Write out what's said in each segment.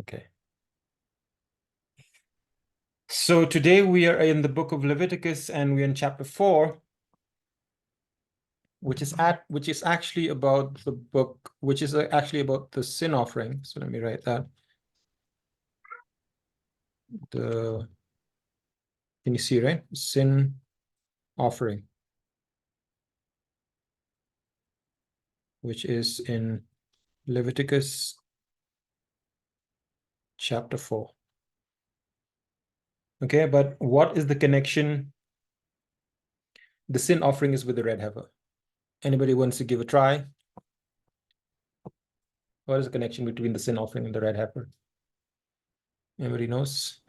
Okay. So today we are in the book of Leviticus and we're in chapter 4, which is actually about the book, which is actually about the sin offering. So let me write that. Can you see, right? Sin offering, which is in Leviticus chapter 4. Okay, but what is the connection? The sin offering is with the red heifer. Anybody wants to give a try? What is the connection between the sin offering and the red heifer? Anybody knows?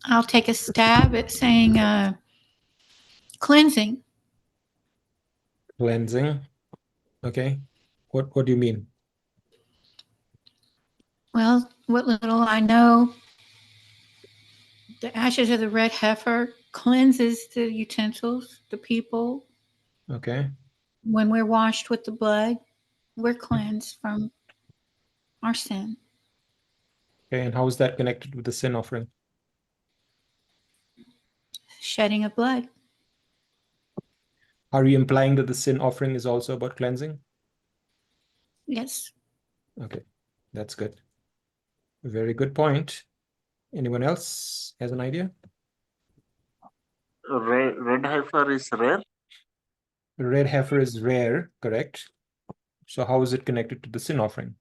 I'll take a stab at saying cleansing. Cleansing. Okay. What do you mean? Well, what little I know, the ashes of the red heifer cleanses the utensils, the people. Okay. When we're washed with the blood, we're cleansed from our sin. Okay, and how is that connected with the sin offering? Shedding of blood. Are you implying that the sin offering is also about cleansing? Yes. Okay, that's good. Very good point. Anyone else has an idea? Red heifer is rare. Red heifer is rare, correct? So how is it connected to the sin offering?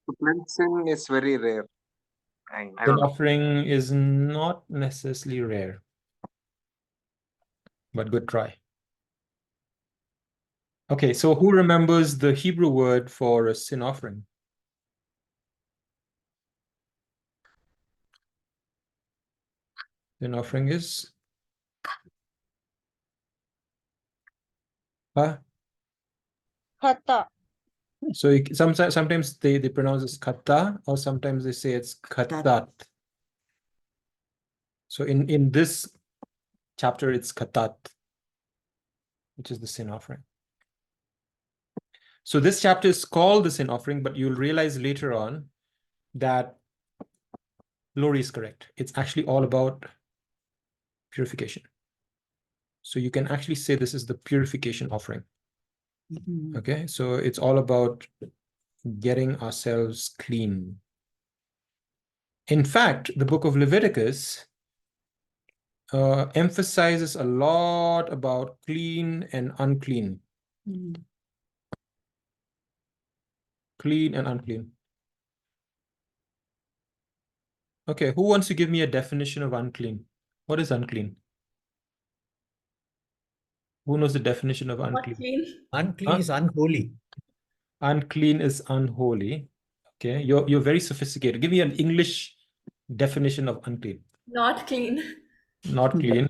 The cleansing is very rare. I Sin don't know. offering is not necessarily rare, but good try. Okay, so who remembers the Hebrew word for a sin offering? Sin offering is? Huh? Khata. So sometimes they pronounce it kata, or sometimes they say it's katat. So in this chapter, it's katat, which is the sin offering. So this chapter is called the sin offering, but you'll realize later on that Lori is correct. It's actually all about purification. So you can actually say this is the purification offering. Okay, so it's all about getting ourselves clean. In fact, the book of Leviticus emphasizes a lot about clean and unclean. Clean and unclean. Okay, who wants to give me a definition of unclean? What is unclean? Who knows the definition of unclean? Unclean is unholy. Unclean is unholy. Okay, you're very sophisticated. Give me an English definition of unclean. Not clean. Not clean.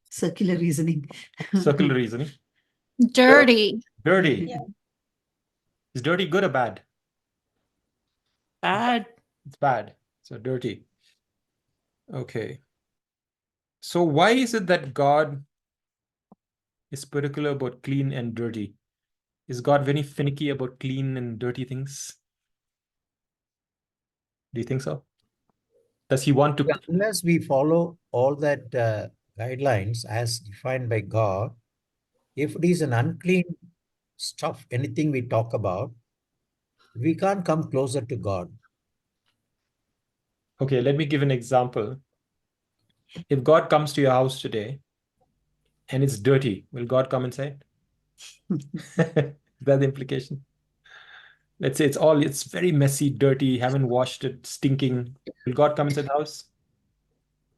Circular reasoning. Circular reasoning. Dirty. Dirty. Yeah. Is dirty good or bad? Bad. It's bad. So dirty. Okay. So why is it that God is particular about clean and dirty? Is God very finicky about clean and dirty things? Do you think so? Does he want to? Unless we follow all that guidelines as defined by God, if it is an unclean stuff, anything we talk about, we can't come closer to God. Okay, let me give an example. If God comes to your house today and it's dirty, will God come inside? Is that the implication? Let's say it's very messy, dirty, haven't washed it, stinking. Will God come inside the house?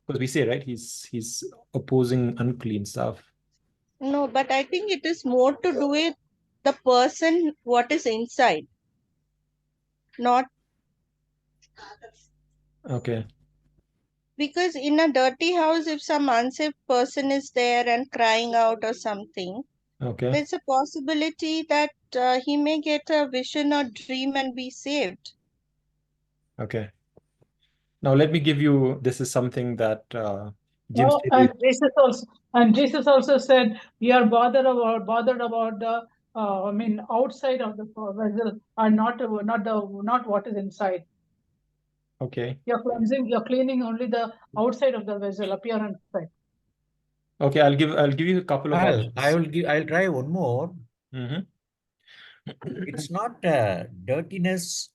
Because we say, right, he's opposing unclean stuff. No, but I think it is more to do with the person, what is inside. Not Okay. because in a dirty house, if some unsafe person is there and crying out or something, Okay. there's a possibility that he may get a vision or dream and be saved. Okay. Now let me give you, this is something that Jim No, Staley. and Jesus also said we are bothered about the outside of the vessel, and not what is inside. Okay. You're cleaning only the outside of the vessel, appearance side. Okay, I'll give you a couple of Well, options. I'll try one more. Mhm. It's not dirtiness,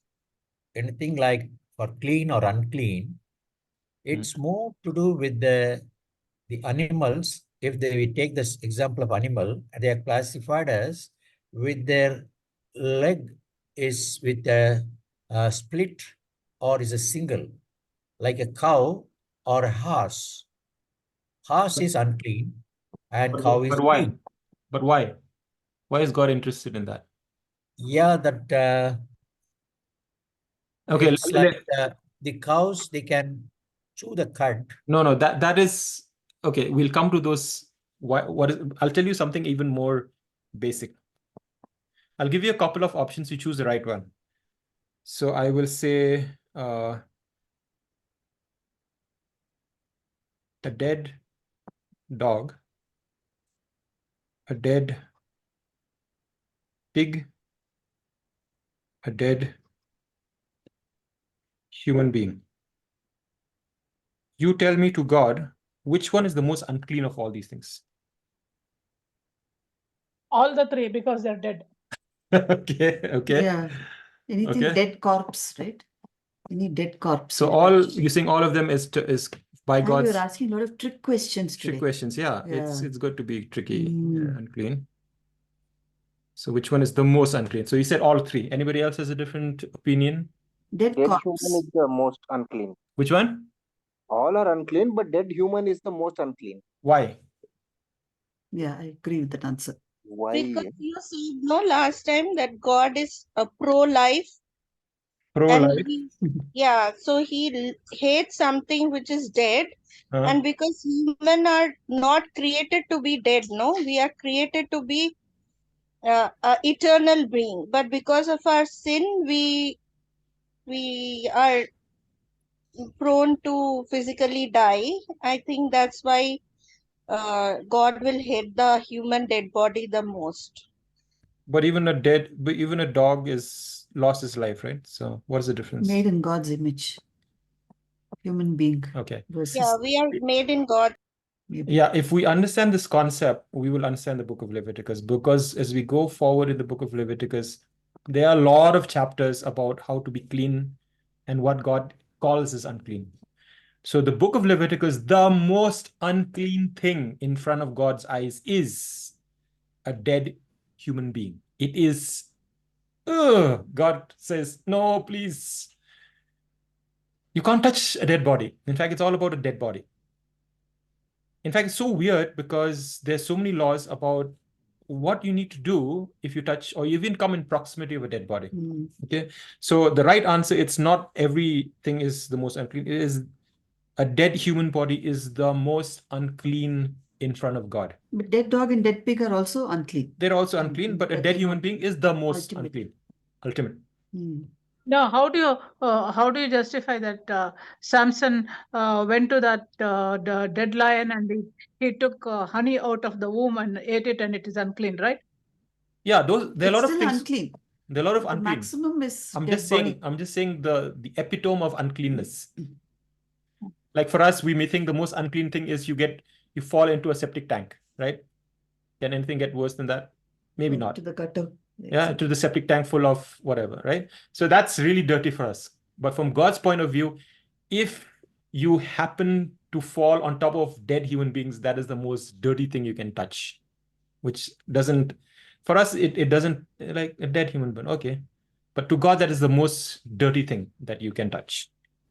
anything like for clean or unclean. It's more to do with the animals. If we take this example of animal, they are classified as with their leg is with a split or is a single, like a cow or a horse. Horse is unclean and cow is But why? clean. But why? Why is God interested in that? Yeah, that Okay, it's like the cows, they can chew the cud. no, that is okay. We'll come to those. What is? I'll tell you something even more basic. I'll give you a couple of options. You choose the right one. So I will say a dead dog, a dead pig, a dead human being. You tell me to God, which one is the most unclean of all these things? All the three, because they're dead. Okay. Yeah. Anything Okay. dead corpse, right? Any dead corpse. So you're saying all of them is by And God's you're asking a lot of trick questions trick today. questions. Yeah, Yeah. it's good to be tricky, Mm. unclean. So which one is the most unclean? So you said all three. Anybody else has a different opinion? Dead Dead corpse. human is the most unclean. Which one? All are unclean, but dead human is the most unclean. Why? Yeah, I agree with that answer. Why? Because you said no last time that God is a pro-life, and Pro-life. so he hates something which is dead, Huh? and because human are not created to be dead, no, we are created to be a eternal being, but because of our sin, we are prone to physically die. I think that's why God will hate the human dead body the most. But even a dog is lost his life, right? So what is the difference? Made in God's image. Human being Okay. versus Yeah, we are made in God. maybe. Yeah, if we understand this concept, we will understand the book of Leviticus, because as we go forward in the book of Leviticus, there are a lot of chapters about how to be clean and what God calls as unclean. So the book of Leviticus, the most unclean thing in front of God's eyes is a dead human being. It is, God says, no, please. You can't touch a dead body. In fact, it's all about a dead body. In fact, it's so weird because there's so many laws about what you need to do if you touch or even come in proximity of a dead body. Mm. Okay. So the right answer, it's not everything is the most unclean. It is a dead human body is the most unclean in front of God. But dead dog and dead pig are also unclean. They're also unclean, but a But dead they're human not being is the most ultimate. unclean. Ultimate. Mm. Now, how do you justify that Samson went to that the dead lion and he took honey out of the womb and ate it, and it is unclean, right? Yeah, there are a It's lot of still things. unclean. There are a lot of The unclean. maximum is I'm dead just saying, body. I'm just saying the epitome of uncleanness. Like for us, we may think the most unclean thing is you fall into a septic tank, right? Can anything get worse than that? Maybe not. To the gutter. Yeah, to the septic tank full of whatever, right? So that's really dirty for us. But from God's point of view, if you happen to fall on top of dead human beings, that is the most dirty thing you can touch, which doesn't, for us, it doesn't, like a dead human being, okay. But to God, that is the most dirty thing that you can touch.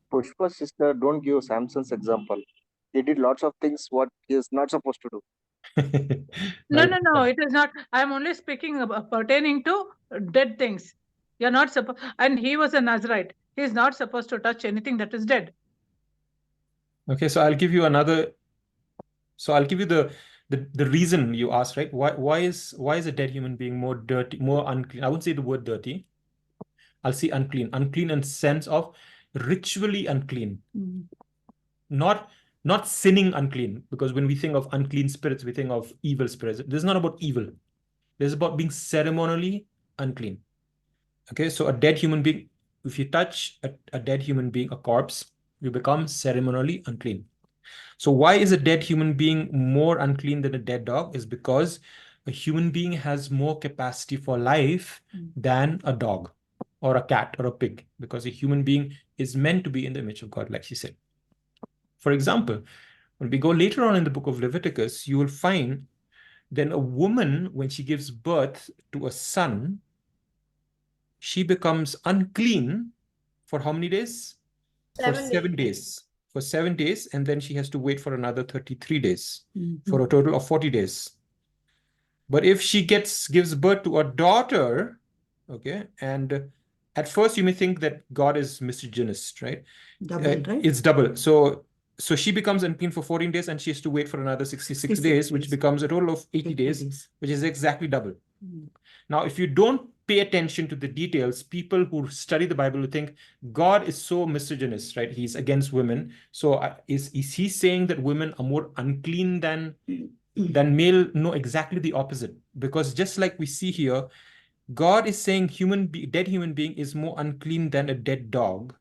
Pushpa's sister, don't give Samson's example. He did lots of things what he is not supposed to do. No, it is not. I'm only speaking about pertaining to dead things. You're not supposed, and he was a Nazarite. He's not supposed to touch anything that is dead. Okay, so I'll give you another. So I'll give you the reason you asked, right? Why is a dead human being more dirty, more unclean? I wouldn't say the word dirty. I'll say unclean. Unclean in sense of ritually unclean. Mm. Not sinning unclean, because when we think of unclean spirits, we think of evil spirits. This is not about evil. This is about being ceremonially unclean. Okay, so a dead human being, if you touch a dead human being, a corpse, you become ceremonially unclean. So why is a dead human being more unclean than a dead dog? Is because a human being has more capacity for life than a dog or a cat or a pig, because a human being is meant to be in the image of God, like she said. For example, when we go later on in the book of Leviticus, you will find then a woman, when she gives birth to a son, she becomes unclean for how many days? For 7 days. For 7 days, and then she has to wait for another 33 days, for a total of 40 days. But if she gives birth to a daughter, okay, and at first you may think that God is misogynist, right? Double, right? It's double. So she becomes unclean for 14 days, and she has to wait for another 66 days, which becomes a total of 80 days, which is exactly double. Now, if you don't pay attention to the details, people who study the Bible will think God is so misogynist, right? He's against women. So is he saying that women are more unclean than male? No, exactly the opposite. Because just like we see here, God is saying dead human being is more unclean than a dead dog,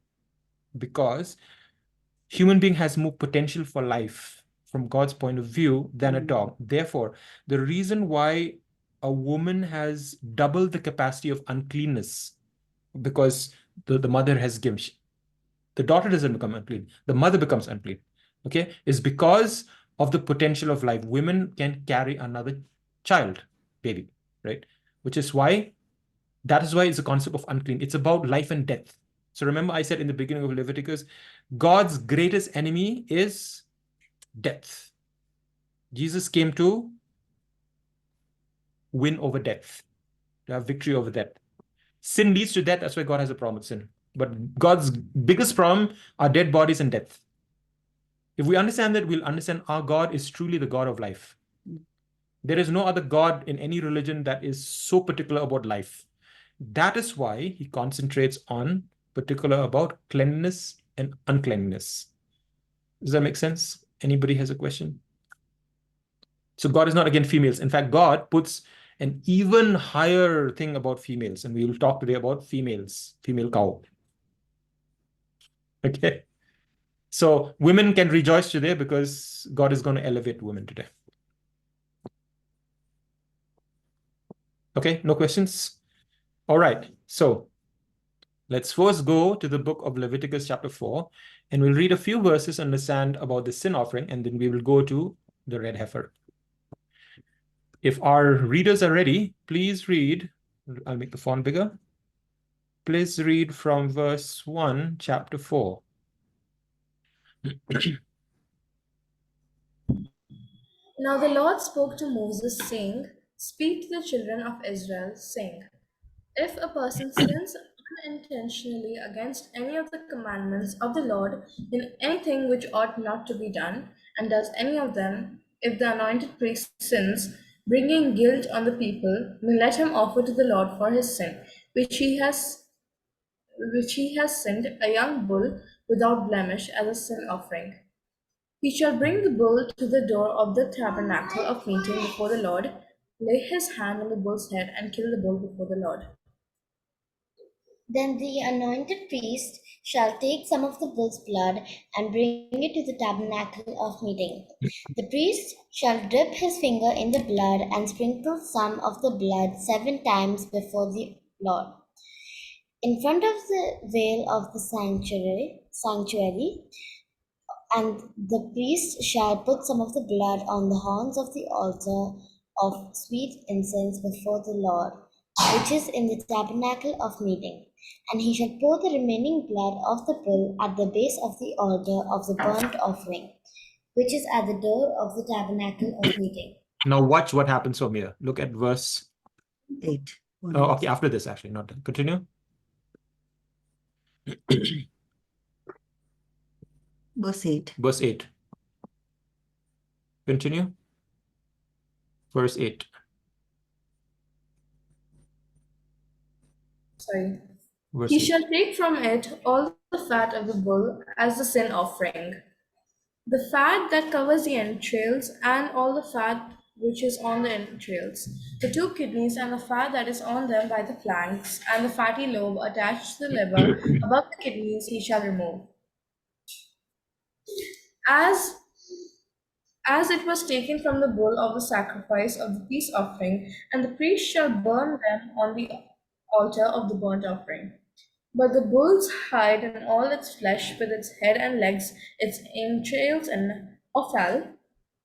because human being has more potential for life from God's point of view than a dog. Therefore, the reason why a woman has double the capacity of uncleanness, because the mother has given, the daughter doesn't become unclean, the mother becomes unclean, okay, is because of the potential of life. Women can carry another child, baby, right? Which is why, that is why it's a concept of unclean. It's about life and death. So remember I said in the beginning of Leviticus, God's greatest enemy is death. Jesus came to win over death, to have victory over death. Sin leads to death. That's why God has a problem with sin. But God's biggest problem are dead bodies and death. If we understand that, we'll understand our God is truly the God of life. There is no other God in any religion that is so particular about life. That is why he concentrates on particular about cleanliness and uncleanliness. Does that make sense? Anybody has a question? So God is not against females. In fact, God puts an even higher thing about females, and we will talk today about females, female cow. Okay. So women can rejoice today because God is going to elevate women today. Okay, no questions? All right. So let's first go to the book of Leviticus chapter 4, and we'll read a few verses, understand about the sin offering, and then we will go to the red heifer. If our readers are ready, please read. I'll make the font bigger. Please read from verse 1, chapter 4. Now the Lord spoke to Moses, saying, Speak to the children of Israel, saying, If a person sins unintentionally against any of the commandments of the Lord in anything which ought not to be done, and does any of them, if the anointed priest sins, bringing guilt on the people, then let him offer to the Lord for his sin, which he has sinned, a young bull without blemish as a sin offering. He shall bring the bull to the door of the tabernacle of meeting before the Lord, lay his hand on the bull's head, and kill the bull before the Lord. Then the anointed priest shall take some of the bull's blood and bring it to the tabernacle of meeting. The priest shall dip his finger in the blood and sprinkle some of the blood 7 times before the Lord. In front of the veil of the sanctuary, and the priest shall put some of the blood on the horns of the altar of sweet incense before the Lord, which is in the tabernacle of meeting. And he shall pour the remaining blood of the bull at the base of the altar of the burnt offering, which is at the door of the tabernacle of meeting. Now watch what happens from here. Look at verse 8. Oh, okay, after this actually, not done. Continue. Verse 8. Verse 8. Continue. Verse 8. Verse He 8. shall take from it all the fat of the bull as the sin offering, the fat that covers the entrails, and all the fat which is on the entrails, the 2 kidneys and the fat that is on them by the flanks, and the fatty lobe attached to the liver above the kidneys he shall remove. As it was taken from the bull of the sacrifice of the peace offering, and the priest shall burn them on the altar of the burnt offering. But the bull's hide and all its flesh, with its head and legs, its entrails and offal,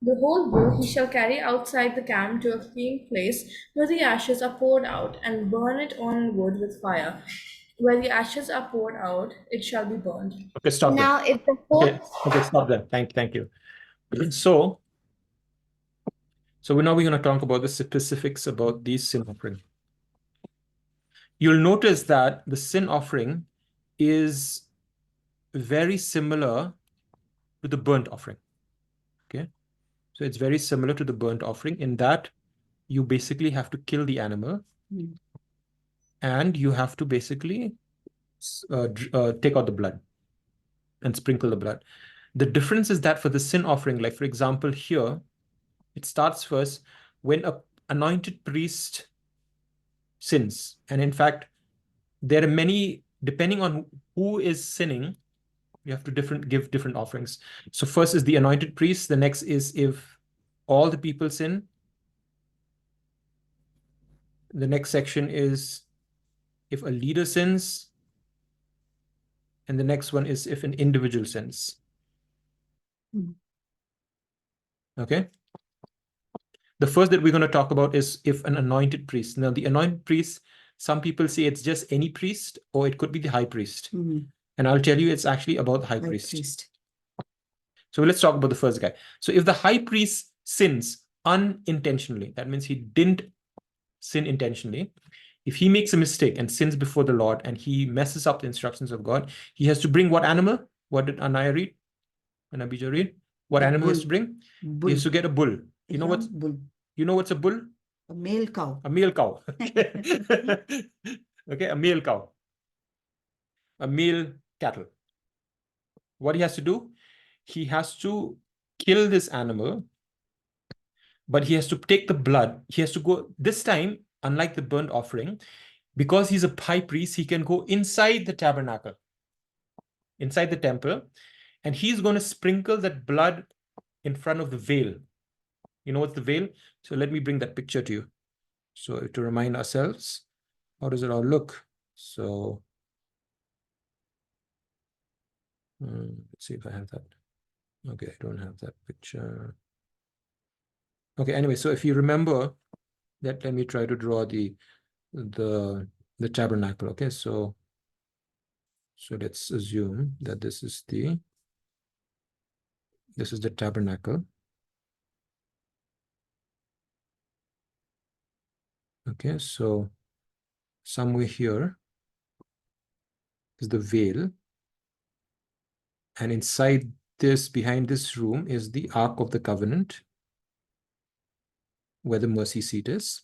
the whole bull he shall carry outside the camp to a clean place, where the ashes are poured out, and burn it on wood with fire. Where the ashes are poured out, it shall be burned. Okay, stop there. Now, if the Okay, fourth okay, stop there. Thank you. So now we're going to talk about the specifics about these sin offering. You'll notice that the sin offering is very similar to the burnt offering. Okay, so it's very similar to the burnt offering in that you basically have to kill the animal, and you have to basically take out the blood and sprinkle the blood. The difference is that for the sin offering, like for example here, it starts first when an anointed priest sins. And in fact, there are many, depending on who is sinning, you have to give different offerings. So first is the anointed priest. The next is if all the people sin. The next section is if a leader sins. And the next one is if an individual sins. Okay. The first that we're going to talk about is if an anointed priest. Now, the anointed priest, some people say it's just any priest, or it could be the high priest. And I'll tell you, it's actually about the high priest. So let's talk about the first guy. So if the high priest sins unintentionally, that means he didn't sin intentionally. If he makes a mistake and sins before the Lord and he messes up the instructions of God, he has to bring what animal? What did Anaya read? And Abijah read? What animal has to bring? Bull. He has to get a bull. You know what's bull? You know what's a bull? A male cow. A male cow. Okay, a male cow. A male cattle. What he has to do? He has to kill this animal, but he has to take the blood. He has to go, this time, unlike the burnt offering, because he's a high priest, he can go inside the tabernacle, inside the temple, and he's going to sprinkle that blood in front of the veil. You know what's the veil? So let me bring that picture to you. So to remind ourselves, how does it all look? So let's see if I have that. Okay, I don't have that picture. Okay, anyway, so if you remember that, let me try to draw the tabernacle. Okay, so let's assume that this is the tabernacle. Okay, so somewhere here is the veil, and inside this, behind this room, is the Ark of the Covenant, where the mercy seat is.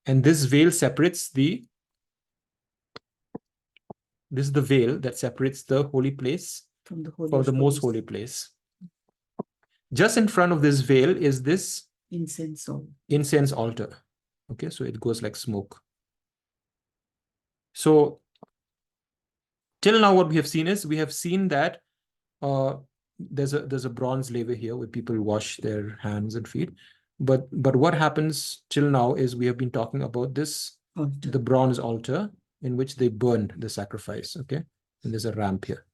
And this veil separates this is the veil that separates the holy place From the holy from the most holy place. Just in front of this veil is this incense altar. Okay, so it goes like smoke. So till now, what we have seen is that there's a bronze laver here where people wash their hands and feet. But what happens till now is we have been talking about this altar. The bronze altar in which they burned the sacrifice. Okay, and there's a ramp here.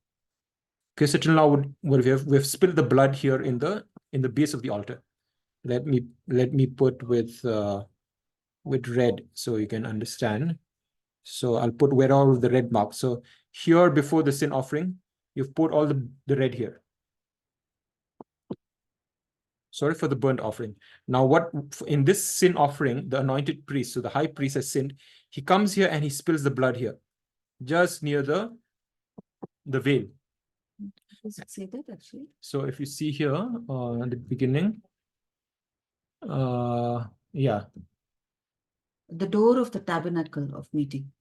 Okay, so till now what we've spilled the blood here in the base of the altar. Let me put with red so you can understand. So I'll put where all the red marks. So here before the sin offering, you've put all the red here. Sorry for the burnt offering. Now what in this sin offering, the anointed priest, so the high priest has sinned, he comes here and he spills the blood here, just near the veil. Does it say that actually? So if you see here at the beginning, yeah. The door of the tabernacle of meeting.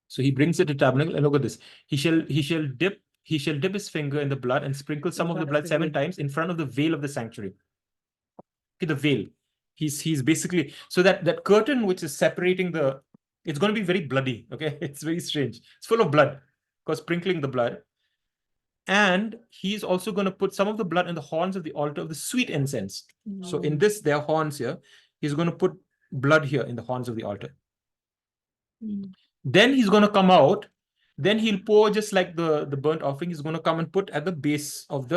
So he brings it to tabernacle, and look at this. He shall dip his finger in the blood and sprinkle some of the blood 7 times in front of the veil of the sanctuary. Okay, the veil. He's basically, so that curtain which is separating it's going to be very bloody. Okay, it's very strange. It's full of blood, because sprinkling the blood. And he's also going to put some of the blood in the horns of the altar of the sweet incense. So in this, there are horns here. He's going to put blood here in the horns of the altar. Then he's going to come out. Then he'll pour, just like the burnt offering, he's going to come and put at the base of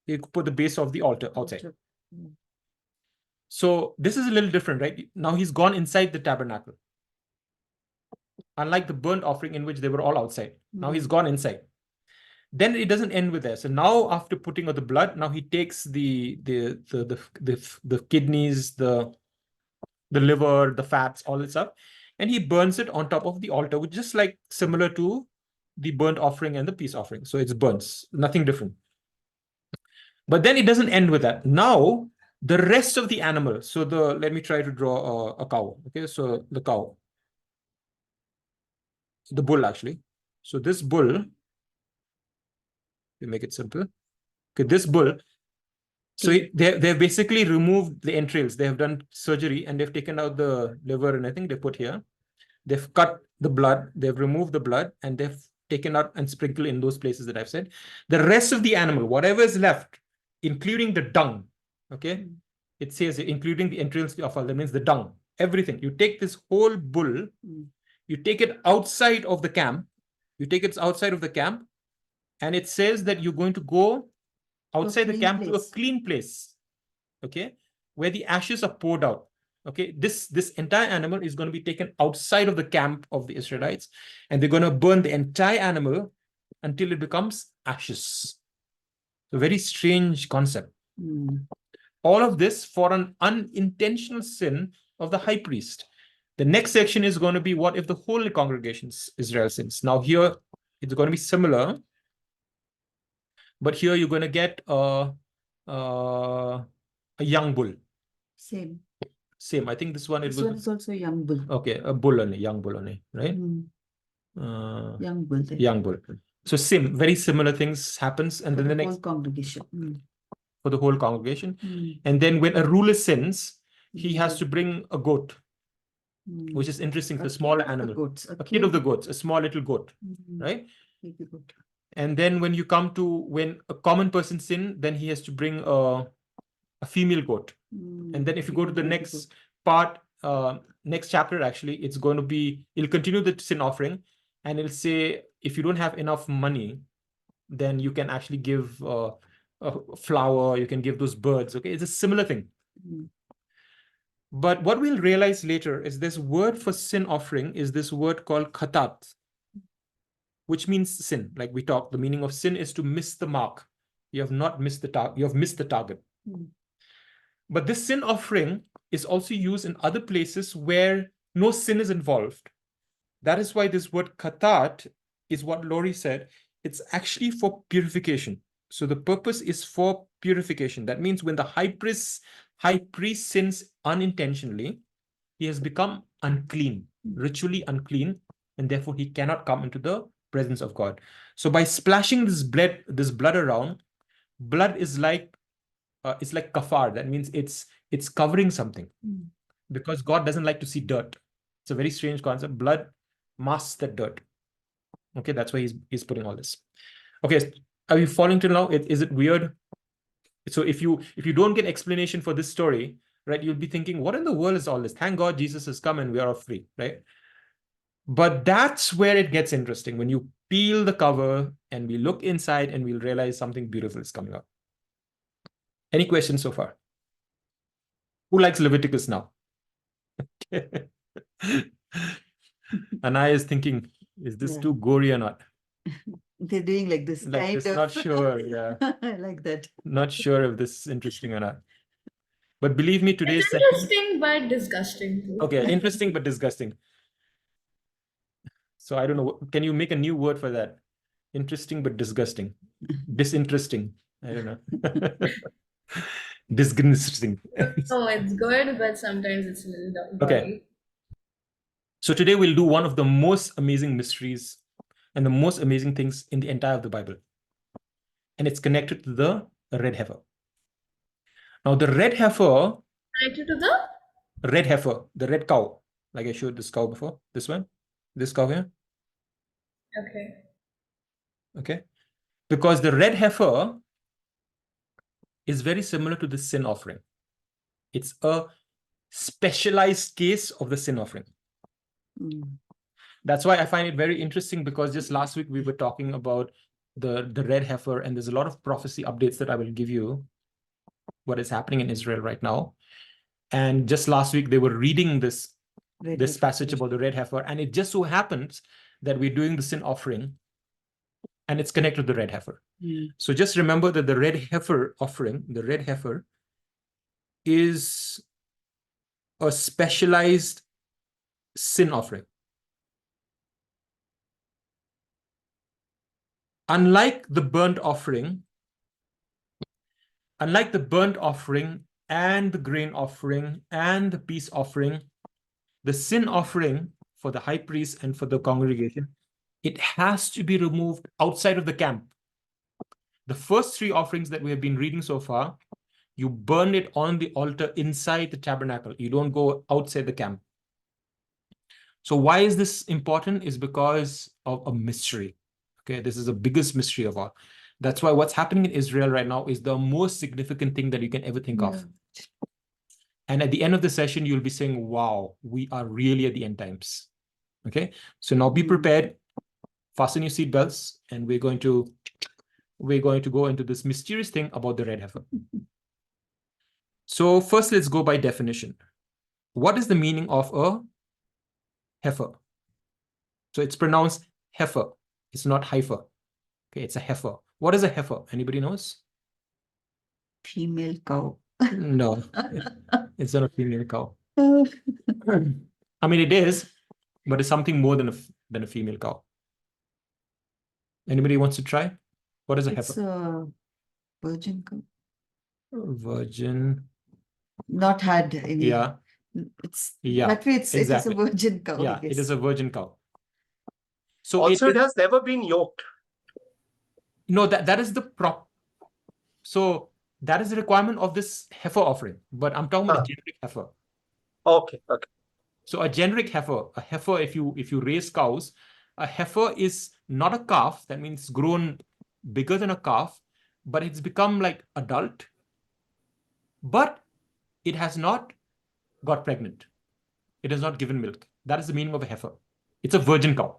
he'll put the base of the altar outside. So this is a little different, right? Now he's gone inside the tabernacle. Unlike the burnt offering in which they were all outside. Now he's gone inside. Then it doesn't end with that. So now, after putting out the blood, now he takes the kidneys, the liver, the fats, all that stuff, and he burns it on top of the altar, which is just like similar to the burnt offering and the peace offering. So it's burns, nothing different. But then it doesn't end with that. Now the rest of the animal. So let me try to draw a cow. Okay, so the cow, the bull actually. So this bull. We make it simple. Okay, this bull. So they've basically removed the entrails. They have done surgery and they've taken out the liver and I think they put here. They've cut the blood. They've removed the blood and they've taken out and sprinkled in those places that I've said. The rest of the animal, whatever is left, including the dung. Okay, it says including the entrails of all. That means the dung. Everything. You take this whole bull. You take it outside of the camp. You take it outside of the camp. And it says that you're going to go outside the camp to a clean place, okay, where the ashes are poured out. Okay, this entire animal is going to be taken outside of the camp of the Israelites, and they're going to burn the entire animal until it becomes ashes. A very strange concept. All of this for an unintentional sin of the high priest. The next section is going to be what if the whole congregation Israel sins. Now here it's going to be similar. But here you're going to get a young bull. Same. I think this one. This one is also a young bull. Okay, a bull only, young bull only, right? Young bull. Young bull. So very similar things happens, and then the next congregation. For the whole congregation, and then when a ruler sins, he has to bring a goat, which is interesting. The smaller animal, a kid of the goats, a small little goat, right? Goat. And then when you come to when a common person sin, then he has to bring a female goat. And then if you go to the next part, next chapter, actually, it's going to be, it'll continue the sin offering. And it'll say, if you don't have enough money, then you can actually give a flower, you can give those birds. Okay, it's a similar thing. But what we'll realize later is this word for sin offering is this word called khatat, which means sin. Like we talked, the meaning of sin is to miss the mark. You have not missed the target. You have missed the target. But this sin offering is also used in other places where no sin is involved. That is why this word khatat is what Lori said. It's actually for purification. So the purpose is for purification. That means when the high priest sins unintentionally, he has become unclean, ritually unclean, and therefore he cannot come into the presence of God. So by splashing this blood around, blood is like it's like kafar. That means it's covering something, because God doesn't like to see dirt. It's a very strange concept. Blood masks that dirt. Okay, that's why he's putting all this. Okay, are you following till now? Is it weird? So if you don't get explanation for this story, right, you'll be thinking, what in the world is all this? Thank God Jesus has come and we are all free, right? But that's where it gets interesting. When you peel the cover and we look inside and we'll realize something beautiful is coming up. Any questions so far? Who likes Leviticus now? Anaya is thinking, is this too gory or not? They're doing like this. Like this, not sure. Yeah. I like that. Not sure if this is interesting or not. But believe me, today's It's interesting but disgusting. Okay, interesting but disgusting. So I don't know. Can you make a new word for that? Interesting but disgusting. Disinteresting. I don't know. Disgusting. Oh, it's good, but sometimes it's a little dirty. Okay. So today we'll do one of the most amazing mysteries and the most amazing things in the entire of the Bible. And it's connected to the red heifer. Now the red heifer. Related to the Red heifer, the red cow, like I showed this cow before. This one, this cow here. okay. Okay, because the red heifer is very similar to the sin offering. It's a specialized case of the sin offering. Mm. That's why I find it very interesting, because just last week we were talking about the red heifer, and there's a lot of prophecy updates that I will give you what is happening in Israel right now. And just last week they were reading this Red this heifer, passage yes. about the red heifer, and it just so happens that we're doing the sin offering and it's connected to the red heifer. Mm. So just remember that the red heifer offering, the red heifer, is a specialized sin offering. Unlike the burnt offering and the grain offering and the peace offering, the sin offering for the high priest and for the congregation, it has to be removed outside of the camp. The first three offerings that we have been reading so far, you burn it on the altar inside the tabernacle. You don't go outside the camp. So why is this important? Is because of a mystery. Okay, this is the biggest mystery of all. That's why what's happening in Israel right now is the most significant thing that you can ever think of. And at the end of the session, you'll be saying, wow, we are really at the end times. Okay, so now be prepared, fasten your seatbelts, and we're going to go into this mysterious thing about the red heifer. So first, let's go by definition. What is the meaning of a heifer? So it's pronounced heifer. It's not heifer. Okay, it's a heifer. What is a heifer? Anybody knows? Female cow. No, it's not a female cow. I mean, it is, but it's something more than a female cow. Anybody wants to try? What is a It's heifer? a virgin cow. Virgin. Not had any. Yeah. It's Yeah, that way. It is a exactly. virgin cow. Yeah, I guess. it is a virgin cow. So Also, it has never been yoked. no, that is the prop. So that is the requirement of this heifer offering. But I'm talking about a generic heifer. Okay. So a generic heifer, if you raise cows, a heifer is not a calf. That means it's grown bigger than a calf, but it's become like adult. But it has not got pregnant. It has not given milk. That is the meaning of a heifer. It's a virgin cow.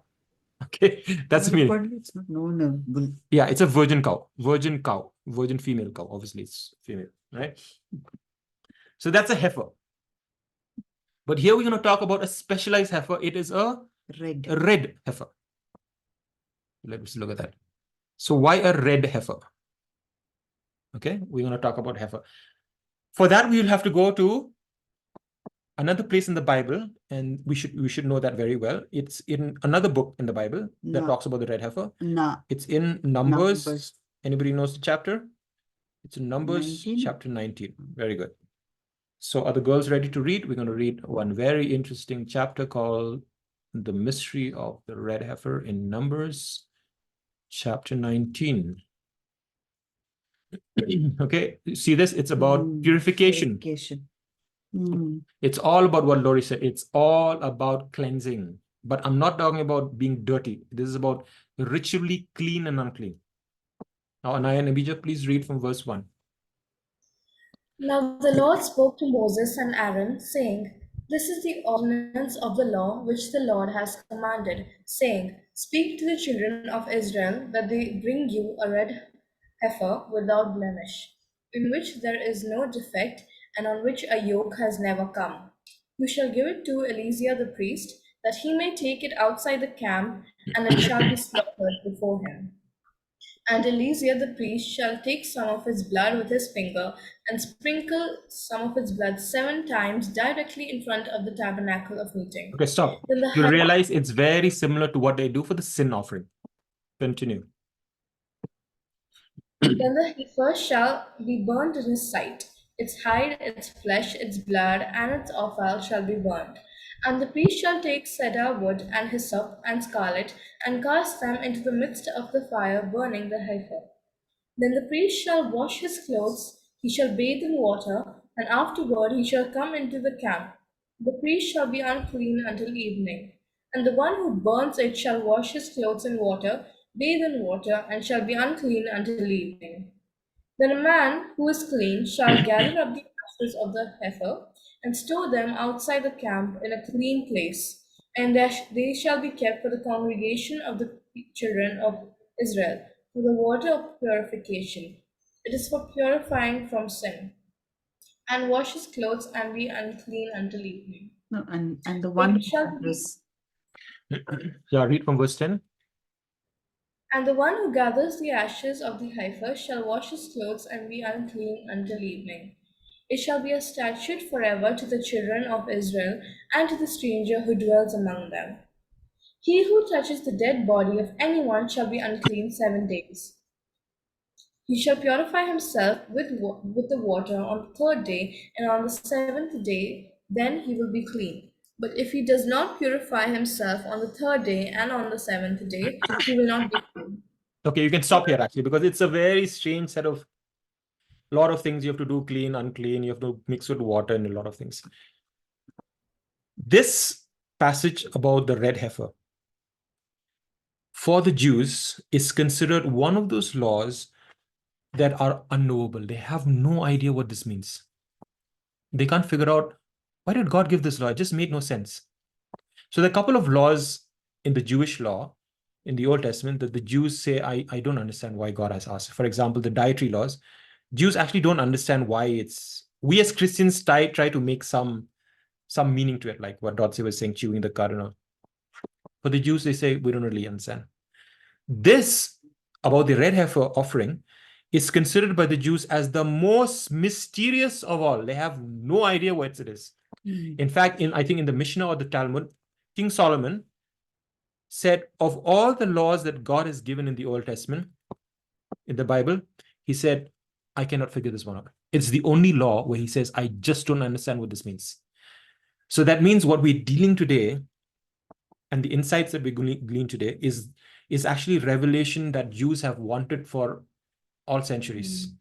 Okay, that's the meaning. It's not known a bull. Yeah, it's a virgin cow, virgin female cow. Obviously, it's female, right? So that's a heifer. But here we're going to talk about a specialized heifer. It is a red heifer. Let's look at that. So why a red heifer? Okay, we're going to talk about heifer. For that, we will have to go to another place in the Bible, and we should know that very well. It's in another book in the Bible that talks about the red heifer. No. It's in Numbers. Numbers. Anybody knows the chapter? It's in Numbers 19? chapter 19. Very good. So are the girls ready to read? We're going to read one very interesting chapter called The Mystery of the Red Heifer in Numbers chapter 19. Okay, see this? It's about purification. It's all about what Lori said. It's all about cleansing. But I'm not talking about being dirty. This is about ritually clean and unclean. Now, Anaya and Abijah, please read from verse 1. Now the Lord spoke to Moses and Aaron, saying, This is the ordinance of the law which the Lord has commanded, saying, Speak to the children of Israel that they bring you a red heifer without blemish, in which there is no defect, and on which a yoke has never come. You shall give it to Eleazar the priest, that he may take it outside the camp, and it shall be slaughtered before him. And Eleazar the priest shall take some of its blood with his finger, and sprinkle some of its blood 7 times directly in front of the tabernacle of meeting. Okay, stop. You'll realize it's very similar to what they do for the sin offering. Continue. Then the heifer shall be burned in his sight. Its hide, its flesh, its blood, and its offal shall be burned. And the priest shall take cedar wood and hyssop and scarlet, and cast them into the midst of the fire burning the heifer. Then the priest shall wash his clothes, he shall bathe in water, and afterward he shall come into the camp. The priest shall be unclean until evening. And the one who burns it shall wash his clothes in water, bathe in water, and shall be unclean until evening. Then a man who is clean shall gather up the ashes of the heifer and store them outside the camp in a clean place, and they shall be kept for the congregation of the children of Israel, for the water of purification. It is for purifying from sin. And wash his clothes and be unclean until evening. No, and the one It shall be was Yeah, read from verse 10. And the one who gathers the ashes of the heifer shall wash his clothes and be unclean until evening. It shall be a statute forever to the children of Israel and to the stranger who dwells among them. He who touches the dead body of anyone shall be unclean 7 days. He shall purify himself with the water on the 3rd day, and on the 7th day, then he will be clean. But if he does not purify himself on the 3rd day and on the 7th day, he will not be clean. Okay, you can stop here actually, because it's a very strange set of lot of things you have to do, clean, unclean, you have to mix with water and a lot of things. This passage about the red heifer for the Jews is considered one of those laws that are unknowable. They have no idea what this means. They can't figure out, why did God give this law? It just made no sense. So there are a couple of laws in the Jewish law, in the Old Testament, that the Jews say, I don't understand why God has asked. For example, the dietary laws. Jews actually don't understand why it's... We as Christians try to make some meaning to it, like what Dotsie was saying, chewing the cardinal. For the Jews, they say, we don't really understand. This, about the red heifer offering, is considered by the Jews as the most mysterious of all. They have no idea what it is. In fact, I think in the Mishnah or the Talmud, King Solomon said, of all the laws that God has given in the Old Testament, in the Bible, he said, I cannot figure this one out. It's the only law where he says, I just don't understand what this means. So that means what we're dealing today and the insights that we glean today is actually revelation that Jews have wanted for all centuries.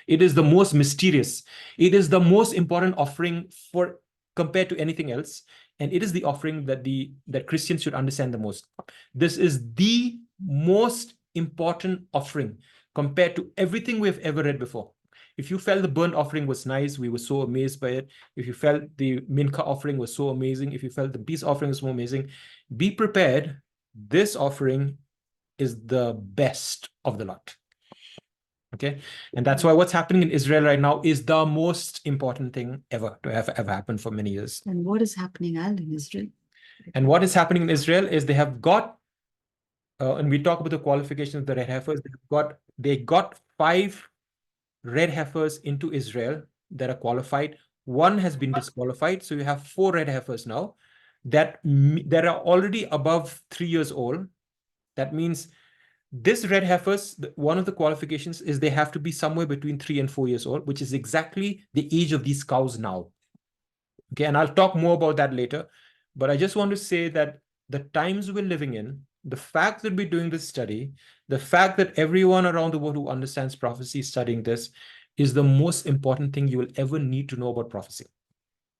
It is the most mysterious. It is the most important offering for compared to anything else. And it is the offering that Christians should understand the most. This is the most important offering compared to everything we've ever read before. If you felt the burnt offering was nice, we were so amazed by it. If you felt the mincha offering was so amazing, if you felt the peace offering was so amazing, be prepared. This offering is the best of the lot. Okay, and that's why what's happening in Israel right now is the most important thing ever to have ever happened for many years. And what is happening, Al, in Israel? And what is happening in Israel is they have got, and we talk about the qualifications of the red heifers. They got 5 red heifers into Israel that are qualified. 1 has been disqualified, so you have 4 red heifers now that are already above 3 years old. That means this red heifers, one of the qualifications is they have to be somewhere between 3 and 4 years old, which is exactly the age of these cows now. Okay, and I'll talk more about that later. But I just want to say that the times we're living in, the fact that we're doing this study, the fact that everyone around the world who understands prophecy is studying this, is the most important thing you will ever need to know about prophecy.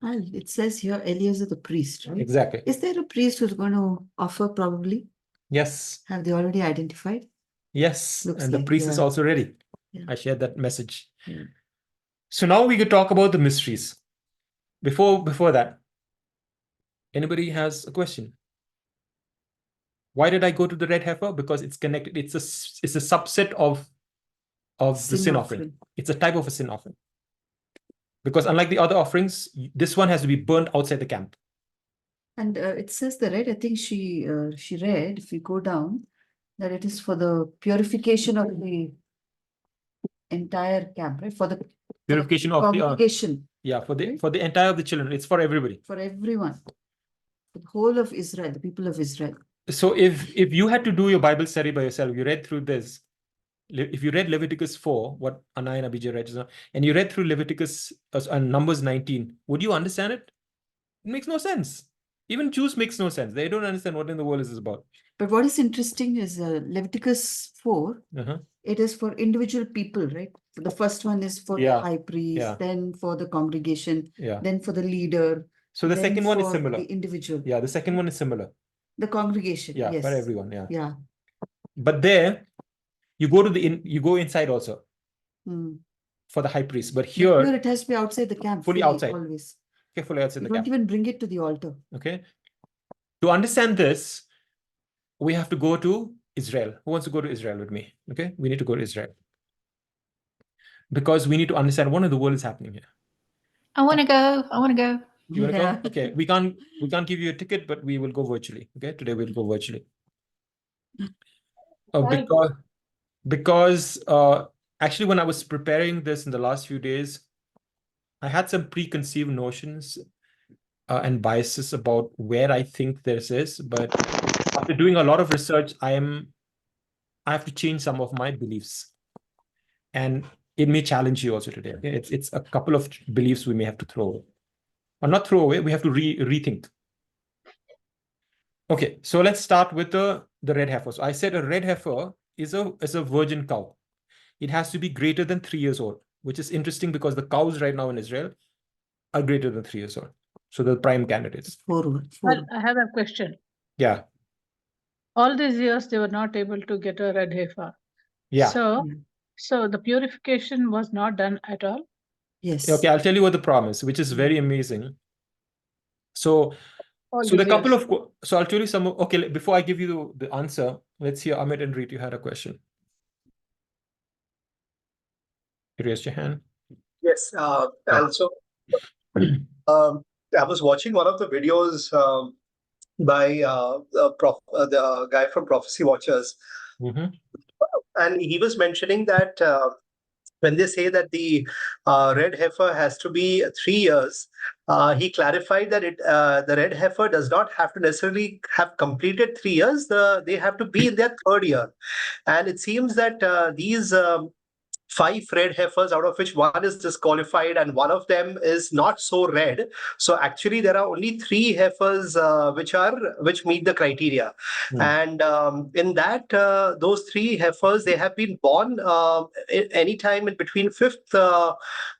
Al, it says here Eliezer the priest, right? Exactly. Is there a priest who's going to offer probably? Yes. Have they already identified? Yes. Looks And the like, priest is yeah. also ready. Yeah. I shared that message. Yeah. So now we could talk about the mysteries. Before that, anybody has a question? Why did I go to the red heifer? Because it's connected. It's a subset of the sin offering. It's a type of a sin offering. Because unlike the other offerings, this one has to be burnt outside the camp. And it says the red, I think she read, if we go down, that it is for the purification of the entire camp, right? For the Purification of the congregation. Yeah, for the entire of the children. It's for everybody. For everyone. For the whole of Israel, the people of Israel. So if you had to do your Bible study by yourself, you read through this. If you read Leviticus 4, what Anai and Abijay read, and you read through Leviticus and Numbers 19, would you understand it? It makes no sense. Even Jews makes no sense. They don't understand what in the world is this about. But what is interesting is Leviticus 4, Uh-huh. it is for individual people, right? The first one is for the Yeah, high priest, yeah. then for the congregation, Yeah. then for the leader, So the then second one is for similar. the individual. Yeah, the second one is similar. The congregation, Yeah, yes. for everyone. Yeah. Yeah. But there, you go to you go inside also Hmm. for the high priest. But But here here, it has to be outside the camp, fully outside. always. Okay, fully outside You the don't camp. even bring it to the altar. Okay. To understand this, we have to go to Israel. Who wants to go to Israel with me? Okay, we need to go to Israel. Because we need to understand what in the world is happening here. I want to go. I want to go. You want to Yeah. go? Okay, we can't give you a ticket, but we will go virtually. Okay, today we'll go virtually. Because actually, when I was preparing this in the last few days, I had some preconceived notions and biases about where I think this is. But after doing a lot of research, I have to change some of my beliefs, and it may challenge you also today. Okay? It's a couple of beliefs we may have to throw away, or not throw away. We have to rethink. Okay, so let's start with the red heifer. So I said a red heifer is a virgin cow. It has to be greater than 3 years old, which is interesting because the cows right now in Israel are greater than 3 years old. So the prime candidates. Four. Well, I have a question. Yeah. All these years, they were not able to get a red heifer. Yeah. So the purification was not done at all? Yes. Okay, I'll tell you what the problem is, which is very amazing. So the couple of, so I'll tell you some, okay, before I give you the answer, let's hear Amit and Reet, you had a question. You raised your hand. Yes. Also, I was watching one of the videos by the guy from Prophecy Watchers, and he was mentioning that when they say that the red heifer has to be 3 years, he clarified that the red heifer does not have to necessarily have completed 3 years. They have to be in their third year, and it seems that these 5 red heifers, out of which one is disqualified and one of them is not so red. So actually there are only 3 heifers which meet the criteria. And in that, those 3 heifers, they have been born anytime in between 5th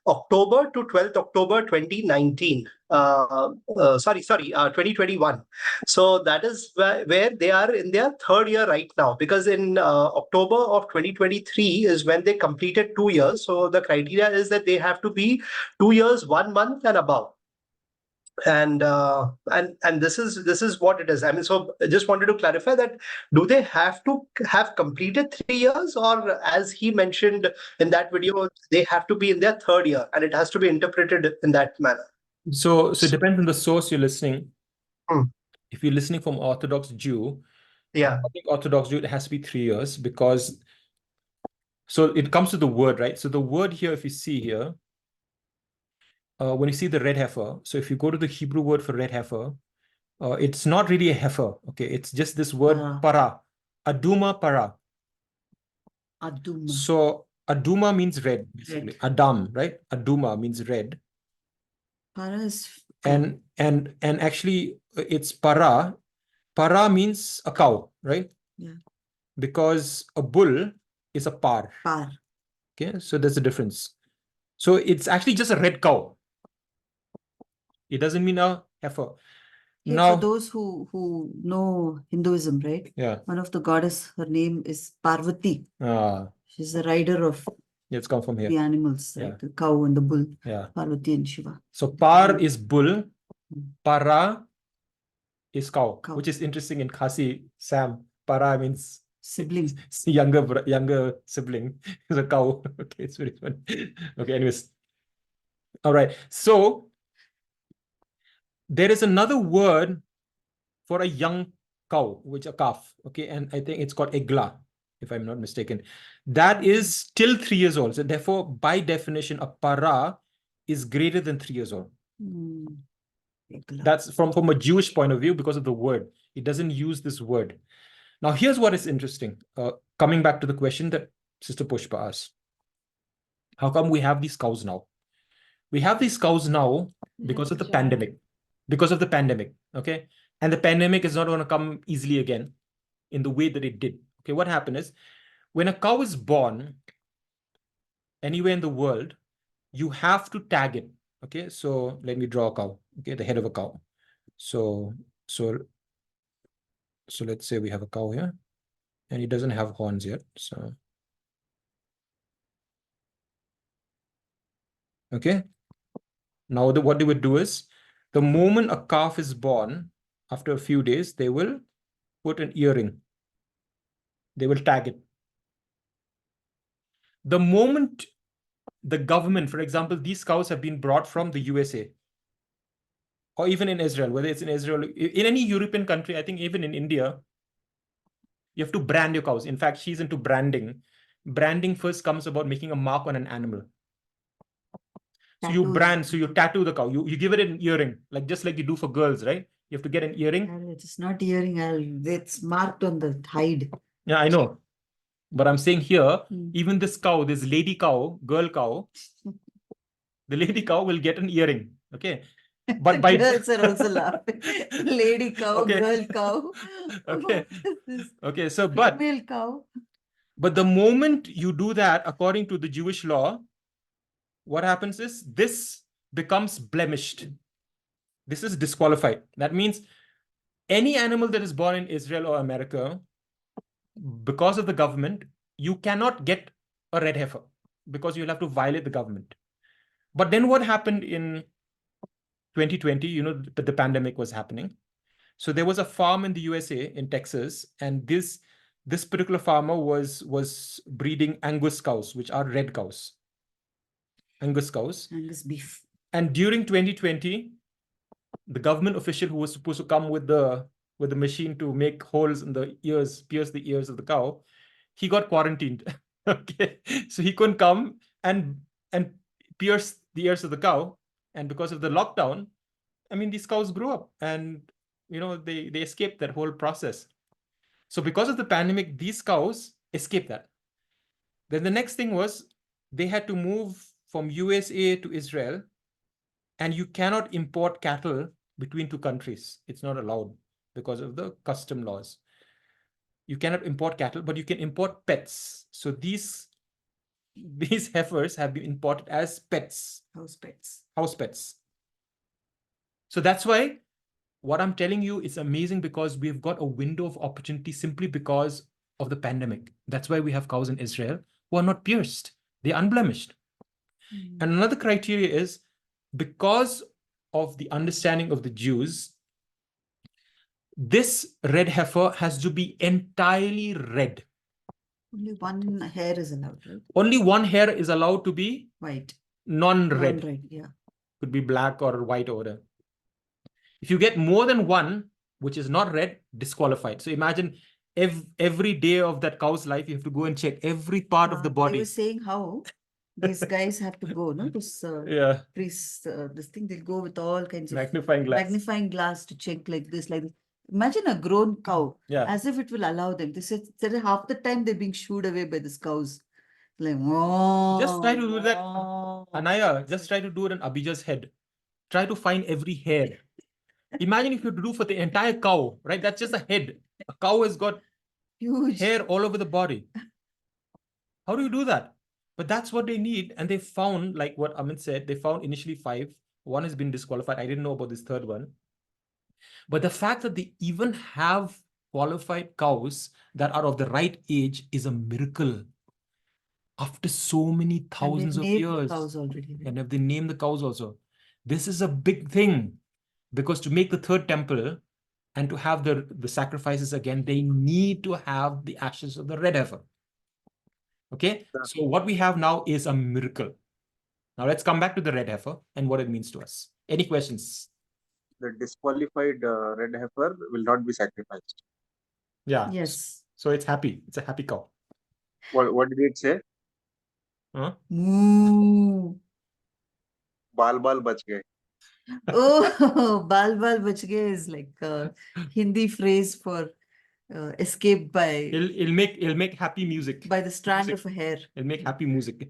October to 12th October 2019. 2021. So that is where they are in their third year right now, because in October of 2023 is when they completed 2 years. So the criteria is that they have to be 2 years, 1 month and above. And this is what it is. I mean, so I just wanted to clarify that, do they have to have completed 3 years, or as he mentioned in that video, they have to be in their third year and it has to be interpreted in that manner? So it depends on the source you're listening. If you're listening from Orthodox Jew, I think Orthodox Jew, it has to be 3 years, because so it comes to the word, right? So the word here, if you see here, when you see the red heifer, so if you go to the Hebrew word for red heifer, it's not really a heifer. Okay, it's just this word para, aduma para. Aduma. So aduma means red, basically. Adam, right? Aduma means red. Para is and actually it's para. Para means a cow, right? Yeah. Because a bull is a par. Par. Okay, so there's a difference. So it's actually just a red cow. It doesn't mean a heifer. Hey, Now, for those who know Hinduism, right? Yeah. One of the goddess, her name is Parvati. Ah, She's the rider of it's come from here. the animals, right? Yeah. The cow and the bull. Yeah. Parvati and Shiva. So par is bull, para is cow, which is interesting in Khasi, Sam. Para means sibling. Younger sibling is a cow. Okay, it's very funny. Okay, anyways. All right. So there is another word for a young cow, which a calf. Okay, and I think it's called egla, if I'm not mistaken. That is still 3 years old. So therefore, by definition, a para is greater than 3 years old. That's from a Jewish point of view because of the word. It doesn't use this word. Now, here's what is interesting. Coming back to the question that Sister Pushpa asked. How come we have these cows now? We have these cows now because of the pandemic. because of the pandemic. Okay. And the pandemic is not going to come easily again in the way that it did. Okay. What happened is when a cow is born anywhere in the world, you have to tag it. Okay. So let me draw a cow. Okay. The head of a cow. So let's say we have a cow here and it doesn't have horns yet. So, okay. Now what they would do is the moment a calf is born, after a few days, they will put an earring. They will tag it. The moment the government, for example, these cows have been brought from the USA or even in Israel, whether it's in Israel, in any European country, I think even in India, you have to brand your cows. In fact, she's into branding. Branding first comes about making a mark on an animal. So you brand, so you tattoo the cow. You give it an earring, like just like you do for girls, right? You have to get an earring. It's not earring, it's marked on the hide. Yeah, I know. But I'm saying here, even this cow, this lady cow, girl cow, the lady cow will get an earring. Okay. But by girls are also laughing. Lady cow, okay. girl cow. Okay. Okay. So, female cow. But the moment you do that, according to the Jewish law, what happens is this becomes blemished. This is disqualified. That means any animal that is born in Israel or America, because of the government, you cannot get a red heifer because you'll have to violate the government. But then what happened in 2020, you know, the pandemic was happening. So there was a farm in the USA, in Texas, and this particular farmer was breeding Angus cows, which are red cows. Angus cows. Angus beef. And during 2020, the government official who was supposed to come with the machine to make holes in the ears, pierce the ears of the cow, he got quarantined. Okay. So he couldn't come and pierce the ears of the cow. And because of the lockdown, I mean, these cows grew up and, you know, they escaped that whole process. So because of the pandemic, these cows escaped that. Then the next thing was they had to move from USA to Israel, and you cannot import cattle between two countries. It's not allowed because of the custom laws. You cannot import cattle, but you can import pets. So these heifers have been imported as pets. House pets. House pets. So that's why what I'm telling you is amazing, because we've got a window of opportunity simply because of the pandemic. That's why we have cows in Israel who are not pierced. They're unblemished. And another criteria is because of the understanding of the Jews, this red heifer has to be entirely red. Only one hair is allowed, right? Only one hair is allowed to be white. Non-red. Non-red, yeah. Could be black or white or whatever. If you get more than one, which is not red, disqualified. So imagine every day of that cow's life, you have to go and check every part of the body. I was saying how these guys have to go, no? This priests, this thing, they'll go with all kinds of magnifying glass to check like this, like this. Imagine a grown cow, as if it will allow them. They said half the time they're being shooed away by these cows. Like, oh, just try to do that. Anaya, just try to do it on Abhija's head. Try to find every hair. Imagine if you do for the entire cow, right? That's just a head. A cow has got huge hair all over the body. How do you do that? But that's what they need. And they found, like what Amit said, they found initially 5. One has been disqualified. I didn't know about this third one. But the fact that they even have qualified cows that are of the right age is a miracle. After so many thousands of years. Cows already, right? And if they name the cows also. This is a big thing. Because to make the third temple and to have the sacrifices again, they need to have the ashes of the red heifer. Okay, so what we have now is a miracle. Now let's come back to the red heifer and what it means to us. Any questions? The disqualified red heifer will not be sacrificed. Yeah. Yes. So it's happy. It's a happy cow. What did it say? Huh? Moo. Bal bal bach gaye. Oh, bal bal bach gaye is like a Hindi phrase for escape by. It'll make happy music. By the strand of a hair. It'll make happy music.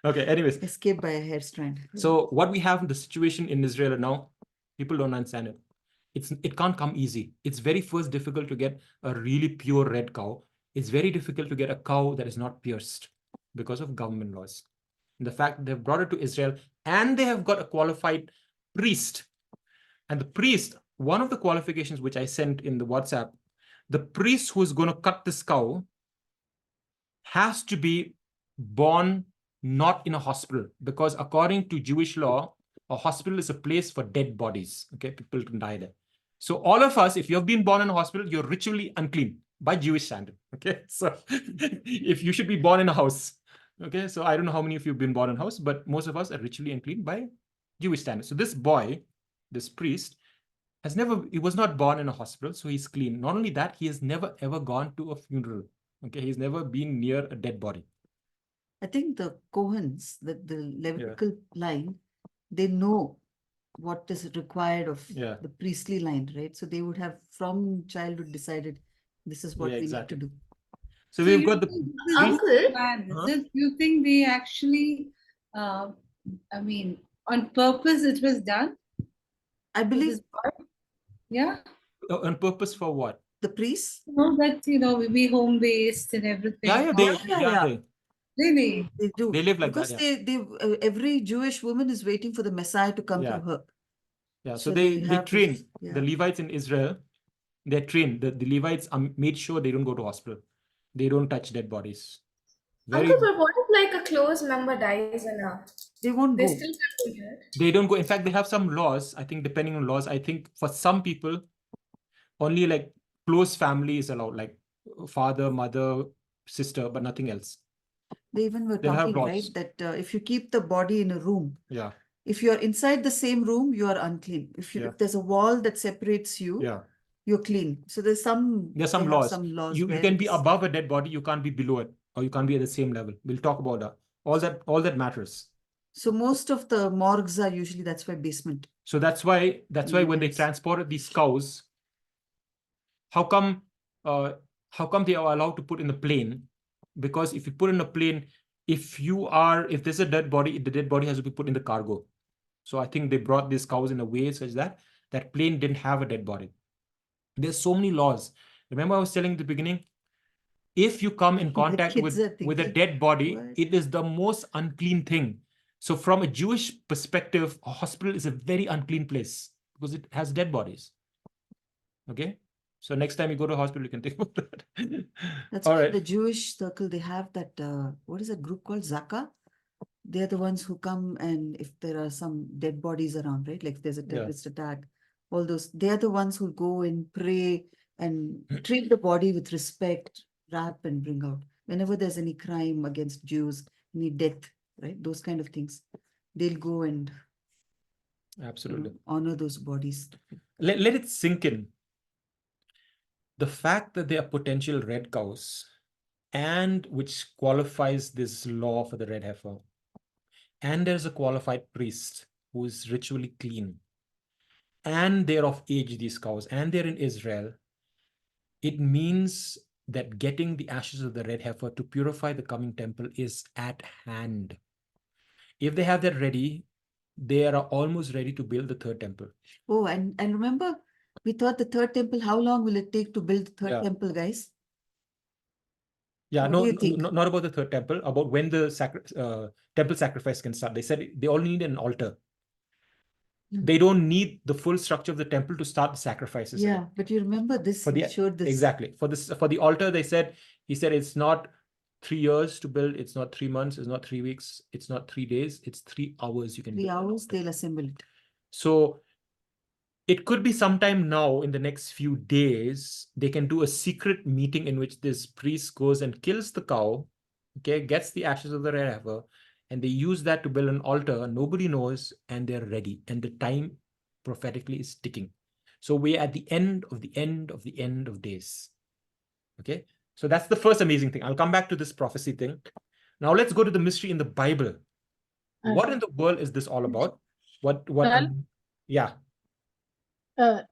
Okay, anyways. Escape by a hair strand. So what we have in the situation in Israel now, People don't understand it. It can't come easy. It's very first difficult to get a really pure red cow. It's very difficult to get a cow that is not pierced because of government laws. And the fact that they've brought it to Israel and they have got a qualified priest. And the priest, one of the qualifications which I sent in the WhatsApp, the priest who's going to cut this cow has to be born not in a hospital, because according to Jewish law, a hospital is a place for dead bodies. Okay, people can die there. So all of us, if you've been born in a hospital, you're ritually unclean by Jewish standard. Okay, so if you should be born in a house. Okay, so I don't know how many of you have been born in a house, but most of us are ritually unclean by Jewish standards. So this boy, this priest, he was not born in a hospital, so he's clean. Not only that, he has never ever gone to a funeral. Okay, he's never been near a dead body. I think the Kohens, the Levitical line, they know what is required of the priestly line, right? So they would have from childhood decided this is what we need to do. So we've got the uncle. You think they actually, I mean, on purpose it was done? I believe. Yeah. On purpose for what? The priests? No, that we be home based and everything. Yeah. Really? They do. They live like because that. They every Jewish woman is waiting for the Messiah to come through her. Yeah, so they train the Levites in Israel. They're trained. The Levites made sure they don't go to hospital. They don't touch dead bodies. Uncle, but what if like a close member dies and they won't they go. still continue? They don't go. In fact, they have some laws. I think depending on laws, I think for some people, only like close family is allowed, like father, mother, sister, but nothing else. They even were talking, right, that if you keep the body in a room, if you're inside the same room, you are unclean. If there's a wall that separates you, you're clean. So there's some laws. Some laws. You can be above a dead body, you can't be below it, or you can't be at the same level. We'll talk about that. All that matters. So most of the morgues are usually, that's why basement. So that's why when they transported these cows, how come they are allowed to put in the plane? Because if you put in a plane, if there's a dead body, the dead body has to be put in the cargo. So I think they brought these cows in a way such that that plane didn't have a dead body. There's so many laws. Remember I was telling at the beginning, if you come in contact with a dead body, it is the most unclean thing. So from a Jewish perspective, a hospital is a very unclean place because it has dead bodies. Okay? So next time you go to a hospital, you can think about that. That's why the Jewish circle, they have that, what is that group called? Zaka? They're the ones who come, and if there are some dead bodies around, right? Like if there's a terrorist attack, all those, they're the ones who go and pray and treat the body with respect, wrap and bring out. Whenever there's any crime against Jews, any death, right? Those kind of things. They'll go and absolutely honor those bodies. Let it sink in. The fact that they are potential red cows, and which qualifies this law for the red heifer, and there's a qualified priest who is ritually clean, and they're of age, these cows, and they're in Israel, it means that getting the ashes of the red heifer to purify the coming temple is at hand. If they have that ready, they are almost ready to build the third temple. Oh, and remember, we thought the third temple, how long will it take to build the third temple, guys? Yeah, not about the third temple, about when the temple sacrifice can start. They said they all need an altar. They don't need the full structure of the temple to start the sacrifices. Yeah, but you remember this, he showed this. Exactly. For the altar, he said it's not 3 years to build, it's not 3 months, it's not 3 weeks, it's not 3 days, it's 3 hours you can 3 hours, they'll assemble it. So it could be sometime now in the next few days, they can do a secret meeting in which this priest goes and kills the cow, okay, gets the ashes of the red heifer, and they use that to build an altar. Nobody knows, and they're ready. And the time prophetically is ticking. So we're at the end of the end of the end of days. Okay, so that's the first amazing thing. I'll come back to this prophecy thing. Now let's go to the mystery in the Bible. What in the world is this all about? Yeah.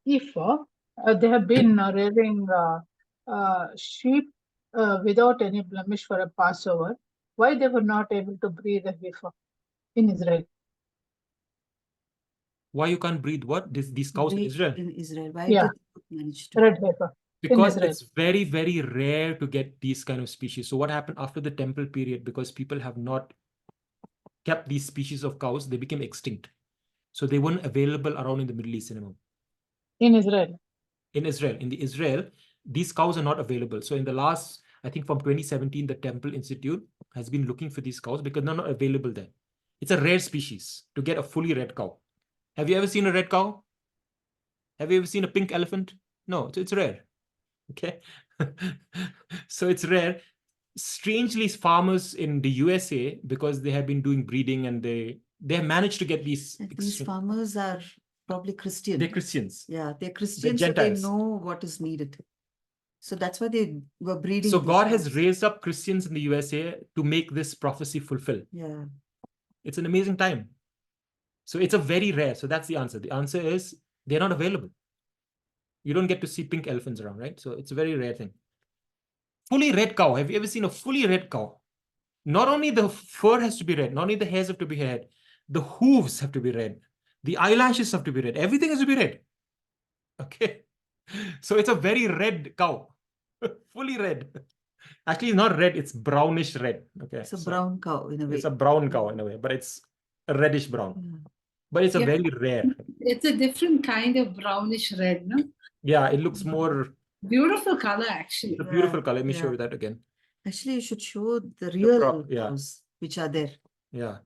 If they have been raising sheep without any blemish for a Passover, why they were not able to breathe a heifer in Israel? Why you can't breed what? These cows in Breed Israel? in Israel. Why Yeah. did they manage to? Red Heifer. Because Israel. it's very, very rare to get these kind of species. So what happened after the temple period, because people have not kept these species of cows, they became extinct. So they weren't available around in the Middle East anymore. In Israel. In Israel, these cows are not available. So in the last, I think from 2017, the Temple Institute has been looking for these cows because they're not available there. It's a rare species to get a fully red cow. Have you ever seen a red cow? Have you ever seen a pink elephant? No, so it's rare. Okay. So it's rare. Strangely, farmers in the USA, because they have been doing breeding and they have managed to get these. And these farmers are probably Christian. They're Christians. Yeah, they're Christians, so they know what is needed. So that's why they were breeding. So God has raised up Christians in the USA to make this prophecy fulfill. Yeah. It's an amazing time. So it's a very rare. So that's the answer. The answer is they're not available. You don't get to see pink elephants around, right? So it's a very rare thing. Fully red cow. Have you ever seen a fully red cow? Not only the fur has to be red, not only the hairs have to be red, the hooves have to be red, the eyelashes have to be red, everything has to be red. Okay. So it's a very red cow. Fully red. Actually, not red, it's brownish red. Okay. It's a brown cow in a way. It's a brown cow in a way, but it's a reddish brown. Yeah. But it's a very rare. It's a different kind of brownish red, no? Yeah, it looks more beautiful color, actually. It's a beautiful color. Let me show you that again. Actually, you should show the real yeah. cows which are there. Yeah.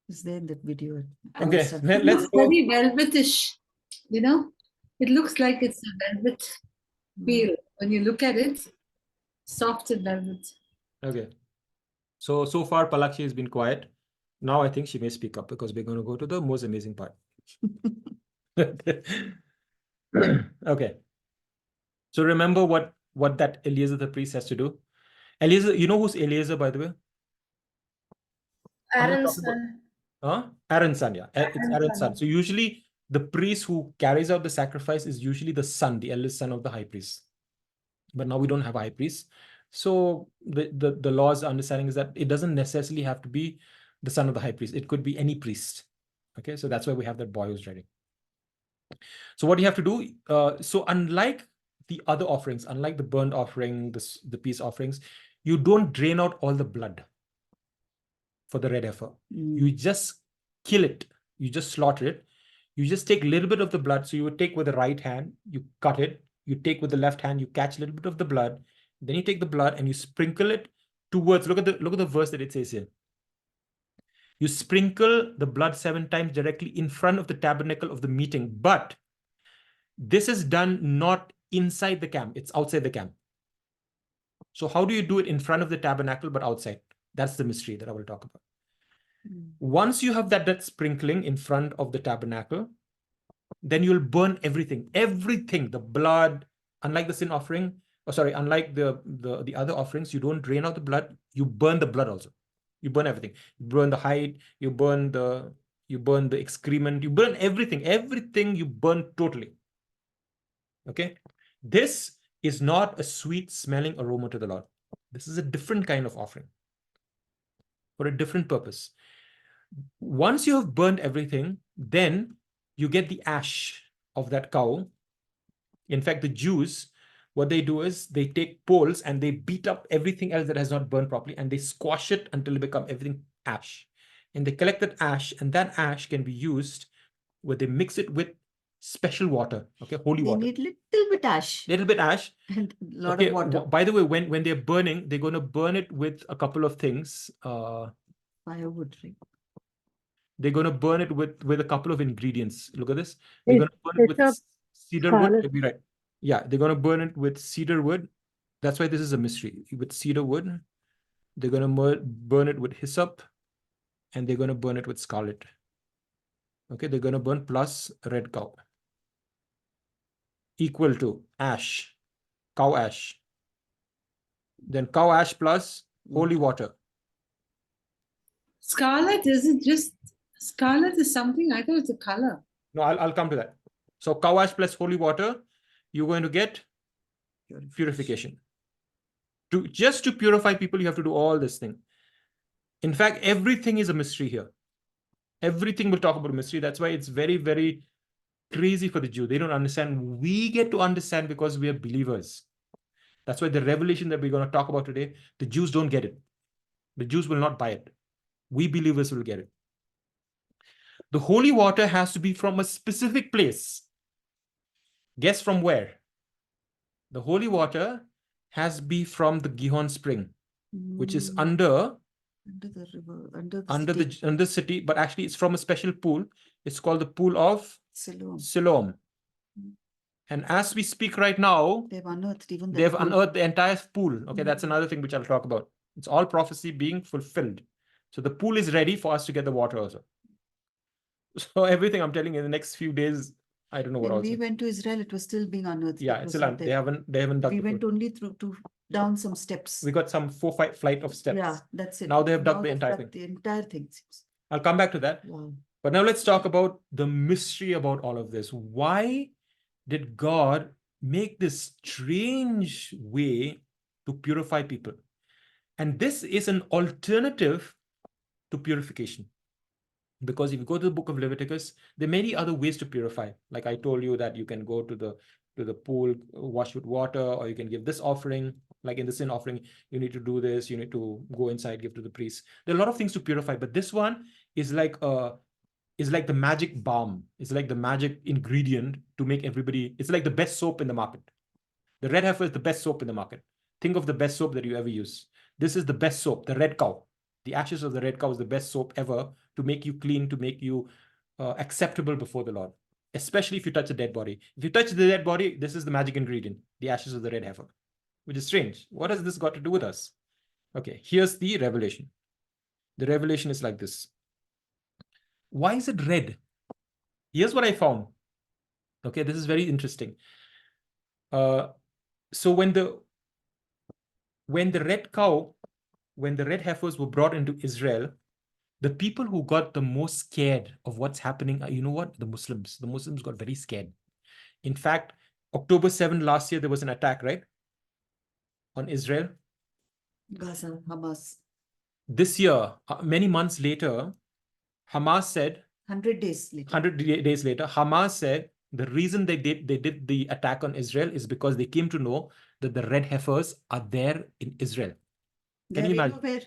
Is there in that video? Okay, let's go. Very velvetish, you know? It looks like it's a velvet feel. When you look at it, soft and velvet. Okay. So far, Palakshi has been quiet. Now I think she may speak up because we're going to go to the most amazing part. Okay. So remember what that Eliezer the priest has to do. Eliezer, you know who's Eliezer, by the way? Aaron's son. Aaron's son, yeah. It's Aaron's son. So usually the priest who carries out the sacrifice is usually the son, the eldest son of the high priest. But now we don't have a high priest. So the law's understanding is that it doesn't necessarily have to be the son of the high priest. It could be any priest. Okay, so that's why we have that boy who's ready. So what you have to do, so unlike the other offerings, unlike the burnt offering, the peace offerings, you don't drain out all the blood for the red heifer. You just kill it. You just slaughter it. You just take a little bit of the blood. So you would take with the right hand, you cut it. You take with the left hand, you catch a little bit of the blood. Then you take the blood and you sprinkle it towards, look at the verse that it says here. You sprinkle the blood 7 times directly in front of the tabernacle of the meeting. But this is done not inside the camp. It's outside the camp. So how do you do it in front of the tabernacle but outside? That's the mystery that I will talk about. Once you have that sprinkling in front of the tabernacle, then you'll burn everything, the blood. Unlike the sin offering, unlike the other offerings, you don't drain out the blood. You burn the blood also. You burn everything. You burn the hide. You burn the excrement. You burn everything. Everything you burn totally. Okay. This is not a sweet smelling aroma to the Lord. This is a different kind of offering for a different purpose. Once you have burned everything, then you get the ash of that cow. In fact, the Jews, what they do is they take poles and they beat up everything else that has not burned properly and they squash it until it becomes everything ash. And they collect that ash, and that ash can be used where they mix it with special water, okay, holy water. They need little bit ash. Little bit ash. And a lot of water. By the way, when they're burning, they're going to burn it with a couple of things. Firewood, right? They're going to burn it with a couple of ingredients. Look at this. They're going to burn it with cedar wood. Maybe right. Yeah, they're going to burn it with cedar wood. That's why this is a mystery. With cedar wood, they're going to burn it with hyssop, and they're going to burn it with scarlet. Okay, they're going to burn plus red cow. Equal to ash, cow ash. Then cow ash plus holy water. Scarlet isn't just, scarlet is something, I thought it's a color. No, I'll come to that. So cow ash plus holy water, you're going to get purification. Just to purify people, you have to do all this thing. In fact, everything is a mystery here. Everything will talk about mystery. That's why it's very, very crazy for the Jew. They don't understand. We get to understand because we are believers. That's why the revelation that we're going to talk about today, the Jews don't get it. The Jews will not buy it. We believers will get it. The holy water has to be from a specific place. Guess from where? The holy water has to be from the Gihon spring, which is under the river, under the city, but actually it's from a special pool. It's called the pool of Siloam. And as we speak right now, they've unearthed even they've unearthed the entire pool. Okay, that's another thing which I'll talk about. It's all prophecy being fulfilled. So the pool is ready for us to get the water also. So everything I'm telling you in the next few days, I don't know what When also. we went to Israel, it was still being unearthed. Yeah, it's still they haven't dug. We went only down some steps. We got some 4-5 flight of steps. Yeah, that's it. Now they have dug the entire thing. The entire thing. I'll come back to that. Wow. But now let's talk about the mystery about all of this. Why did God make this strange way to purify people? And this is an alternative to purification. Because if you go to the book of Leviticus, there are many other ways to purify. Like I told you that you can go to the pool, wash with water, or you can give this offering. Like in the sin offering, you need to do this. You need to go inside, give to the priest. There are a lot of things to purify, but this one is like the magic balm. It's like the magic ingredient to make everybody. It's like the best soap in the market. The Red Heifer is the best soap in the market. Think of the best soap that you ever use. This is the best soap, the red cow. The ashes of the red cow is the best soap ever to make you clean, to make you acceptable before the Lord, especially if you touch a dead body. If you touch the dead body, this is the magic ingredient, the ashes of the red heifer, which is strange. What has this got to do with us? Okay, here's the revelation. The revelation is like this. Why is it red? Here's what I found. Okay, this is very interesting. So when the red heifers were brought into Israel, the people who got the most scared of what's happening, you know what? The Muslims. The Muslims got very scared. In fact, October 7 last year, there was an attack, right? On Israel. Gaza, Hamas. This year, many months later, Hamas said, 100 days later. 100 days later, Hamas said the reason they did the attack on Israel is because they came to know that the red heifers are there in Israel. Can you imagine? Where?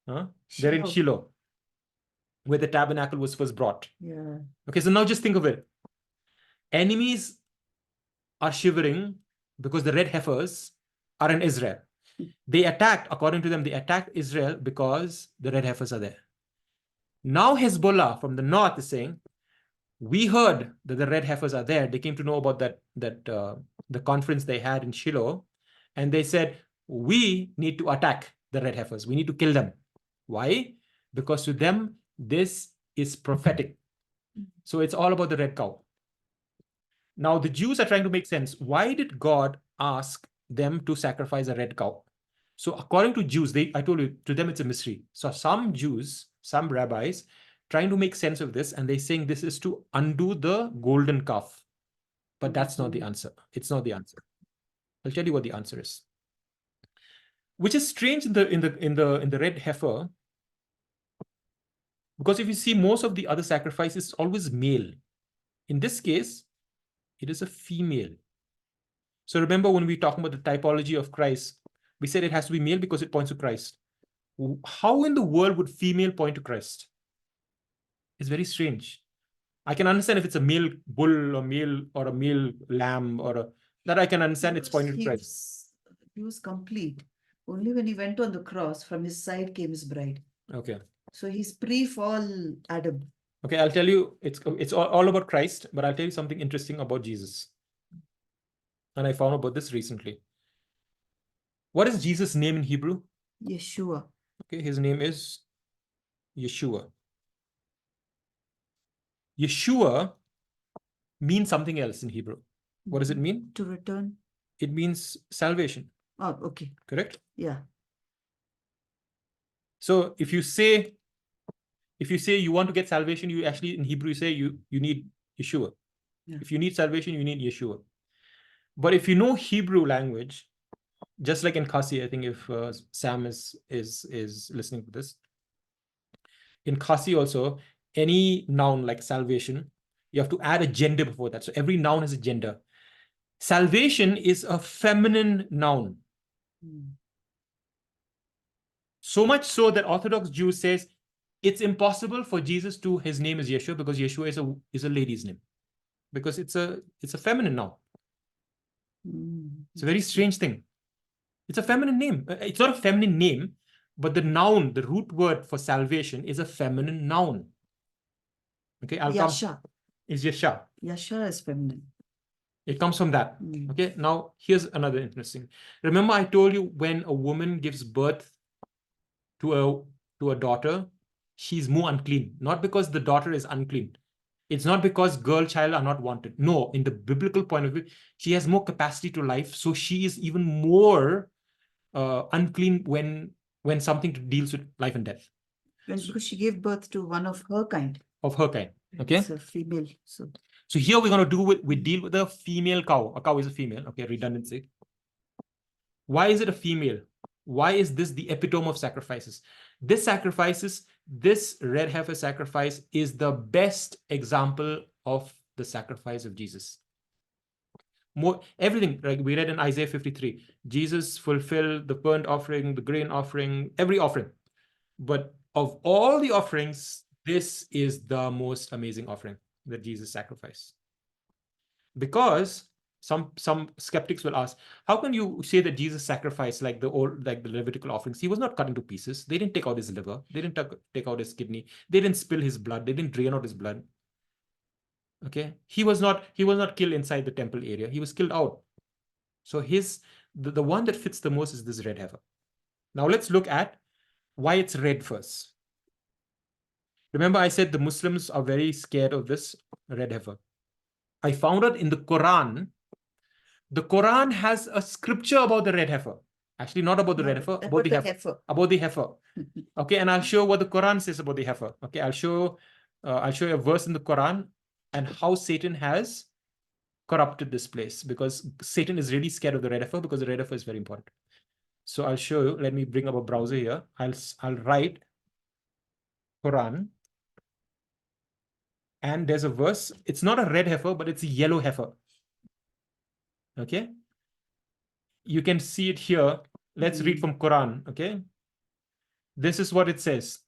Huh? They're in Shiloh, where the tabernacle was first brought. Yeah. Okay, so now just think of it. Enemies are shivering because the red heifers are in Israel. They attacked, according to them, they attacked Israel because the red heifers are there. Now Hezbollah from the north is saying, we heard that the red heifers are there. They came to know about the conference they had in Shiloh, and they said, we need to attack the red heifers. We need to kill them. Why? Because to them, this is prophetic. So it's all about the red cow. Now the Jews are trying to make sense. Why did God ask them to sacrifice a red cow? So according to Jews, I told you, to them it's a mystery. So some Jews, some rabbis, trying to make sense of this, and they're saying this is to undo the golden calf. But that's not the answer. It's not the answer. I'll tell you what the answer is. Which is strange in the red heifer, because if you see most of the other sacrifices, it's always male. In this case, it is a female. So remember when we talk about the typology of Christ, we said it has to be male because it points to Christ. How in the world would female point to Christ? It's very strange. I can understand if it's a male bull or a male lamb that I can understand it's pointing to Christ. He was complete. Only when he went on the cross, from his side came his bride. Okay. So he's pre-fall Adam. Okay, I'll tell you, it's all about Christ, but I'll tell you something interesting about Jesus. And I found about this recently. What is Jesus' name in Hebrew? Yeshua. Okay, his name is Yeshua. Yeshua means something else in Hebrew. What does it mean? To return. It means salvation. Oh, okay. Correct? Yeah. So if you say you want to get salvation, you actually in Hebrew say you need Yeshua. Yeah. If you need salvation, you need Yeshua. But if you know Hebrew language, just like in Khasi, I think if Sam is listening to this, in Khasi also, any noun like salvation, you have to add a gender before that. So every noun has a gender. Salvation is a feminine noun. So much so that Orthodox Jews says it's impossible for Jesus to, his name is Yeshua, because Yeshua is a lady's name, because it's a feminine noun. It's a very strange thing. It's a feminine name. It's not a feminine name, but the noun, the root word for salvation is a feminine noun. Okay, Yasha. Is Yasha. Yasha is feminine. It comes from that. Okay, now here's another interesting. Remember I told you when a woman gives birth to a daughter, she's more unclean. Not because the daughter is unclean. It's not because girl child are not wanted. No, in the biblical point of view, she has more capacity to life. So she is even more unclean when something deals with life and death. Because she gave birth to one of her kind. Of her kind. Okay. It's a female. So here we're going to deal with a female cow. A cow is a female. Okay, redundancy. Why is it a female? Why is this the epitome of sacrifices? This red heifer sacrifice is the best example of the sacrifice of Jesus. Everything, like we read in Isaiah 53, Jesus fulfilled the burnt offering, the grain offering, every offering. But of all the offerings, this is the most amazing offering that Jesus sacrificed. Because some skeptics will ask, how can you say that Jesus sacrificed like the Levitical offerings? He was not cut into pieces. They didn't take out his liver. They didn't take out his kidney. They didn't spill his blood. They didn't drain out his blood. Okay, he was not killed inside the temple area. He was killed out. So the one that fits the most is this red heifer. Now let's look at why it's red first. Remember I said the Muslims are very scared of this red heifer. I found out in the Quran has a scripture about the red heifer. Actually, not about the red heifer, about the heifer. About the heifer. Okay, and I'll show what the Quran says about the heifer. Okay, I'll show you a verse in the Quran and how Satan has corrupted this place, because Satan is really scared of the red heifer, because the red heifer is very important. So I'll show you. Let me bring up a browser here. I'll write Quran. And there's a verse. It's not a red heifer, but it's a yellow heifer. Okay. You can see it here. Let's read from Quran. Okay. This is what it says.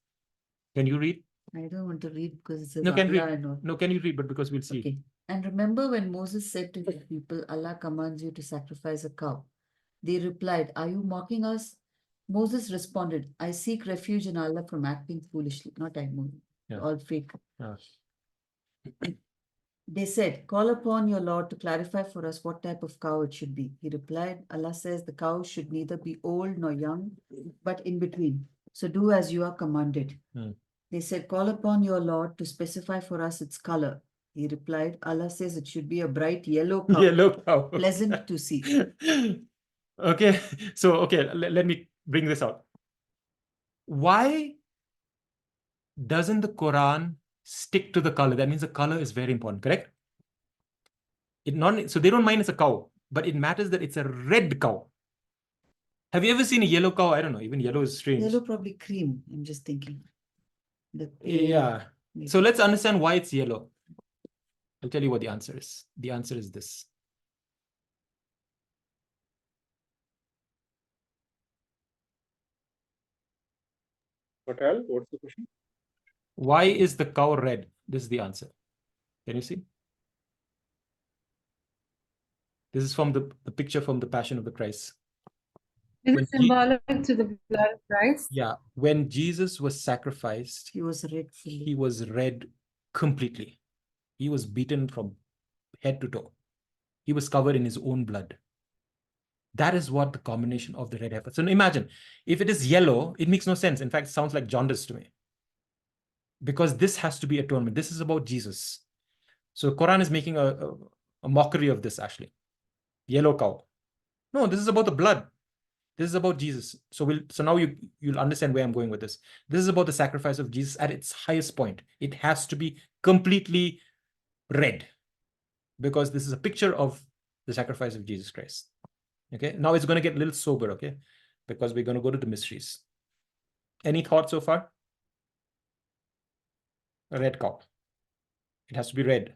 Can you read? I don't want to read because it says No, can Allah read. and all. No, can you read? But because we'll see. Okay. And remember when Moses said to the people, Allah commands you to sacrifice a cow. They replied, are you mocking us? Moses responded, I seek refuge in Allah from acting foolishly. Not I know. Yeah. All fake. Yeah. They said, call upon your Lord to clarify for us what type of cow it should be. He replied, Allah says the cow should neither be old nor young, but in between. So do as you are commanded. They said, call upon your Lord to specify for us its color. He replied, Allah says it should be a bright yellow cow. Yellow cow. Pleasant to see. Okay. So, okay, let me bring this out. Why doesn't the Quran stick to the color? That means the color is very important, correct? So they don't mind it's a cow, but it matters that it's a red cow. Have you ever seen a yellow cow? I don't know. Even yellow is strange. Yellow probably cream. I'm just thinking. Yeah. So let's understand why it's yellow. I'll tell you what the answer is. The answer is this. What else? What's the question? Why is the cow red? This is the answer. Can you see? This is from the picture from the Passion of the Christ. It's symbolic to the blood of Christ. Yeah. When Jesus was sacrificed, he was red. He was red completely. He was beaten from head to toe. He was covered in his own blood. That is what the combination of the red heifer. So imagine, if it is yellow, it makes no sense. In fact, it sounds like jaundice to me. Because this has to be atonement. This is about Jesus. So Quran is making a mockery of this, actually. Yellow cow. No, this is about the blood. This is about Jesus. So now you'll understand where I'm going with this. This is about the sacrifice of Jesus at its highest point. It has to be completely red, because this is a picture of the sacrifice of Jesus Christ. Okay, now it's going to get a little sober, okay, because we're going to go to the mysteries. Any thoughts so far? a red cow. It has to be red,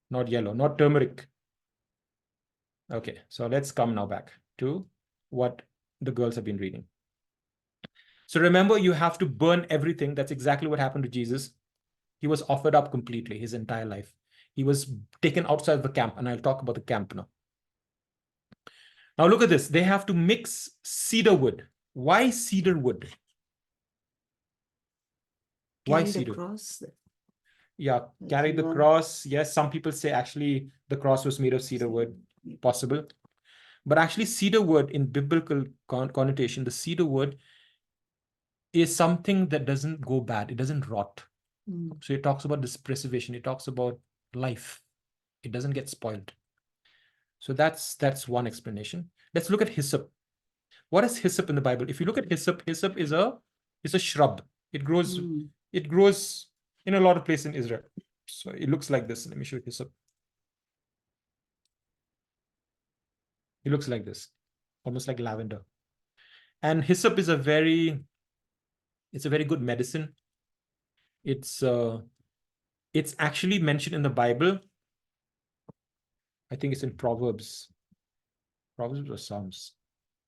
not yellow, not turmeric. Okay, so let's come now back to what the girls have been reading. So remember, you have to burn everything. That's exactly what happened to Jesus. He was offered up completely his entire life. He was taken outside the camp, and I'll talk about the camp now. Now look at this. They have to mix cedar wood. Why cedar wood? Why Carry the cedar? cross. Yeah, carry the cross. Yes, some people say actually the cross was made of cedar wood. Possible. But actually cedar wood in biblical connotation, the cedar wood is something that doesn't go bad. It doesn't rot. So it talks about this preservation. It talks about life. It doesn't get spoiled. So that's one explanation. Let's look at hyssop. What is hyssop in the Bible? If you look at hyssop, hyssop is a shrub. It grows in a lot of places in Israel. So it looks like this. Let me show you hyssop. It looks like this, almost like lavender. And hyssop is a very good medicine. It's actually mentioned in the Bible. I think it's in Proverbs or Psalms.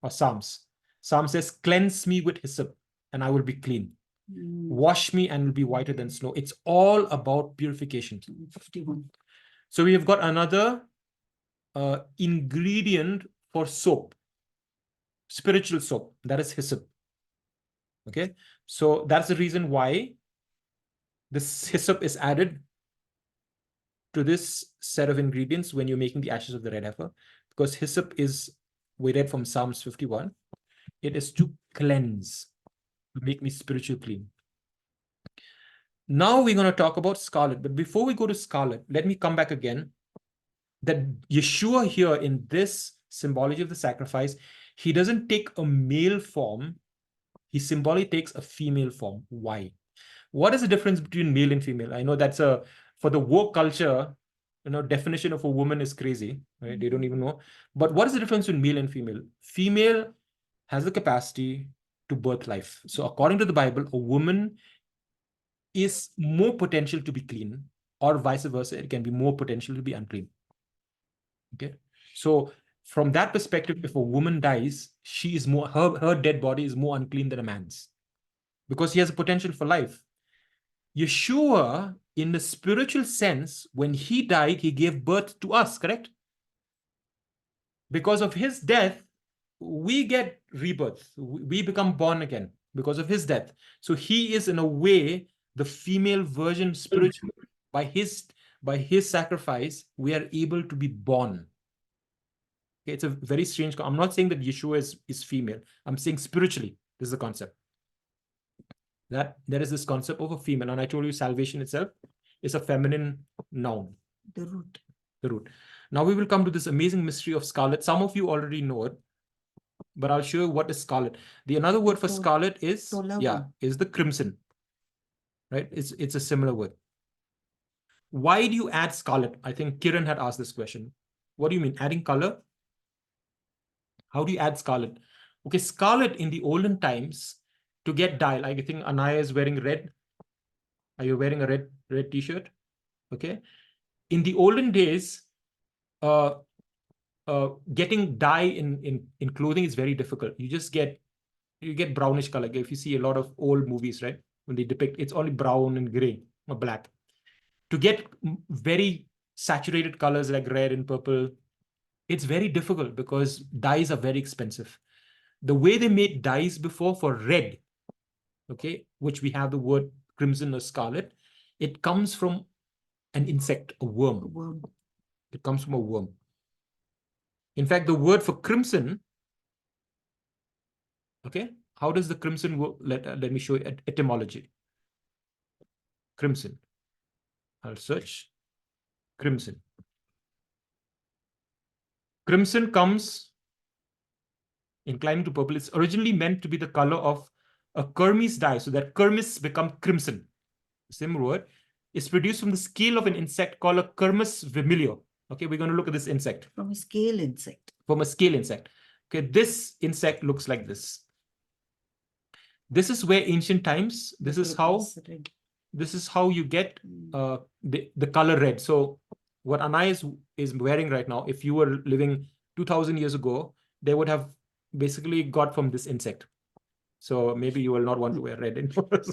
Psalm says, "Cleanse me with hyssop, and I will be clean. Wash me, and will be whiter than snow." It's all about purification. 51. So we have got another ingredient for soap, spiritual soap. That is hyssop. Okay, so that's the reason why this hyssop is added to this set of ingredients when you're making the ashes of the red heifer, because hyssop is, we read from Psalms 51, it is to cleanse, to make me spiritually clean. Now we're going to talk about scarlet, but before we go to scarlet, let me come back again, that Yeshua here in this symbology of the sacrifice, he doesn't take a male form, he symbolically takes a female form. Why? What is the difference between male and female? I know that's for the woke culture, definition of a woman is crazy, right? They don't even know. But what is the difference between male and female? Female has the capacity to birth life. So according to the Bible, a woman is more potential to be clean, or vice versa. It can be more potential to be unclean. Okay. So from that perspective, if a woman dies, she is more, her dead body is more unclean than a man's, because he has a potential for life. Yeshua, in the spiritual sense, when he died, he gave birth to us, correct? Because of his death, we get rebirth. We become born again because of his death. So he is, in a way, the female version spiritually. By his sacrifice, we are able to be born. Okay, it's a very strange. I'm not saying that Yeshua is female. I'm saying spiritually, this is the concept. That there is this concept of a female, and I told you salvation itself is a feminine noun. The root. The root. Now we will come to this amazing mystery of scarlet. Some of you already know it, but I'll show you what is scarlet. The another word for scarlet is the crimson. Right? It's a similar word. Why do you add scarlet? I think Kiran had asked this question. What do you mean? Adding color? How do you add scarlet? Okay, scarlet in the olden times, to get dye, like I think Anaya is wearing red. Are you wearing a red t-shirt? Okay. In the olden days, getting dye in clothing is very difficult. You get brownish color. If you see a lot of old movies, right, when they depict, it's only brown and gray or black. To get very saturated colors like red and purple, it's very difficult because dyes are very expensive. The way they made dyes before for red, okay, which we have the word crimson or scarlet, it comes from an insect, a worm. It comes from a worm. In fact, the word for crimson, okay, how does the crimson work? Let me show you etymology. Crimson. I'll search crimson. Crimson comes, inclining to purple. It's originally meant to be the color of a kermes dye, so that kermes become crimson. Same word. It's produced from the scale of an insect called a Kermes vermilio. Okay, we're going to look at this insect. From a scale insect. From a scale insect. Okay, this insect looks like this. This is where ancient times, this is how This is how you get the color red. So what Anai is wearing right now, if you were living 2000 years ago, they would have basically got from this insect. So maybe you will not want to wear red indoors.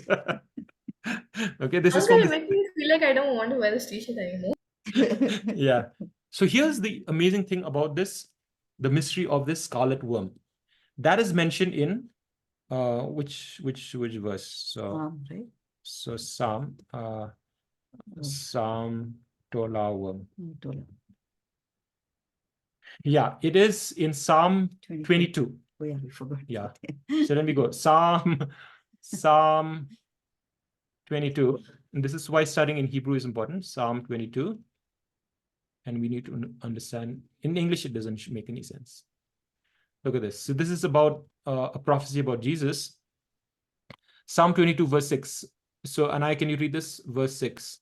Okay, this is Uncle, from you're making me feel like I don't want to wear this t-shirt anymore. yeah. So here's the amazing thing about this, the mystery of this scarlet worm. That is mentioned in which verse? So right? so Psalm Tola worm. Tola. Yeah, it is in Psalm 22. Oh yeah, we forgot. Yeah. So let me go. Psalm 22. And this is why studying in Hebrew is important. Psalm 22. And we need to understand. In English, it doesn't make any sense. Look at this. So this is about a prophecy about Jesus. Psalm 22, verse 6. So, Anai, can you read this? Verse 6.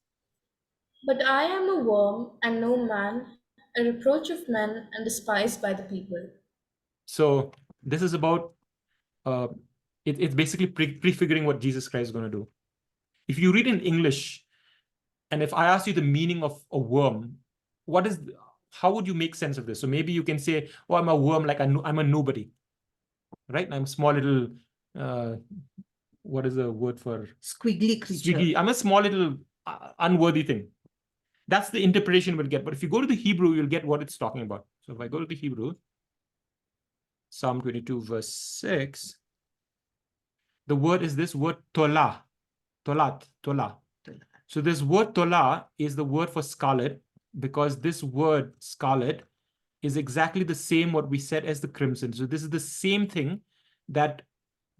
But I am a worm and no man, a reproach of men and despised by the people. So this is about, it's basically prefiguring what Jesus Christ is going to do. If you read in English, and if I ask you the meaning of a worm, how would you make sense of this? So maybe you can say, oh, I'm a worm, like I'm a nobody, right? I'm a small little, what is the word for? Squiggly creature. Squiggly. I'm a small little unworthy thing. That's the interpretation we'll get. But if you go to the Hebrew, you'll get what it's talking about. So if I go to the Hebrew, Psalm 22, verse 6, the word is this word tola, tolat, tola. So this word tola is the word for scarlet, because this word scarlet is exactly the same what we said as the crimson. So this is the same thing that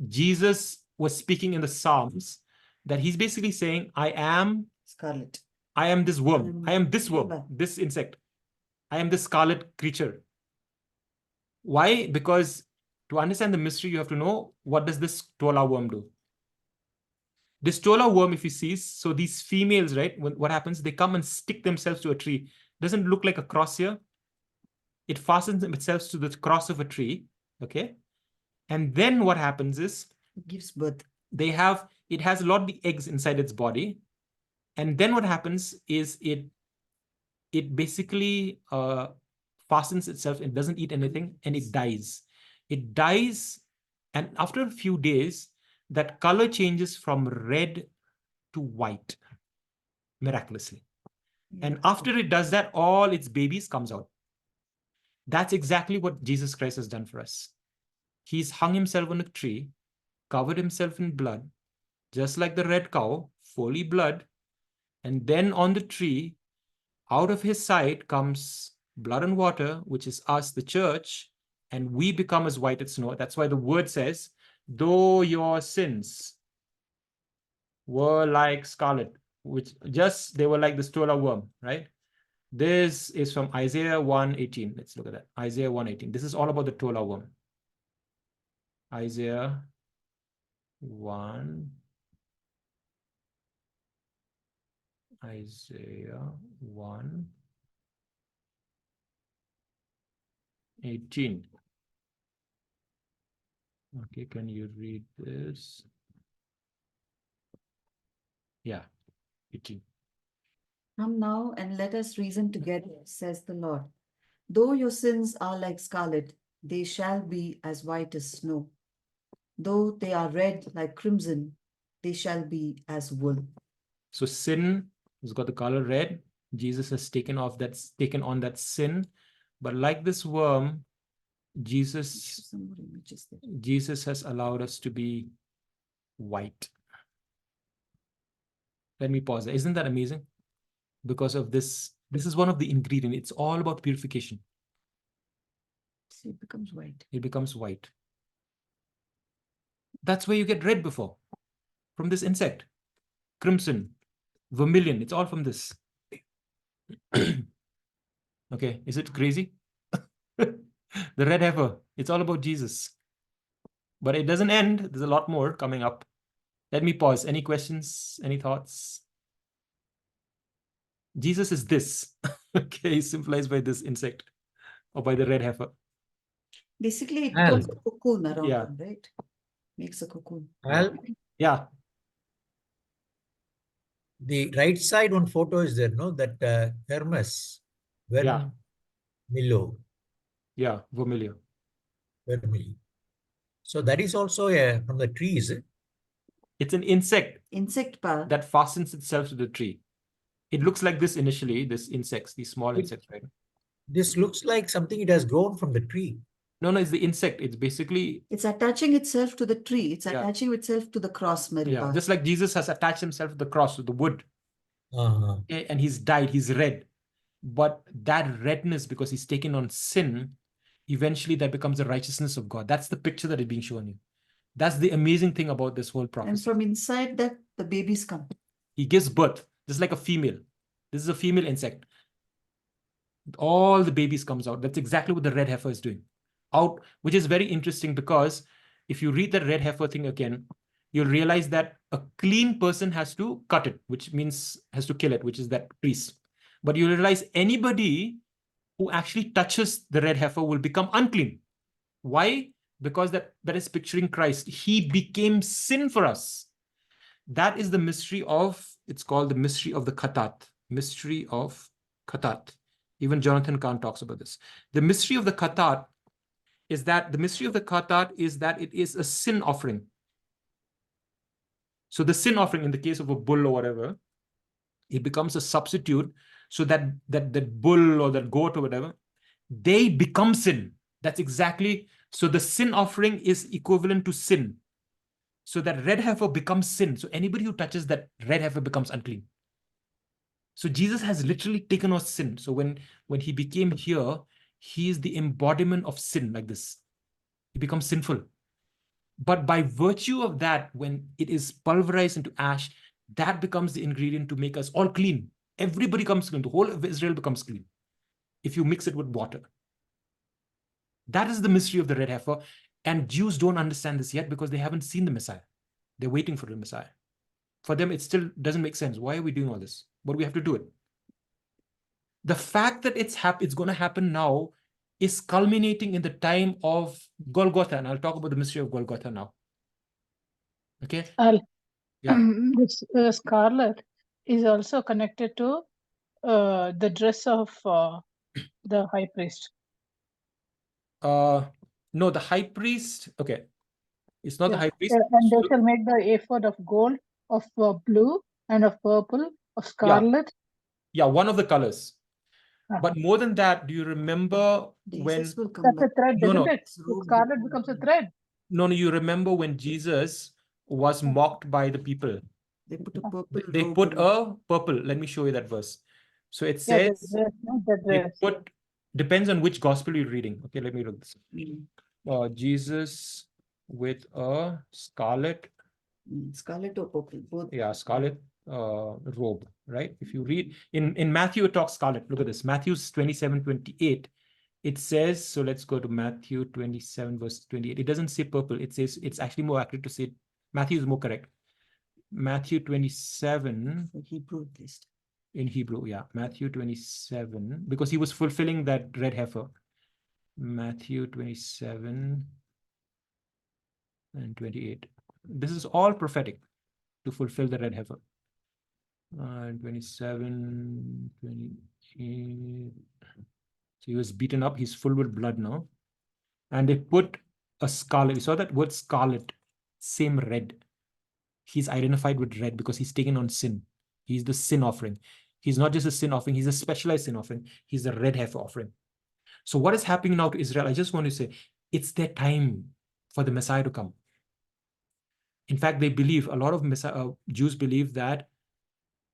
Jesus was speaking in the Psalms, that he's basically saying, I am scarlet. I am this worm. I am this worm, this insect. I am this scarlet creature. Why? Because to understand the mystery, you have to know, what does this tola worm do? This tola worm, if you see, so these females, right, what happens? They come and stick themselves to a tree. Doesn't look like a cross here. It fastens itself to the cross of a tree, okay? And then what happens is, it gives birth. It has a lot of the eggs inside its body. And then what happens is it basically fastens itself, it doesn't eat anything, and it dies. It dies, and after a few days, that color changes from red to white, miraculously. Yeah. And after it does that, all its babies comes out. That's exactly what Jesus Christ has done for us. He's hung himself on a tree, covered himself in blood, just like the red cow, fully blood, and then on the tree, out of his side comes blood and water, which is us, the church, and we become as white as snow. That's why the word says, though your sins were like scarlet, they were like the stola worm, right? This is from Isaiah 1:18. Let's look at that. Isaiah 1:18. This is all about the tola worm. Isaiah 1. Isaiah 1:18. Okay, can you read this? Yeah, 18. Come now and let us reason together, says the Lord. Though your sins are like scarlet, they shall be as white as snow. Though they are red like crimson, they shall be as wool. So sin has got the color red. Jesus has taken on that sin. But like this worm, Jesus has allowed us to be white. Let me pause there. Isn't that amazing? Because of this is one of the ingredients. It's all about purification. See, it becomes white. It becomes white. That's where you get red before, from this insect. Crimson, vermilion, it's all from this. Okay, is it crazy? The red heifer, it's all about Jesus. But it doesn't end. There's a lot more coming up. Let me pause. Any questions? Any thoughts? Jesus is this. Okay, symbolized by this insect or by the red heifer. Basically, it becomes a cocoon around them, right? Makes a cocoon. Yeah. The right side one photo is there, no? That Hermes, Yeah. Vermilio. Yeah, Vermilio. Vermilio. So that is also from the trees. It's an insect Insect pa. that fastens itself to the tree. It looks like this initially, this insects, these small insects, right? This looks like something it has grown from the tree. No, it's the insect. It's basically... It's attaching itself to the tree. It's Yeah. attaching itself to the cross, Yeah, just like Jesus has attached himself to the cross, to the wood. Okay, and he's died, he's red. But that redness, because he's taken on sin, eventually that becomes the righteousness of God. That's the picture that is being shown you. That's the amazing thing about this whole prophecy. And from inside that, the babies come. He gives birth, just like a female. This is a female insect. All the babies comes out. That's exactly what the red heifer is doing. Out, which is very interesting, because if you read the red heifer thing again, you'll realize that a clean person has to cut it, which means has to kill it, which is that priest. But you realize anybody who actually touches the red heifer will become unclean. Why? Because that is picturing Christ. He became sin for us. That is the mystery of, it's called the mystery of the Khatat. Mystery of Khatat. Even Jonathan Kahn talks about this. The mystery of the Khatat is that it is a sin offering. So the sin offering, in the case of a bull or whatever, it becomes a substitute, so that bull or that goat or whatever, they become sin. That's exactly, so the sin offering is equivalent to sin. So that red heifer becomes sin. So anybody who touches that red heifer becomes unclean. So Jesus has literally taken our sin. So when he became here, he is the embodiment of sin, like this. He becomes sinful. But by virtue of that, when it is pulverized into ash, that becomes the ingredient to make us all clean. Everybody becomes clean. The whole of Israel becomes clean if you mix it with water. That is the mystery of the red heifer. And Jews don't understand this yet because they haven't seen the Messiah. They're waiting for the Messiah. For them, it still doesn't make sense. Why are we doing all this? But we have to do it. The fact that it's going to happen now is culminating in the time of Golgotha. And I'll talk about the mystery of Golgotha now. Okay? This scarlet is also connected to the dress of the high priest. No, the high priest, okay. It's not the high priest. And they shall make the ephod of gold, of blue, and of purple, of scarlet. Yeah, one of the colors. But more than that, do you remember when... That's a thread, isn't it? The scarlet becomes a thread. No, you remember when Jesus was mocked by the people. They put a purple. They put a purple. Let me show you that verse. So it says, depends on which gospel you're reading. Okay, let me look this. Jesus with a scarlet. Scarlet or purple, both. Yeah, scarlet robe, right? If you read in Matthew, it talks scarlet. Look at this. Matthew 27:28. It says, so let's go to Matthew 27, verse 28. It doesn't say purple. It says, it's actually more accurate to say, Matthew is more correct. Matthew 27. Hebrew at least. In Hebrew, yeah. Matthew 27, because he was fulfilling that red heifer. Matthew 27 and 28. This is all prophetic to fulfill the red heifer. 27, 28. So he was beaten up. He's full with blood now. And they put a scarlet. You saw that word scarlet, same red. He's identified with red because he's taken on sin. He's the sin offering. He's not just a sin offering. He's a specialized sin offering. He's the red heifer offering. So what is happening now to Israel? I just want to say, it's their time for the Messiah to come. In fact, they believe, a lot of Jews believe that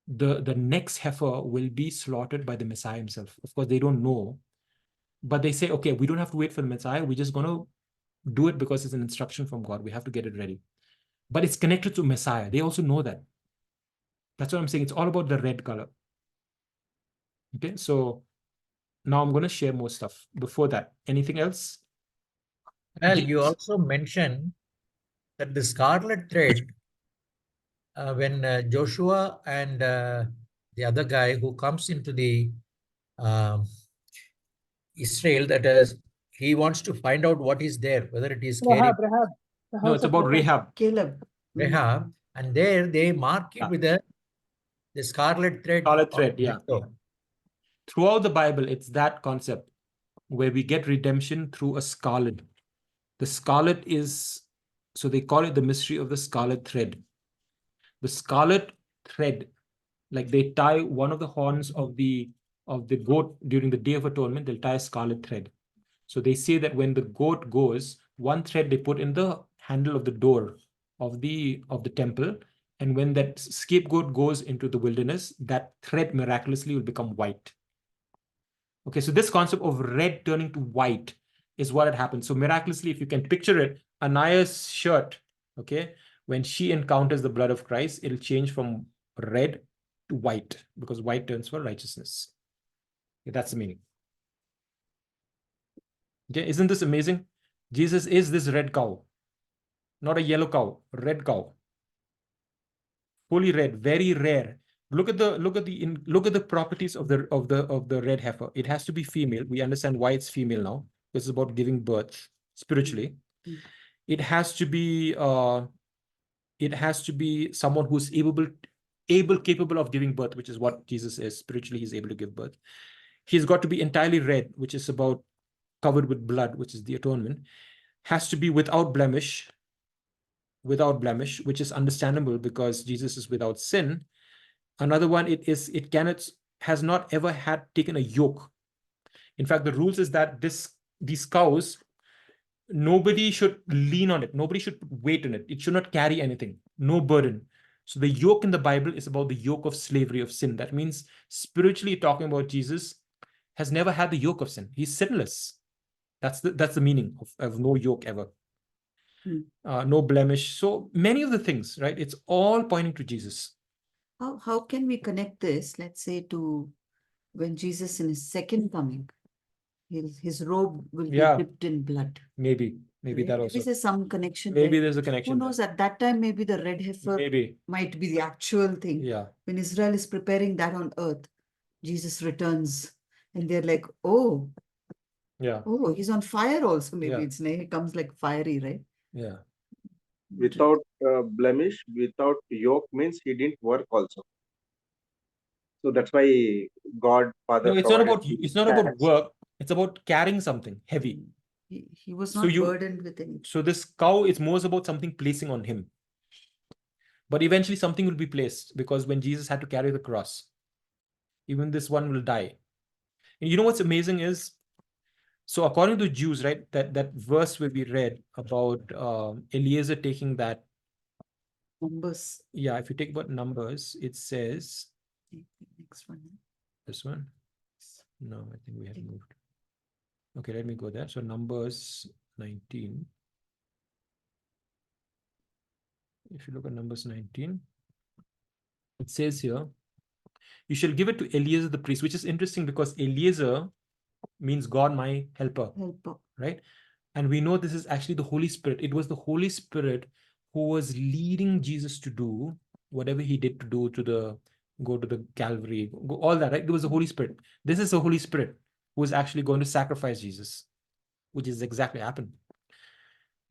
the next heifer will be slaughtered by the Messiah himself. Of course, they don't know. But they say, okay, we don't have to wait for the Messiah. We're just going to do it because it's an instruction from God. We have to get it ready. But it's connected to Messiah. They also know that. That's what I'm saying. It's all about the red color. Okay, so now I'm going to share more stuff. Before that, anything else? Well, you also mentioned that the scarlet thread, when Joshua and the other guy who comes into the Israel, that is, he wants to find out what is there, whether it is Rahab. No, it's about Rahab. Caleb. Rahab, and there they mark it with a The scarlet thread. Scarlet thread, yeah. Throughout the Bible, it's that concept where we get redemption through a scarlet. The scarlet is, so they call it the mystery of the scarlet thread. The scarlet thread, like they tie one of the horns of the goat during the Day of Atonement, they'll tie a scarlet thread. So they say that when the goat goes, one thread they put in the handle of the door of the temple, and when that scapegoat goes into the wilderness, that thread miraculously will become white. Okay, so this concept of red turning to white is what had happened. So miraculously, if you can picture it, Anaya's shirt, okay, when she encounters the blood of Christ, it'll change from red to white, because white turns for righteousness. Okay, that's the meaning. Okay, isn't this amazing? Jesus is this red cow, not a yellow cow, red cow. Fully red, very rare. Look at the properties of the red heifer. It has to be female. We understand why it's female now. This is about giving birth spiritually. It has to be someone who's capable of giving birth, which is what Jesus is. Spiritually, he's able to give birth. He's got to be entirely red, which is about covered with blood, which is the atonement. Has to be without blemish, which is understandable because Jesus is without sin. Another one, has not ever had taken a yoke. In fact, the rules is that these cows, nobody should lean on it. Nobody should put weight in it. It should not carry anything, no burden. So the yoke in the Bible is about the yoke of slavery of sin. That means spiritually talking about Jesus has never had the yoke of sin. He's sinless. That's the meaning of no yoke ever. No blemish. So many of the things, right? It's all pointing to Jesus. How can we connect this, let's say, to when Jesus in his second coming, his robe will be dipped in blood? Maybe right? that also. Maybe there's some connection. Maybe there's a connection. Who knows? At that time, maybe the red heifer might be the actual thing. Yeah. When Israel is preparing that on earth, Jesus returns, and they're like, "Oh, yeah. Oh, he's on fire also. Maybe he comes like fiery, right?" Yeah. Without blemish, without yoke means he didn't work also. So that's why God, Father. No, it's not about work. It's about carrying something heavy. He was not burdened with anything. So this cow is more about something placing on him. But eventually something will be placed, because when Jesus had to carry the cross, even this one will die. And you know what's amazing is, so according to Jews, right, that verse where we read about Eliezer taking that. Numbers. Yeah, if you take about Numbers, it says. Next one. This one? No, I think we have moved. Okay, let me go there. So Numbers 19. If you look at Numbers 19, it says here, you shall give it to Eliezer the priest, which is interesting because Eliezer means God, my helper. Right? And we know this is actually the Holy Spirit. It was the Holy Spirit who was leading Jesus to do whatever he did to do go to the Calvary, all that, right? It was the Holy Spirit. This is the Holy Spirit who is actually going to sacrifice Jesus, which is exactly happened.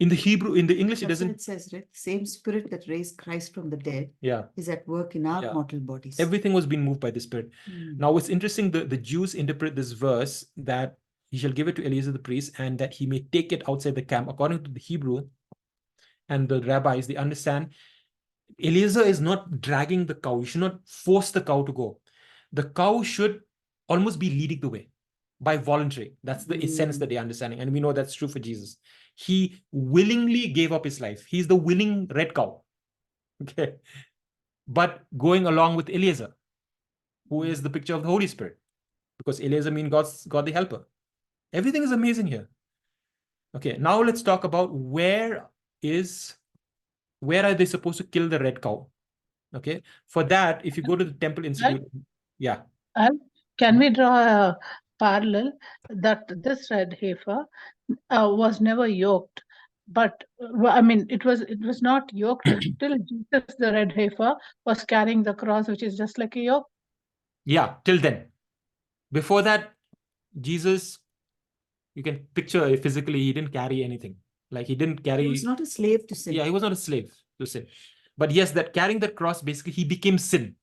In the Hebrew, in the English, it doesn't. It says, right? Same Spirit that raised Christ from the dead is at work in our mortal bodies. Everything was being moved by the Spirit. Now, what's interesting, the Jews interpret this verse that he shall give it to Eliezer the priest and that he may take it outside the camp. According to the Hebrew and the rabbis, they understand Eliezer is not dragging the cow. You should not force the cow to go. The cow should almost be leading the way by voluntary. That's the essence that they're understanding. And we know that's true for Jesus. He willingly gave up his life. He's the willing red cow. Okay. But going along with Eliezer, who is the picture of the Holy Spirit, because Eliezer means God the helper. Everything is amazing here. Okay, now let's talk about where are they supposed to kill the red cow? Okay, for that, if you go to the Temple Institute, can we draw a parallel that this red heifer was never yoked? But I mean, it was not yoked till Jesus, the red heifer, was carrying the cross, which is just like a yoke. Yeah, till then. Before that, Jesus, you can picture physically, he didn't carry anything. Like he didn't carry. He was not a slave to sin. Yeah, he was not a slave to sin. But yes, that carrying that cross, basically, he became sin.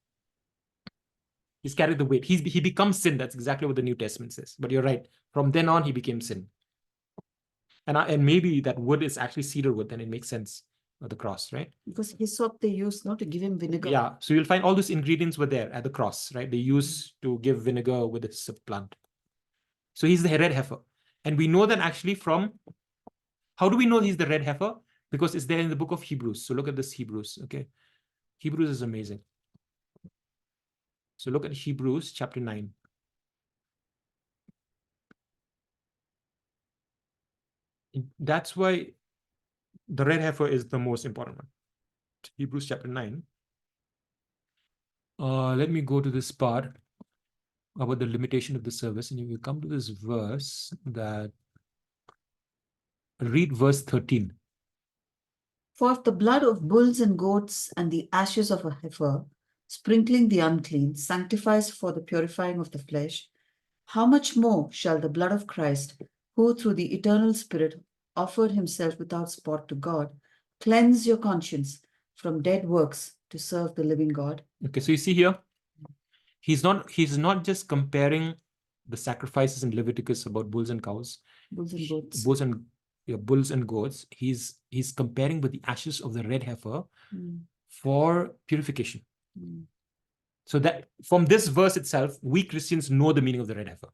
He's carried the weight. He becomes sin. That's exactly what the New Testament says. But you're right. From then on, he became sin. And maybe that wood is actually cedar wood, then it makes sense of the cross, right? Because hyssop they used not to give him vinegar. Yeah. So you'll find all those ingredients were there at the cross, right? They used to give vinegar with the hyssop plant. So he's the red heifer. And we know that actually from, how do we know he's the red heifer? Because it's there in the book of Hebrews. So look at this Hebrews, okay? Hebrews is amazing. So look at Hebrews chapter 9. That's why the red heifer is the most important one. Hebrews chapter 9. Let me go to this part about the limitation of the service. And you will come to this verse that, read verse 13. For if the blood of bulls and goats and the ashes of a heifer, sprinkling the unclean, sanctifies for the purifying of the flesh, how much more shall the blood of Christ, who through the eternal Spirit offered himself without spot to God, cleanse your conscience from dead works to serve the living God? Okay, so you see here, he's not just comparing the sacrifices in Leviticus about bulls and cows, bulls and goats, bulls and goats. He's comparing with the ashes of the red heifer for purification. So that from this verse itself, we Christians know the meaning of the red heifer.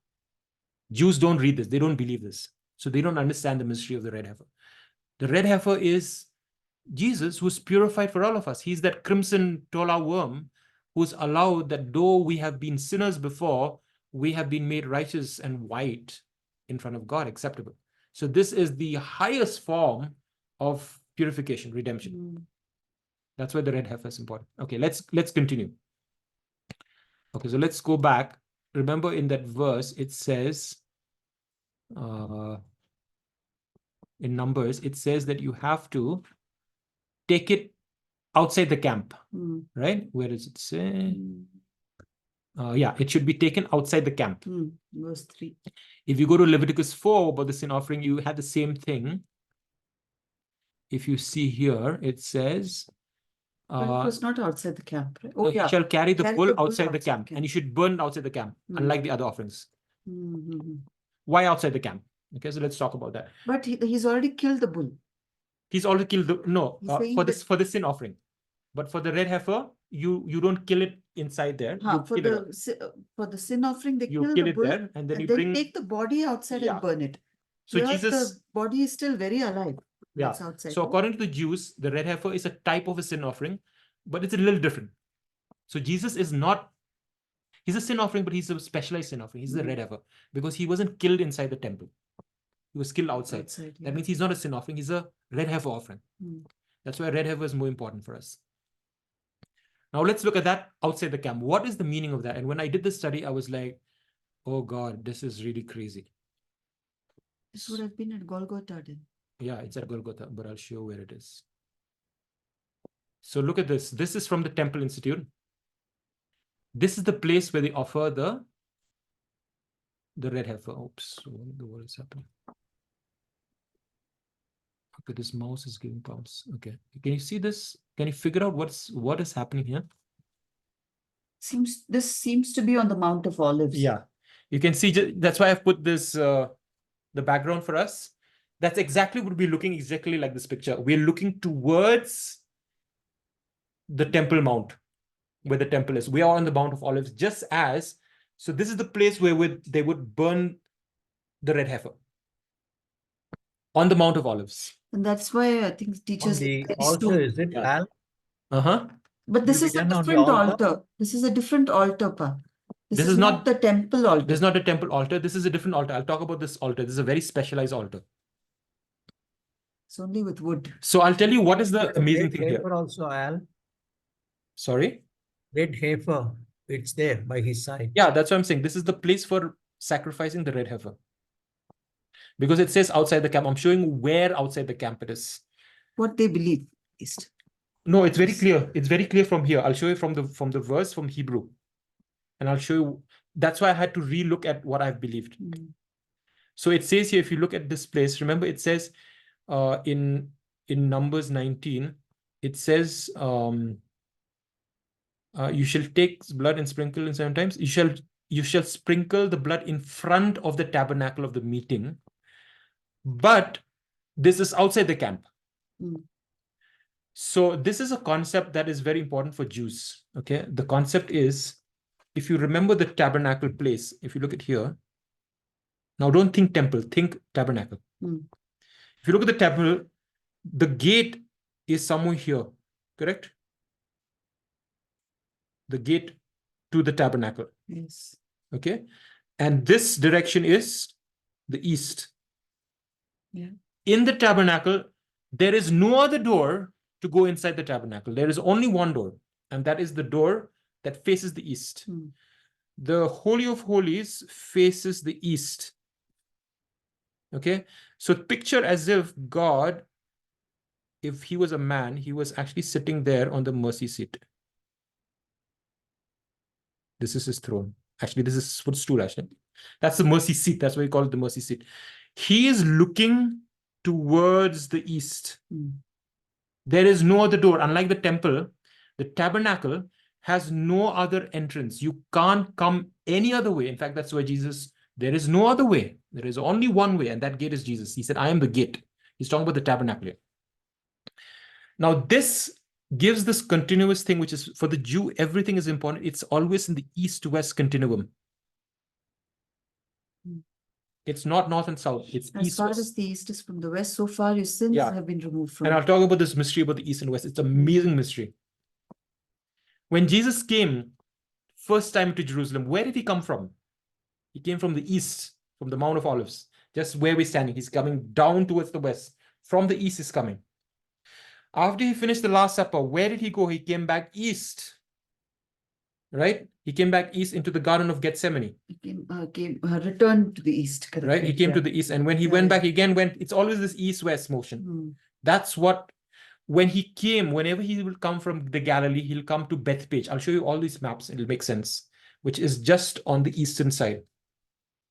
Jews don't read this. They don't believe this. So they don't understand the mystery of the red heifer. The red heifer is Jesus, who's purified for all of us. He's that crimson tola worm who's allowed that though we have been sinners before, we have been made righteous and white in front of God, acceptable. So this is the highest form of purification, redemption. That's why the red heifer is important. Okay, let's continue. Okay, so let's go back. Remember in that verse, it says, in Numbers, it says that you have to take it outside the camp, right? Where does it say? Yeah, it should be taken outside the camp. Verse 3. If you go to Leviticus 4 about the sin offering, you had the same thing. If you see here, it says, but it was not outside the camp, right? Oh, yeah. You shall carry the bull outside the camp, and you should burn outside the camp, unlike the other offerings. Why outside the camp? Okay, so let's talk about that. But he's already killed the bull. He's already killed the for the sin offering. But for the red heifer, you don't kill it inside there. For the sin offering, they kill the bull there, and then you take the body outside and burn it. So here, Jesus, the body is still very alive. Yeah. Outside, so according to the Jews, the red heifer is a type of a sin offering, but it's a little different. So Jesus is not, he's a sin offering, but he's a specialized sin offering. He's the red heifer because he wasn't killed inside the temple. He was killed outside. That means he's not a sin offering. He's a red heifer offering. That's why red heifer is more important for us. Now let's look at that outside the camp. What is the meaning of that? And when I did the study, I was like, oh God, this is really crazy. This would have been at Golgotha then. Yeah, it's at Golgotha, but I'll show where it is. So look at this. This is from the Temple Institute. This is the place where they offer the red heifer. Oops, what is happening? Okay, this mouse is giving bounce. Okay, can you see this? Can you figure out what is happening here? This seems to be on the Mount of Olives. Yeah, you can see. That's why I've put this the background for us. That's exactly what we're looking exactly like this picture. We're looking towards the Temple Mount, where the temple is. We are on the Mount of Olives, just as. So this is the place where they would burn the red heifer on the Mount of Olives. And that's why I think teachers. On the altar, is it, Al? But this is a different altar. This is a different altar, Pa. This is not the temple altar. This is not a temple altar. This is a different altar. I'll talk about this altar. This is a very specialized altar. It's only with wood. So I'll tell you what is the amazing thing here. Also, Al. Sorry? Red heifer. It's there by his side. Yeah, that's what I'm saying. This is the place for sacrificing the red heifer. Because it says outside the camp. I'm showing where outside the camp it is. What they believe is. No, it's very clear. It's very clear from here. I'll show you from the verse from Hebrew. And I'll show you. That's why I had to re-look at what I've believed. So it says here, if you look at this place, remember it says in Numbers 19, it says You shall take blood and sprinkle it 7 times. You shall sprinkle the blood in front of the tabernacle of the meeting. But this is outside the camp. So this is a concept that is very important for Jews. Okay, the concept is, if you remember the tabernacle place, if you look at here, now don't think temple, think tabernacle. If you look at the temple, the gate is somewhere here, correct? The gate to the tabernacle. Yes. Okay, and this direction is the east. Yeah. In the tabernacle, there is no other door to go inside the tabernacle. There is only one door, and that is the door that faces the east. The Holy of Holies faces the east. Okay, so picture as if God, if he was a man, he was actually sitting there on the mercy seat. This is his throne. Actually, this is his footstool, actually. That's the mercy seat. That's why we call it the mercy seat. He is looking towards the east. There is no other door. Unlike the temple, the tabernacle has no other entrance. You can't come any other way. In fact, that's why Jesus, there is no other way. There is only one way, and that gate is Jesus. He said, I am the gate. He's talking about the tabernacle here. Now, this gives this continuous thing, which is for the Jew, everything is important. It's always in the east-west continuum. It's not north and south. It's As east, far west. as the east is from the west, so far your sins have been removed from. And I'll talk about this mystery about the east and west. It's an amazing mystery. When Jesus came first time to Jerusalem, where did he come from? He came from the east, from the Mount of Olives, just where we're standing. He's coming down towards the west. From the east is coming. After he finished the Last Supper, where did he go? He came back east, right? He came back east into the Garden of Gethsemane. He returned to the east. Correct. Right? He came to the east. And when he went back, again, it's always this east-west motion. That's what, when he came, whenever he will come from the Galilee, he'll come to Bethpage. I'll show you all these maps. It'll make sense, which is just on the eastern side.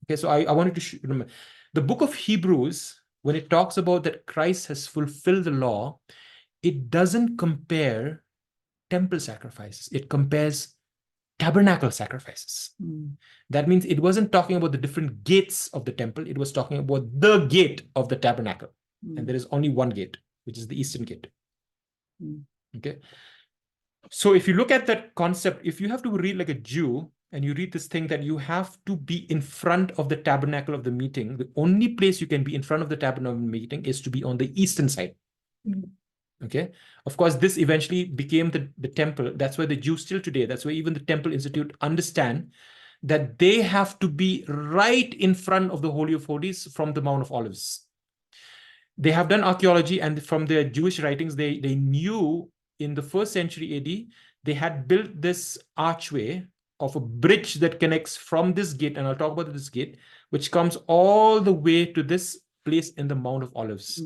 Okay, so I wanted to remember. The book of Hebrews, when it talks about that Christ has fulfilled the law, it doesn't compare temple sacrifices. It compares tabernacle sacrifices. That means it wasn't talking about the different gates of the temple. It was talking about the gate of the tabernacle. And there is only one gate, which is the eastern gate. Okay. So if you look at that concept, if you have to read like a Jew and you read this thing that you have to be in front of the tabernacle of the meeting, the only place you can be in front of the tabernacle of the meeting is to be on the eastern side. Okay. Of course, this eventually became the temple. That's why the Jews still today, that's why even the Temple Institute understand that they have to be right in front of the Holy of Holies from the Mount of Olives. They have done archaeology, and from their Jewish writings, they knew in the 1st century AD, they had built this archway of a bridge that connects from this gate, and I'll talk about this gate, which comes all the way to this place in the Mount of Olives.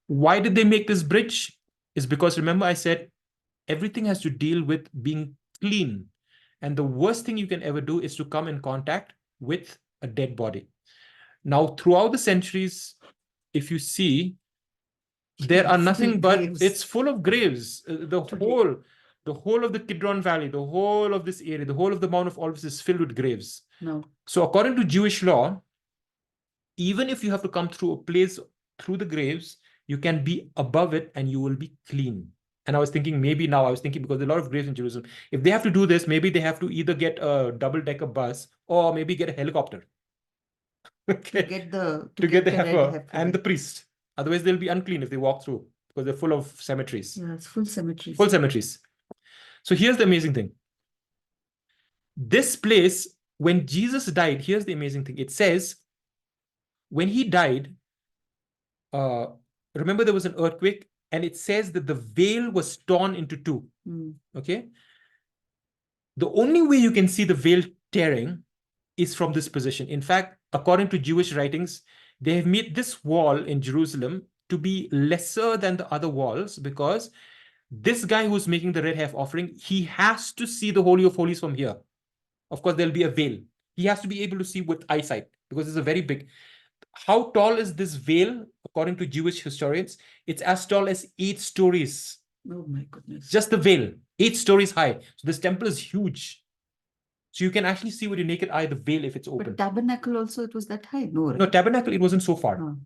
Why did they make this bridge? Is because, remember I said, everything has to deal with being clean. And the worst thing you can ever do is to come in contact with a dead body. Now, throughout the centuries, if you see, there are nothing but graves. It's full of graves. The whole of the Kidron Valley, the whole of this area, the whole of the Mount of Olives is filled with graves. So according to Jewish law, even if you have to come through a place through the graves, you can be above it and you will be clean. And I was thinking, because there are a lot of graves in Jerusalem, if they have to do this, maybe they have to either get a double-decker bus or maybe get a helicopter. Okay. To get the heifer and the priest. Otherwise, they'll be unclean if they walk through, because they're full of cemeteries. Yeah, it's full cemeteries. Full cemeteries. So here's the amazing thing. This place, when Jesus died, here's the amazing thing. It says, when he died, remember there was an earthquake, and it says that the veil was torn into two. Okay. The only way you can see the veil tearing is from this position. In fact, according to Jewish writings, they have made this wall in Jerusalem to be lesser than the other walls, because this guy who's making the red heifer offering, he has to see the Holy of Holies from here. Of course, there'll be a veil. He has to be able to see with eyesight, because it's a very big. How tall is this veil? According to Jewish historians, it's as tall as 8 stories. Oh my goodness. Just the veil. 8 stories high. So this temple is huge. So you can actually see with your naked eye the veil if it's open. But tabernacle also, it was that high? No, right? No, tabernacle, it wasn't so far. Oh.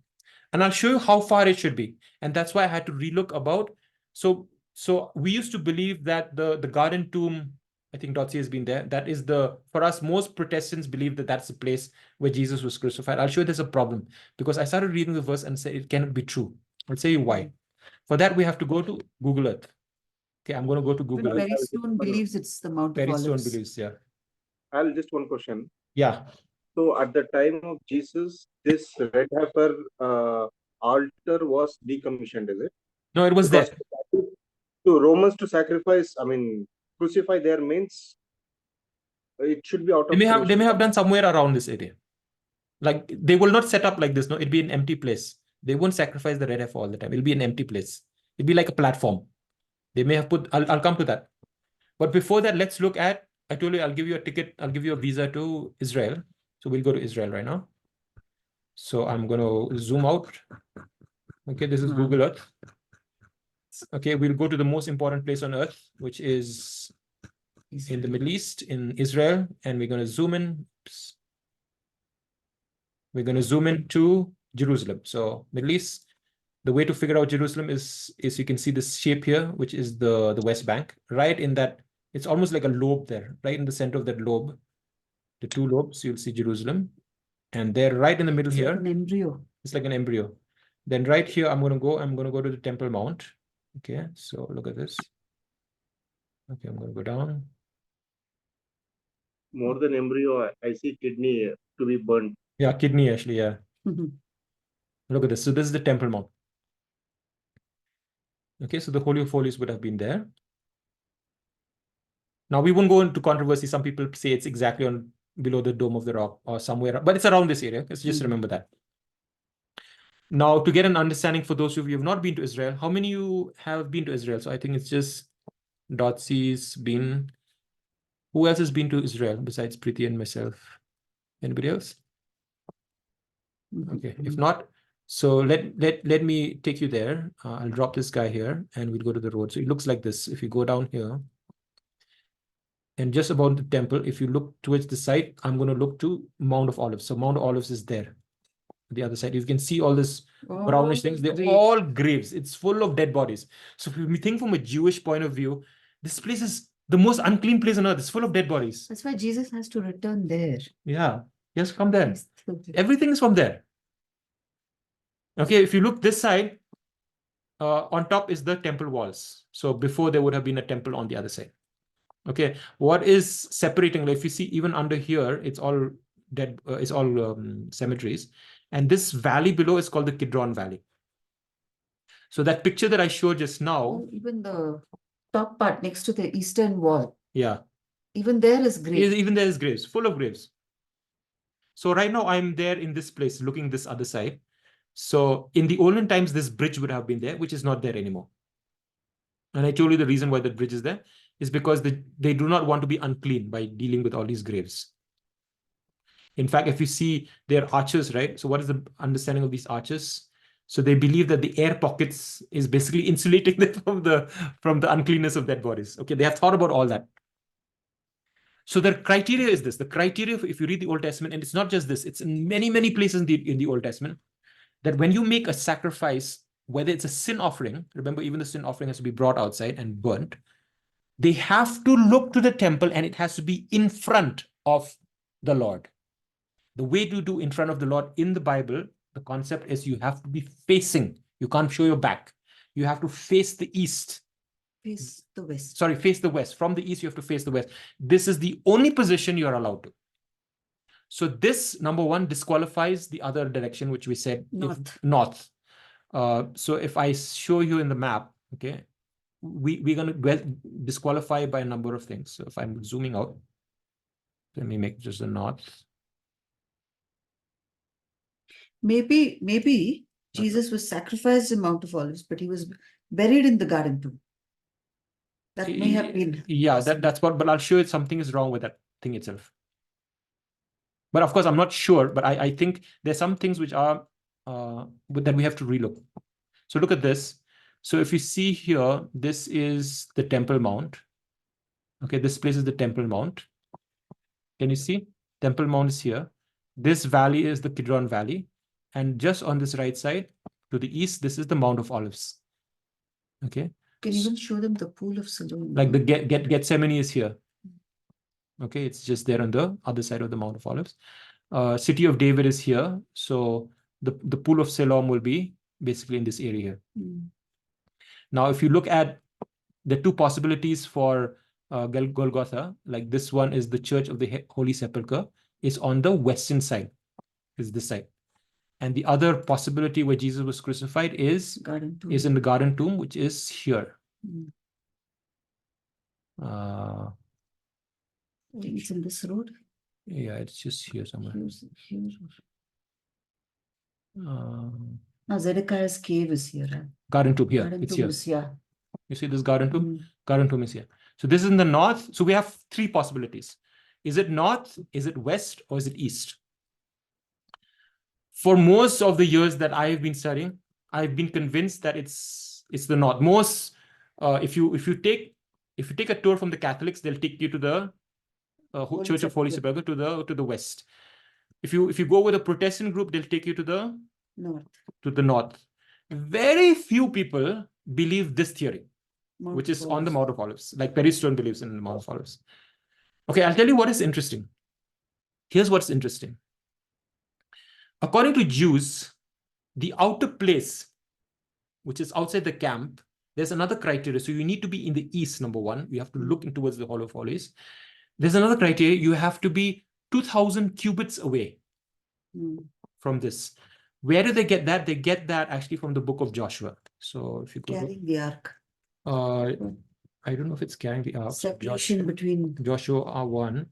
And I'll show you how far it should be. And that's why I had to relook about. So we used to believe that the garden tomb, I think .c has been there. That is for us, most Protestants believe that that's the place where Jesus was crucified. I'll show you there's a problem because I started reading the verse and say it cannot be true. I'll say you why. For that, we have to go to Google Earth. Okay, I'm going to go to Google Earth. Perrystone believes it's the Mount of Olives. Perrystone believes, yeah. I'll just one question. Yeah. So at the time of Jesus, this red heifer altar was decommissioned, is it? No, it was because there. To Romans to sacrifice, crucify there means it should be out of. They may have done somewhere around this area. Like they will not set up like this. No, it'd be an empty place. They won't sacrifice the red heifer all the time. It'll be an empty place. It'd be like a platform. They may have put. I'll come to that. But before that, let's look at. I told you I'll give you a ticket. I'll give you a visa to Israel. So we'll go to Israel right now. So I'm going to zoom out. Okay, this is Google Earth. Okay, we'll go to the most important place on Earth, which is in the Middle East, in Israel, and we're going to zoom in. Oops. We're going to zoom in to Jerusalem. So Middle East, the way to figure out Jerusalem is you can see this shape here, which is the West Bank, right in that, it's almost like a lobe there, right in the center of that lobe, the 2 lobes, you'll see Jerusalem. And they're right in the middle here. Like an embryo. It's like an embryo. Then right here, I'm going to go to the Temple Mount. Okay, so look at this. Okay, I'm going to go down. More than embryo, I see kidney to be burnt. Yeah, kidney actually, yeah. Look at this. So this is the Temple Mount. Okay, so the Holy of Holies would have been there. Now we won't go into controversy. Some people say it's exactly on below the Dome of the Rock or somewhere, but it's around this area. Let's just remember that. Now, to get an understanding for those of you who have not been to Israel, how many of you have been to Israel? So I think it's just C's been. Who else has been to Israel besides Preeti and myself? Anybody else? Okay, if not, so let me take you there. I'll drop this guy here and we'll go to the road. So it looks like this. If you go down here and just about the temple, if you look towards the side, I'm going to look to Mount of Olives. So Mount of Olives is there. The other side, you can see all this brownish things. They're all graves. It's full of dead bodies. So if we think from a Jewish point of view, this place is the most unclean place on earth. It's full of dead bodies. That's why Jesus has to return there. Yeah. Yes, come there. Everything is from there. Okay, if you look this side, on top is the temple walls. So before there would have been a temple on the other side. Okay, what is separating? Like if you see even under here, it's all dead. It's all cemeteries. And this valley below is called the Kidron Valley. So that picture that I showed just now. Even the top part next to the eastern wall. Yeah. Even there is graves. Even there is graves, full of graves. So right now I'm there in this place, looking this other side. So in the olden times, this bridge would have been there, which is not there anymore. And I told you the reason why the bridge is there is because they do not want to be unclean by dealing with all these graves. In fact, if you see their arches, right? So what is the understanding of these arches? So they believe that the air pockets is basically insulating them from the uncleanness of dead bodies. Okay, they have thought about all that. So the criteria is this. The criteria, if you read the Old Testament, and it's not just this, it's in many, many places in the Old Testament, that when you make a sacrifice, whether it's a sin offering, remember even the sin offering has to be brought outside and burnt, they have to look to the temple and it has to be in front of the Lord. The way to do in front of the Lord in the Bible, the concept is you have to be facing. You can't show your back. You have to face the east. Face the west. Sorry, face the west. From the east, you have to face the west. This is the only position you are allowed to. So this, number one, disqualifies the other direction, which we said north. So if I show you in the map, okay, we're going to disqualify by a number of things. So if I'm zooming out, let me make just the north. Maybe Jesus was sacrificed in Mount of Olives, but he was buried in the garden too. That may have been. Yeah, that's what, but I'll show you something is wrong with that thing itself. But of course, I'm not sure, but I think there's some things which are that we have to relook. So look at this. So if you see here, this is the Temple Mount. Okay, this place is the Temple Mount. Can you see? Temple Mount is here. This valley is the Kidron Valley. And just on this right side, to the east, this is the Mount of Olives. Okay. Can you even show them the pool of Siloam? Like the Gethsemane is here. Okay, it's just there on the other side of the Mount of Olives. City of David is here. So the pool of Siloam will be basically in this area here. Now, if you look at the two possibilities for Golgotha, like this one is the Church of the Holy Sepulchre, is on the western side, is this side. And the other possibility where Jesus was crucified is in the Garden Tomb, which is here. It's in this road. Yeah, it's just here somewhere. Now Zedekiah's cave is here. Right? Garden Tomb here. Garden it's Tomb here. Is, yeah. You see this Garden Tomb? Garden Tomb is here. So this is in the north. So we have three possibilities. Is it north? Is it west? Or is it east? For most of the years that I've been studying, I've been convinced that it's the north. Most, if you take a tour from the Catholics, they'll take you to the Church of Holy Sepulchre to the west. If you go with a Protestant group, they'll take you to the north. Very few people believe this theory, which is on the Mount of Olives, like Perry Stone believes in the Mount of Olives. Okay, I'll tell you what is interesting. Here's what's interesting. According to Jews, the outer place, which is outside the camp, there's another criteria. So you need to be in the east, number one. You have to look in towards the Hall of Holies. There's another criteria. You have to be 2,000 cubits away from this. Where do they get that? They get that actually from the book of Joshua. So if you go carrying the ark. I don't know if it's carrying the ark. Separation between Joshua 1,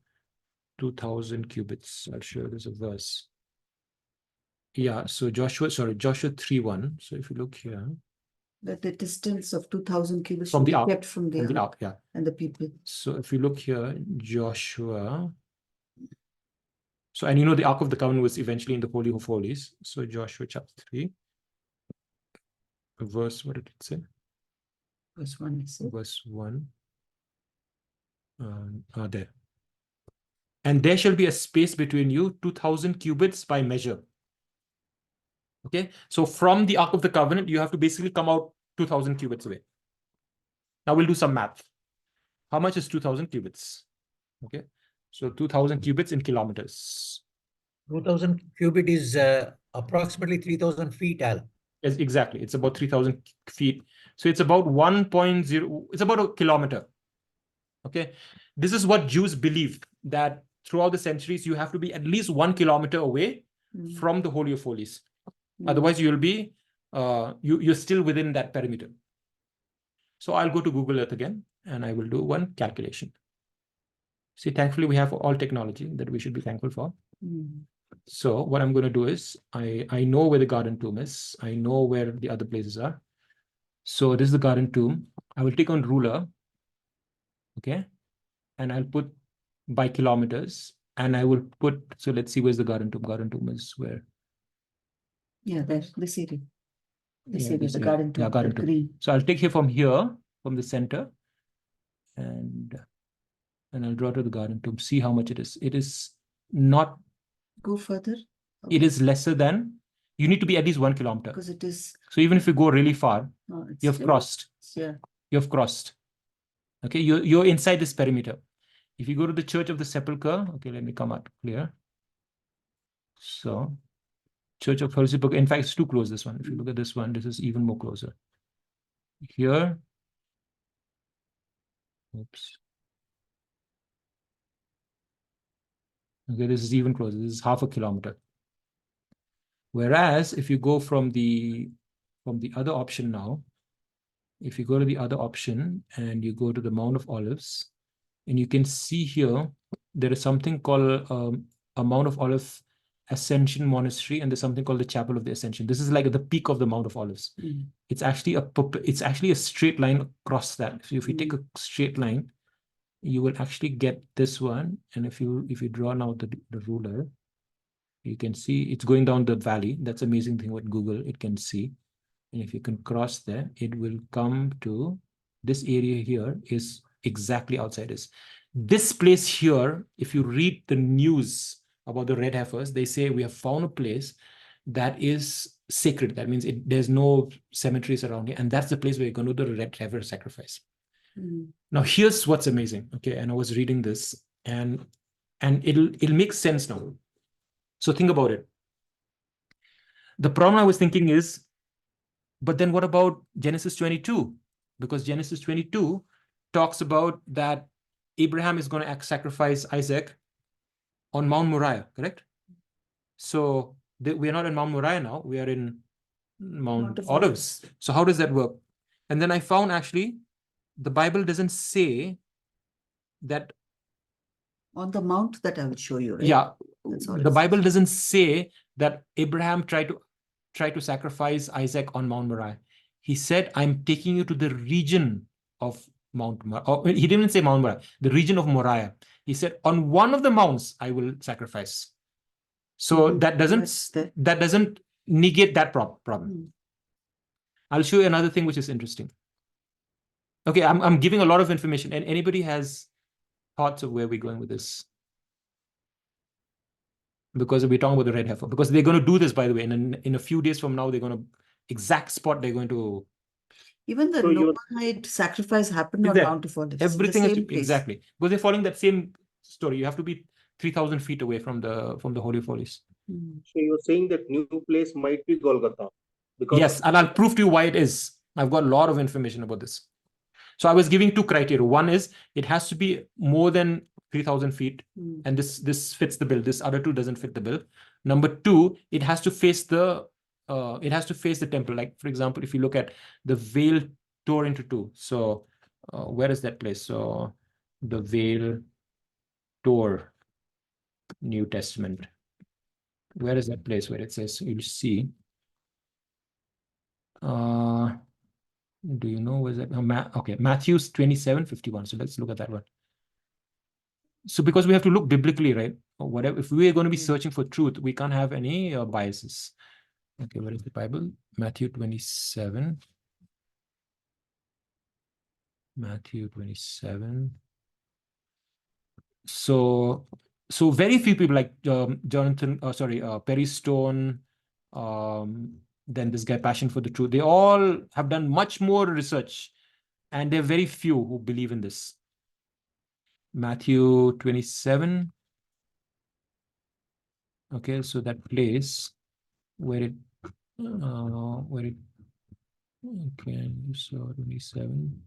2,000 cubits. I'll show you there's a verse. Yeah, so Joshua 3:1. So if you look here. That the distance of 2,000 cubits from the ark. Kept from the ark, yeah. And the people. So if you look here, Joshua. So, and you know, the Ark of the Covenant was eventually in the Holy of Holies. So Joshua chapter 3. Verse, what did it say? Verse 1. Verse 1. There. And there shall be a space between you, 2,000 cubits by measure. Okay, so from the Ark of the Covenant, you have to basically come out 2,000 cubits away. Now we'll do some math. How much is 2,000 cubits? Okay, so 2,000 cubits in kilometers. 2,000 cubit is approximately 3,000 feet, Al. Yes, exactly. It's about 3,000 feet. So it's about 1.0, it's about a kilometer. Okay, this is what Jews believe, that throughout the centuries, you have to be at least 1 kilometer away from the Holy of Holies. Otherwise, you'll be, you're still within that perimeter. So I'll go to Google Earth again, and I will do one calculation. See, thankfully, we have all technology that we should be thankful for. So what I'm going to do is, I know where the Garden Tomb is. I know where the other places are. So this is the Garden Tomb. I will take on ruler, okay? And I'll put by kilometers, and I will put, so let's see, where's the Garden Tomb? Garden Tomb is where? Yeah, there's this area. This Yeah, area, this the area. Garden Tomb, Yeah, Garden the Tomb. green. So I'll take here from here, from the center, and I'll draw to the Garden Tomb. See how much it is. It is not. Go further. It is lesser than. You need to be at least 1 kilometer. Because it is. So even if you go really far, you have crossed. Yeah. You have crossed. Okay, you're inside this perimeter. If you go to the Church of the Sepulchre, okay, let me come out clear. So, Church of Holy Sepulchre. In fact, it's too close. This one. If you look at this one, this is even more closer. Here. Oops. Okay, this is even closer. This is 0.5 kilometer. Whereas if you go from the other option now, if you go to the other option and you go to the Mount of Olives, and you can see here, there is something called a Mount of Olives Ascension Monastery, and there's something called the Chapel of the Ascension. This is like the peak of the Mount of Olives. It's actually a straight line across that. So if you take a straight line, you will actually get this one. And if you draw now the ruler, you can see it's going down the valley. That's amazing thing with Google, it can see. And if you can cross there, it will come to this area here is exactly outside is. This place here, if you read the news about the red heifers, they say we have found a place that is sacred. That means there's no cemeteries around here. And that's the place where you're going to do the red heifer sacrifice. Now, here's what's amazing. Okay. And I was reading this and it'll make sense now. So think about it. The problem I was thinking is, but then what about Genesis 22? Because Genesis 22 talks about that Abraham is going to sacrifice Isaac on Mount Moriah, correct? So we are not in Mount Moriah now. We are in Mount Olives. So how does that work? And then I found actually the Bible doesn't say that. On the mount that I will show you, right? Yeah. The Bible doesn't say that Abraham tried to sacrifice Isaac on Mount Moriah. He said, I'm taking you to the region of Mount Moriah. Oh, he didn't say Mount Moriah, the region of Moriah. He said, on one of the mounts, I will sacrifice. So that doesn't negate that problem. I'll show you another thing which is interesting. Okay, I'm giving a lot of information, and anybody has thoughts of where we're going with this? Because we're talking about the red heifer. Because they're going to do this, by the way, in a few days from now, they're going to exact spot they're going to. Even the Noahide sacrifice happened on Mount of Olives. Everything is exactly because they're following that same story. You have to be 3,000 feet away from the Holy of Holies. So you're saying that new place might be Golgotha? Because yes, and I'll prove to you why it is. I've got a lot of information about this. So I was giving two criteria. One is it has to be more than 3,000 feet, and this fits the bill. This other two doesn't fit the bill. Number two, it has to face the temple. Like, for example, if you look at the veil tore into two. So where is that place? So the veil tore, New Testament. Where is that place where it says, you'll see. Do you know where's that? Okay, Matthew 27:51. So let's look at that one. So because we have to look biblically, right? Or whatever, if we are going to be searching for truth, we can't have any biases. Okay, where is the Bible? Matthew 27. Matthew 27. So very few people like Perry Stone, then this guy Passion for the Truth, they all have done much more research, and there are very few who believe in this. Matthew 27. Okay, so that place where it okay, so 27.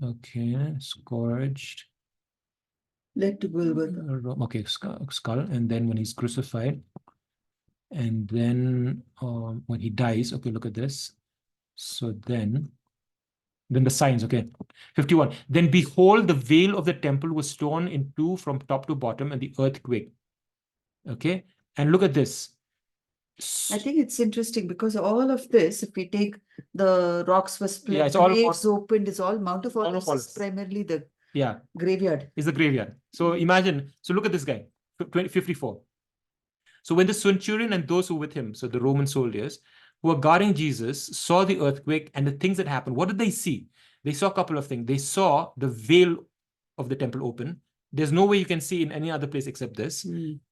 Okay, scourged. Led to Golgotha. Okay, skull, and then when he's crucified, and then when he dies. Okay, look at this. So then the signs. Okay, 51. Then behold, the veil of the temple was torn in two from top to bottom, and the earth quaked. Okay, and look at this. I think it's interesting because all of this, if we take the rocks were split, yeah, it's graves opened, it's all Mount of Olives is primarily the graveyard. Is the graveyard. So imagine, so look at this guy, 54. So when the centurion and those who were with him, so the Roman soldiers who were guarding Jesus, saw the earthquake and the things that happened, what did they see? They saw a couple of things. They saw the veil of the temple open. There's no way you can see in any other place except this.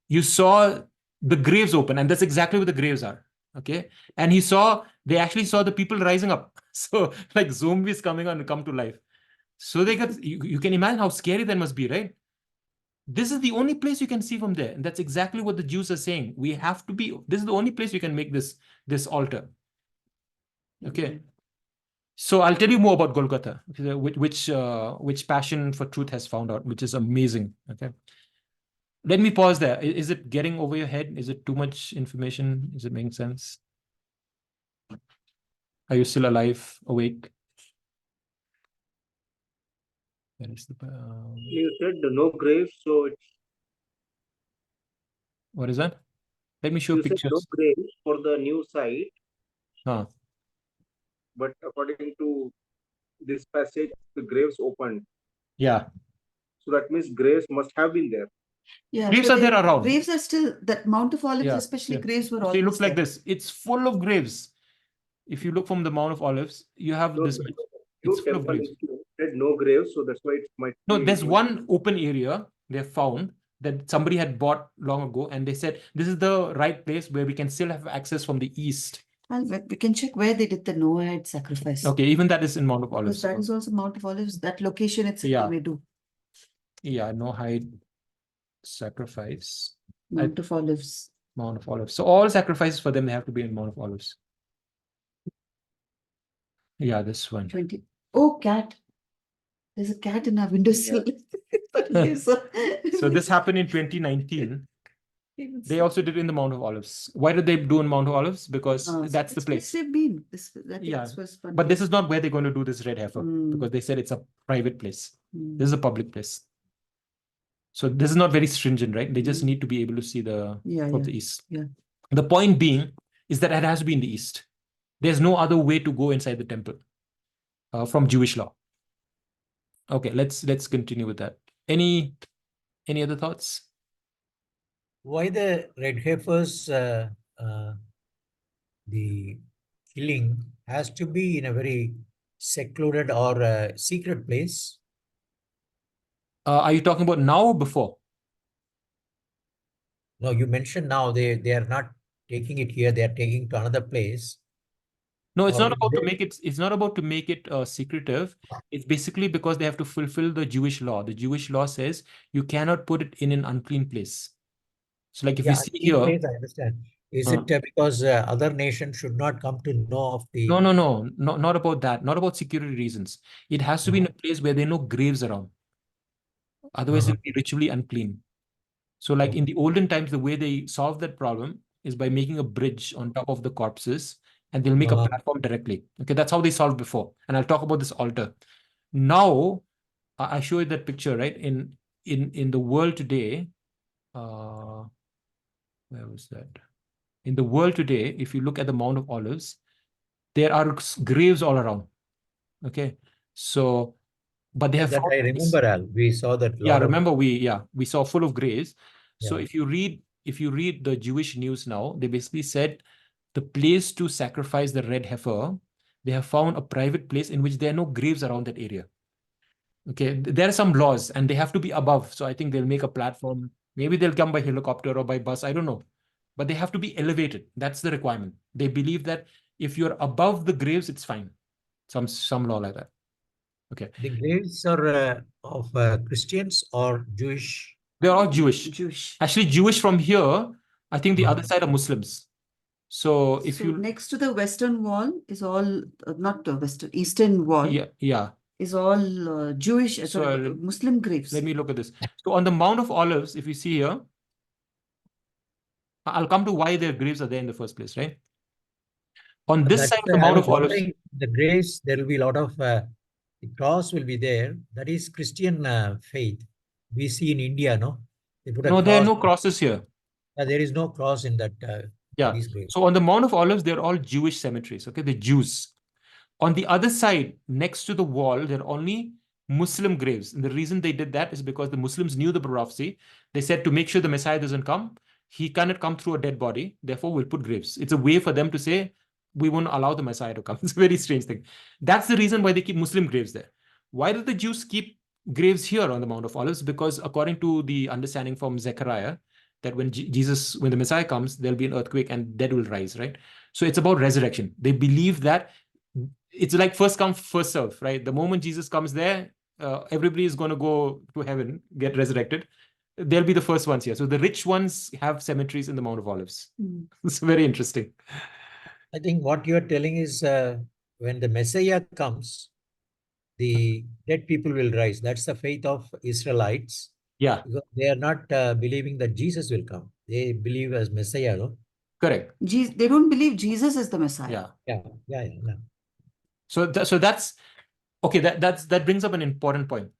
You saw the graves open, and that's exactly where the graves are. Okay. And they actually saw the people rising up. So like zombies coming on and come to life. So they got, you can imagine how scary that must be, right? This is the only place you can see from there. And that's exactly what the Jews are saying. We have to be, this is the only place you can make this altar. Okay. So I'll tell you more about Golgotha, which Passion for Truth has found out, which is amazing. Okay. Let me pause there. Is it getting over your head? Is it too much information? Is it making sense? Are you still alive, awake? Where is the? You said no graves, so it's. What is that? Let me show you pictures. Said no graves for the new site. But according to this passage, the graves opened. Yeah. So that means graves must have been there. Yeah, graves are there around. Graves are still, that Mount of Olives, especially graves were always it looks like there. this. It's full of graves. If you look from the Mount of Olives, you have this. It's full of graves. said no graves, so that's why it might No, be there's one open area they have found that somebody had bought long ago, and they said this is the right place where we can still have access from the east. Well, we can check where they did the Noahide sacrifice. Okay, even that is in Mount of Olives. Because that is also Mount of Olives. That location itself Yeah. we may do. Yeah, Noahide sacrifice. Mount of Olives. Mount of Olives. So all sacrifices for them, they have to be in Mount of Olives. Yeah, this one. 20. Oh, cat. There's a cat in our windowsill. So this happened in 2019. They also did it in the Mount of Olives. Why did they do in Mount of Olives? Because that's the place. They've been. Yeah, but this is not where they're going to do this Red Heifer, because they said it's a private place. This is a public place. So this is not very stringent, right? They just need to be able to see the from the east. Yeah. The point being is that it has to be in the east. There's no other way to go inside the temple from Jewish law. Okay, let's continue with that. Any other thoughts? Why the red heifers, the killing has to be in a very secluded or secret place? Are you talking about now or before? No, you mentioned now they are not taking it here, they are taking to another place. No, it's not about to make it. It's not about to make it secretive. It's basically because they have to fulfill the Jewish law. The Jewish law says you cannot put it in an unclean place. So, like if you see here, place, I understand. Is it because other nations should not come to know of the? No, not about that. Not about security reasons. It has to be in a place where there are no graves around. Otherwise, it'll be ritually unclean. So, like in the olden times, the way they solved that problem is by making a bridge on top of the corpses, and they'll make a platform directly. Okay, that's how they solved before. And I'll talk about this altar. Now, I show you that picture, right? In the world today, where was that? In the world today, if you look at the Mount of Olives, there are graves all around. Okay, so but they have that I remember, Al. We saw that. Yeah, remember we saw full of graves. So Yeah. if you read the Jewish news now, they basically said the place to sacrifice the red heifer, they have found a private place in which there are no graves around that area. Okay, there are some laws and they have to be above. So I think they'll make a platform. Maybe they'll come by helicopter or by bus. I don't know. But they have to be elevated. That's the requirement. They believe that if you're above the graves, it's fine. Some law like that. Okay. The graves are of Christians or Jewish? They're all Jewish. Actually, Jewish from here, I think the other side are Muslims. So if you next to the western wall is all not the western, eastern wall. Yeah. Is all Jewish, Muslim graves. Let me look at this. So on the Mount of Olives, if you see here, I'll come to why their graves are there in the first place, right? On this side of the Mount of Olives, the graves, there will be a lot of the cross will be there. That is Christian faith. We see in India, no? They put no, there are no crosses here. There is no cross in that. These graves. So on the Mount of Olives, they're all Jewish cemeteries. Okay, the Jews. On the other side, next to the wall, there are only Muslim graves. And the reason they did that is because the Muslims knew the prophecy. They said to make sure the Messiah doesn't come, he cannot come through a dead body. Therefore, we'll put graves. It's a way for them to say, we won't allow the Messiah to come. It's a very strange thing. That's the reason why they keep Muslim graves there. Why do the Jews keep graves here on the Mount of Olives? Because according to the understanding from Zechariah, that when when the Messiah comes, there'll be an earthquake and dead will rise, right? So it's about resurrection. They believe that it's like first come, first serve, right? The moment Jesus comes there, everybody is going to go to heaven, get resurrected. They'll be the first ones here. So the rich ones have cemeteries in the Mount of Olives. It's very interesting. I think what you're telling is when the Messiah comes, the dead people will rise. That's the faith of Israelites. Yeah. Because they are not believing that Jesus will come. They believe as Messiah, no? Correct. They don't believe Jesus is the Messiah. Yeah. So that's okay. That brings up an important point.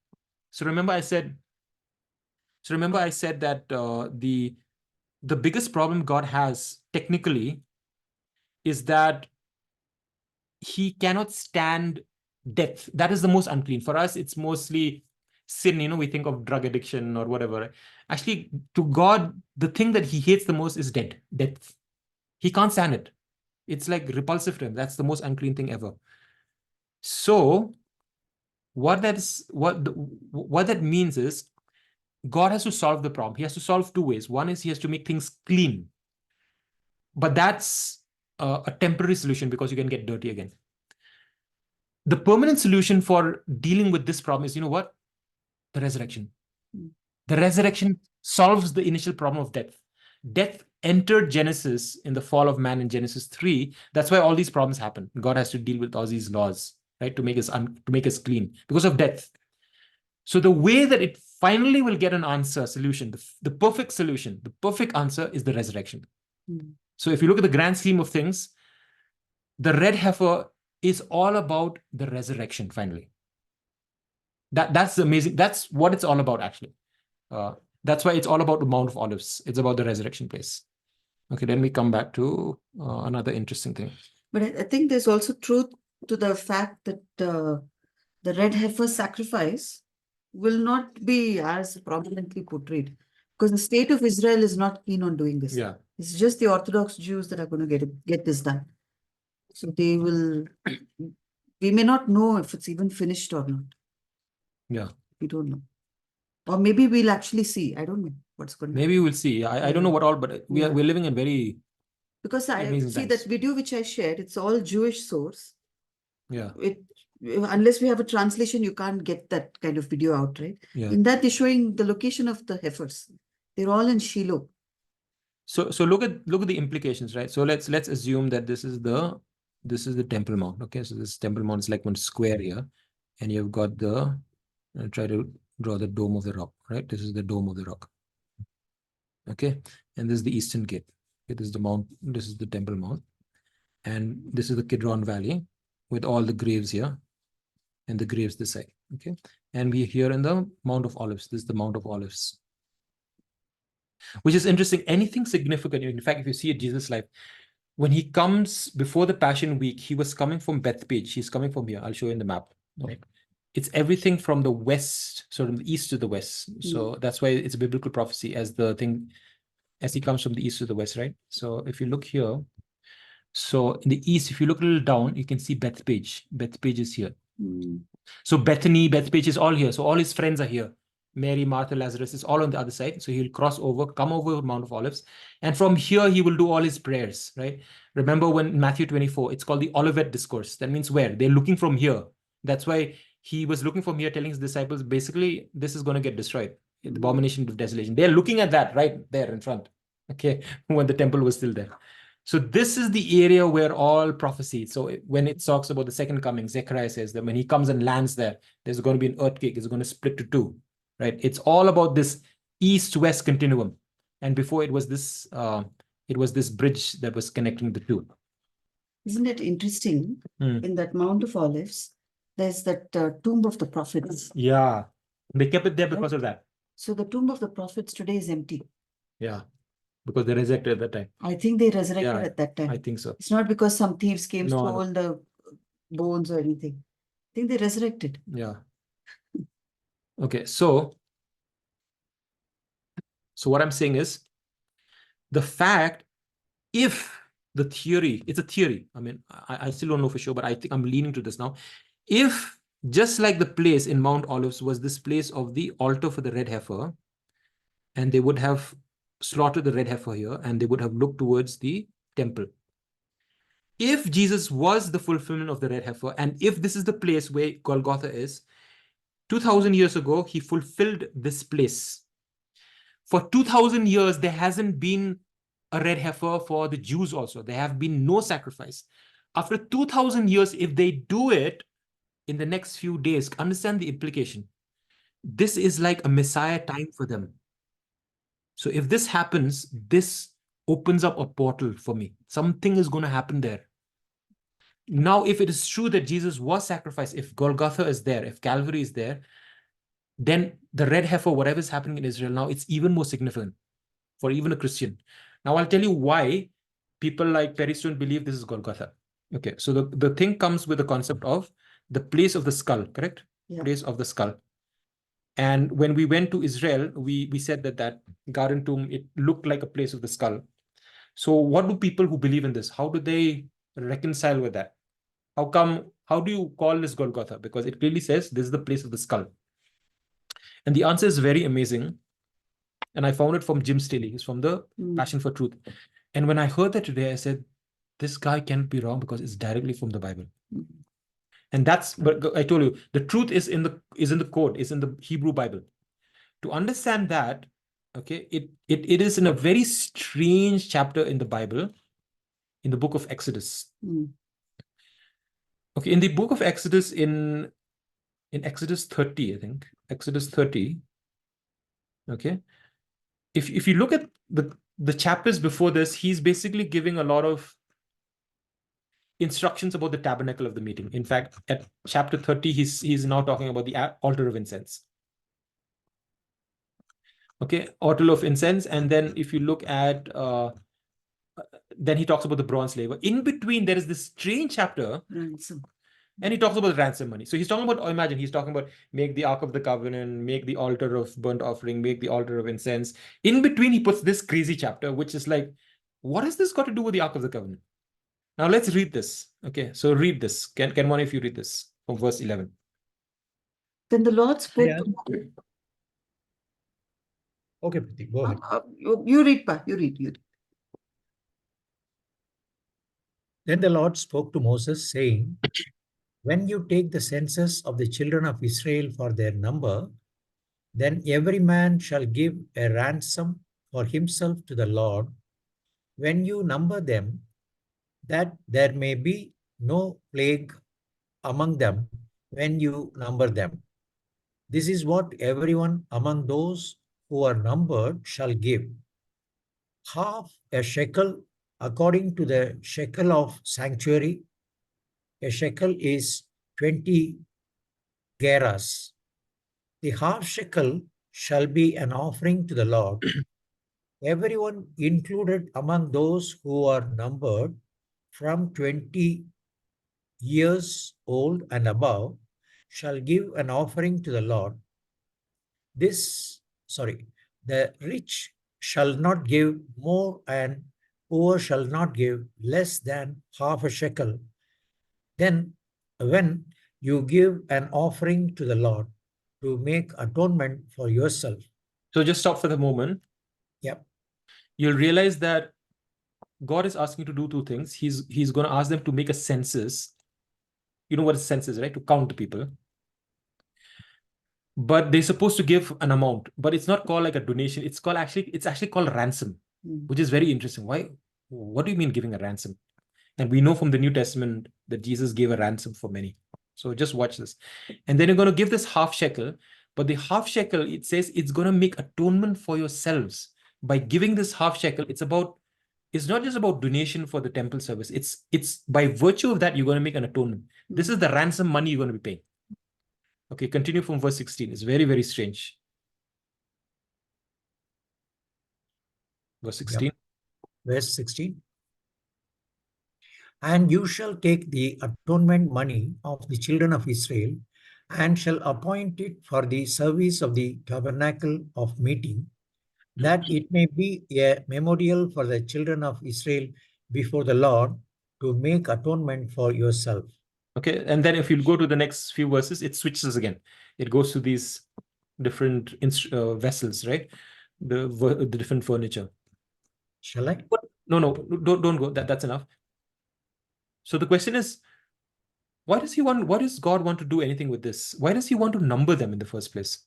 So remember I said that the biggest problem God has technically is that he cannot stand death. That is the most unclean. For us, it's mostly sin. We think of drug addiction or whatever. Actually, to God, the thing that he hates the most is death. He can't stand it. It's like repulsive to him. That's the most unclean thing ever. So what that means is God has to solve the problem. He has to solve two ways. One is he has to make things clean. But that's a temporary solution because you can get dirty again. The permanent solution for dealing with this problem is, you know what? The resurrection. The resurrection solves the initial problem of death. Death entered Genesis in the fall of man in Genesis 3. That's why all these problems happen. God has to deal with all these laws, right, to make us clean because of death. So the way that it finally will get an answer, solution, the perfect solution, the perfect answer is the resurrection. So if you look at the grand scheme of things, the red heifer is all about the resurrection finally. That's amazing. That's what it's all about, actually. That's why it's all about the Mount of Olives. It's about the resurrection place. Okay, then we come back to another interesting thing. But I think there's also truth to the fact that the red heifer sacrifice will not be as prominently portrayed because the state of Israel is not keen on doing this. Yeah. It's just the Orthodox Jews that are going to get this done. So they will, we may not know if it's even finished or not. Yeah. We don't know. Or maybe we'll actually see. I don't know what's going to happen. Maybe we'll see. I don't know what all, but we're living in very because I see that video which I shared, it's all Jewish source. Yeah. Unless we have a translation, you can't get that kind of video out, right? Yeah. In that, they're showing the location of the heifers. They're all in Shiloh. So look at the implications, right? So let's assume that this is the Temple Mount. Okay, so this Temple Mount is like one square here, and you've got the try to draw the dome of the rock, right? This is the dome of the rock. Okay, and this is the eastern gate. Okay, this is the mount. This is the Temple Mount, and this is the Kidron Valley with all the graves here, and the graves this side. Okay, and we're here in the Mount of Olives. This is the Mount of Olives. Which is interesting. Anything significant, in fact, if you see Jesus' life, when he comes before the Passion Week, he was coming from Bethpage. He's coming from here. I'll show you in the map. Right? It's everything from the west, sort of the east to the west. So that's why it's a biblical prophecy as he comes from the east to the west, right? So if you look here, so in the east, if you look a little down, you can see Bethpage. Bethpage is here. So Bethany, Bethpage is all here. So all his friends are here. Mary, Martha, Lazarus is all on the other side. So he'll cross over, come over Mount of Olives. And from here, he will do all his prayers, right? Remember when Matthew 24, it's called the Olivet Discourse. That means where? They're looking from here. That's why he was looking from here, telling his disciples, basically, this is going to get destroyed. The abomination of desolation. They're looking at that right there in front. Okay, when the temple was still there. So this is the area where all prophecy. So when it talks about the second coming, Zechariah says that when he comes and lands there, there's going to be an earthquake. It's going to split to two. Right, it's all about this east-west continuum, and before it was this bridge that was connecting the two. Isn't it interesting? In that Mount of Olives, there's that tomb of the prophets. Yeah, they kept it there because of that. So the tomb of the prophets today is empty. Yeah, because they resurrected at that time. I think they resurrected at that time. I think so. It's not because some thieves came, stole the bones or anything. I think they resurrected. Yeah. Okay, so what I'm saying is the fact, if the theory, it's a theory. I mean, I still don't know for sure, but I think I'm leaning to this now. If just like the place in Mount Olives was this place of the altar for the red heifer, and they would have slaughtered the red heifer here, and they would have looked towards the temple. If Jesus was the fulfillment of the red heifer, and if this is the place where Golgotha is, 2000 years ago, he fulfilled this place. For 2000 years, there hasn't been a red heifer for the Jews also. There have been no sacrifice. After 2000 years, if they do it in the next few days, understand the implication. This is like a Messiah time for them. So if this happens, this opens up a portal for me. Something is going to happen there. Now, if it is true that Jesus was sacrificed, if Golgotha is there, if Calvary is there, then the red heifer, whatever is happening in Israel now, it's even more significant for even a Christian. Now, I'll tell you why people like Perry Stone believe this is Golgotha. Okay, so the thing comes with the concept of the place of the skull, correct? Yeah. Place of the skull. And when we went to Israel, we said that garden tomb, it looked like a place of the skull. So what do people who believe in this, how do they reconcile with that? How how do you call this Golgotha? Because it clearly says this is the place of the skull. And the answer is very amazing. And I found it from Jim Staley. He's from the Passion for Truth. And when I heard that today, I said, this guy can't be wrong because it's directly from the Bible. And that's, but I told you, the truth is in the code, is in the Hebrew Bible. To understand that, okay, it is in a very strange chapter in the Bible, in the book of Exodus. Okay, in the book of Exodus, in Exodus 30, I think, Exodus 30, okay, if you look at the chapters before this, he's basically giving a lot of instructions about the tabernacle of the meeting. In fact, at chapter 30, he's now talking about the altar of incense. Okay, altar of incense. And then if you look at, then he talks about the bronze laver. In between, there is this strange chapter. Ransom. And he talks about ransom money. So he's talking about, imagine, he's talking about make the Ark of the Covenant, make the altar of burnt offering, make the altar of incense. In between, he puts this crazy chapter, which is like, what has this got to do with the Ark of the Covenant? Now let's read this. Okay, so read this. Can one of you read this from verse 11? Then the Lord spoke. Okay, Pratik, go ahead. You read, Pa. You read. Then the Lord spoke to Moses, saying, when you take the census of the children of Israel for their number, then every man shall give a ransom for himself to the Lord. When you number them, that there may be no plague among them when you number them. This is what everyone among those who are numbered shall give. Half a shekel according to the shekel of sanctuary. A shekel is 20 gerahs. The half shekel shall be an offering to the Lord. Everyone included among those who are numbered from 20 years old and above shall give an offering to the Lord. The rich shall not give more and poor shall not give less than half a shekel. Then when you give an offering to the Lord to make atonement for yourself. So just stop for the moment. Yep. You'll realize that God is asking you to do two things. He's going to ask them to make a census. You know what a census is, right? To count the people. But they're supposed to give an amount, but it's not called like a donation. It's actually called ransom, which is very interesting. Why? What do you mean giving a ransom? And we know from the New Testament that Jesus gave a ransom for many. So just watch this. And then you're going to give this half shekel, but the half shekel, it says it's going to make atonement for yourselves. By giving this half shekel, it's not just about donation for the temple service. It's by virtue of that, you're going to make an atonement. This is the ransom money you're going to be paying. Okay, continue from verse 16. It's very, very strange. Verse 16. Yep. Verse 16. And you shall take the atonement money of the children of Israel and shall appoint it for the service of the tabernacle of meeting, that it may be a memorial for the children of Israel before the Lord to make atonement for yourself. Okay, and then if you go to the next few verses, it switches again. It goes to these different vessels, right? The different furniture. Shall I? No, don't go. That's enough. So the question is, why does God want to do anything with this? Why does he want to number them in the first place?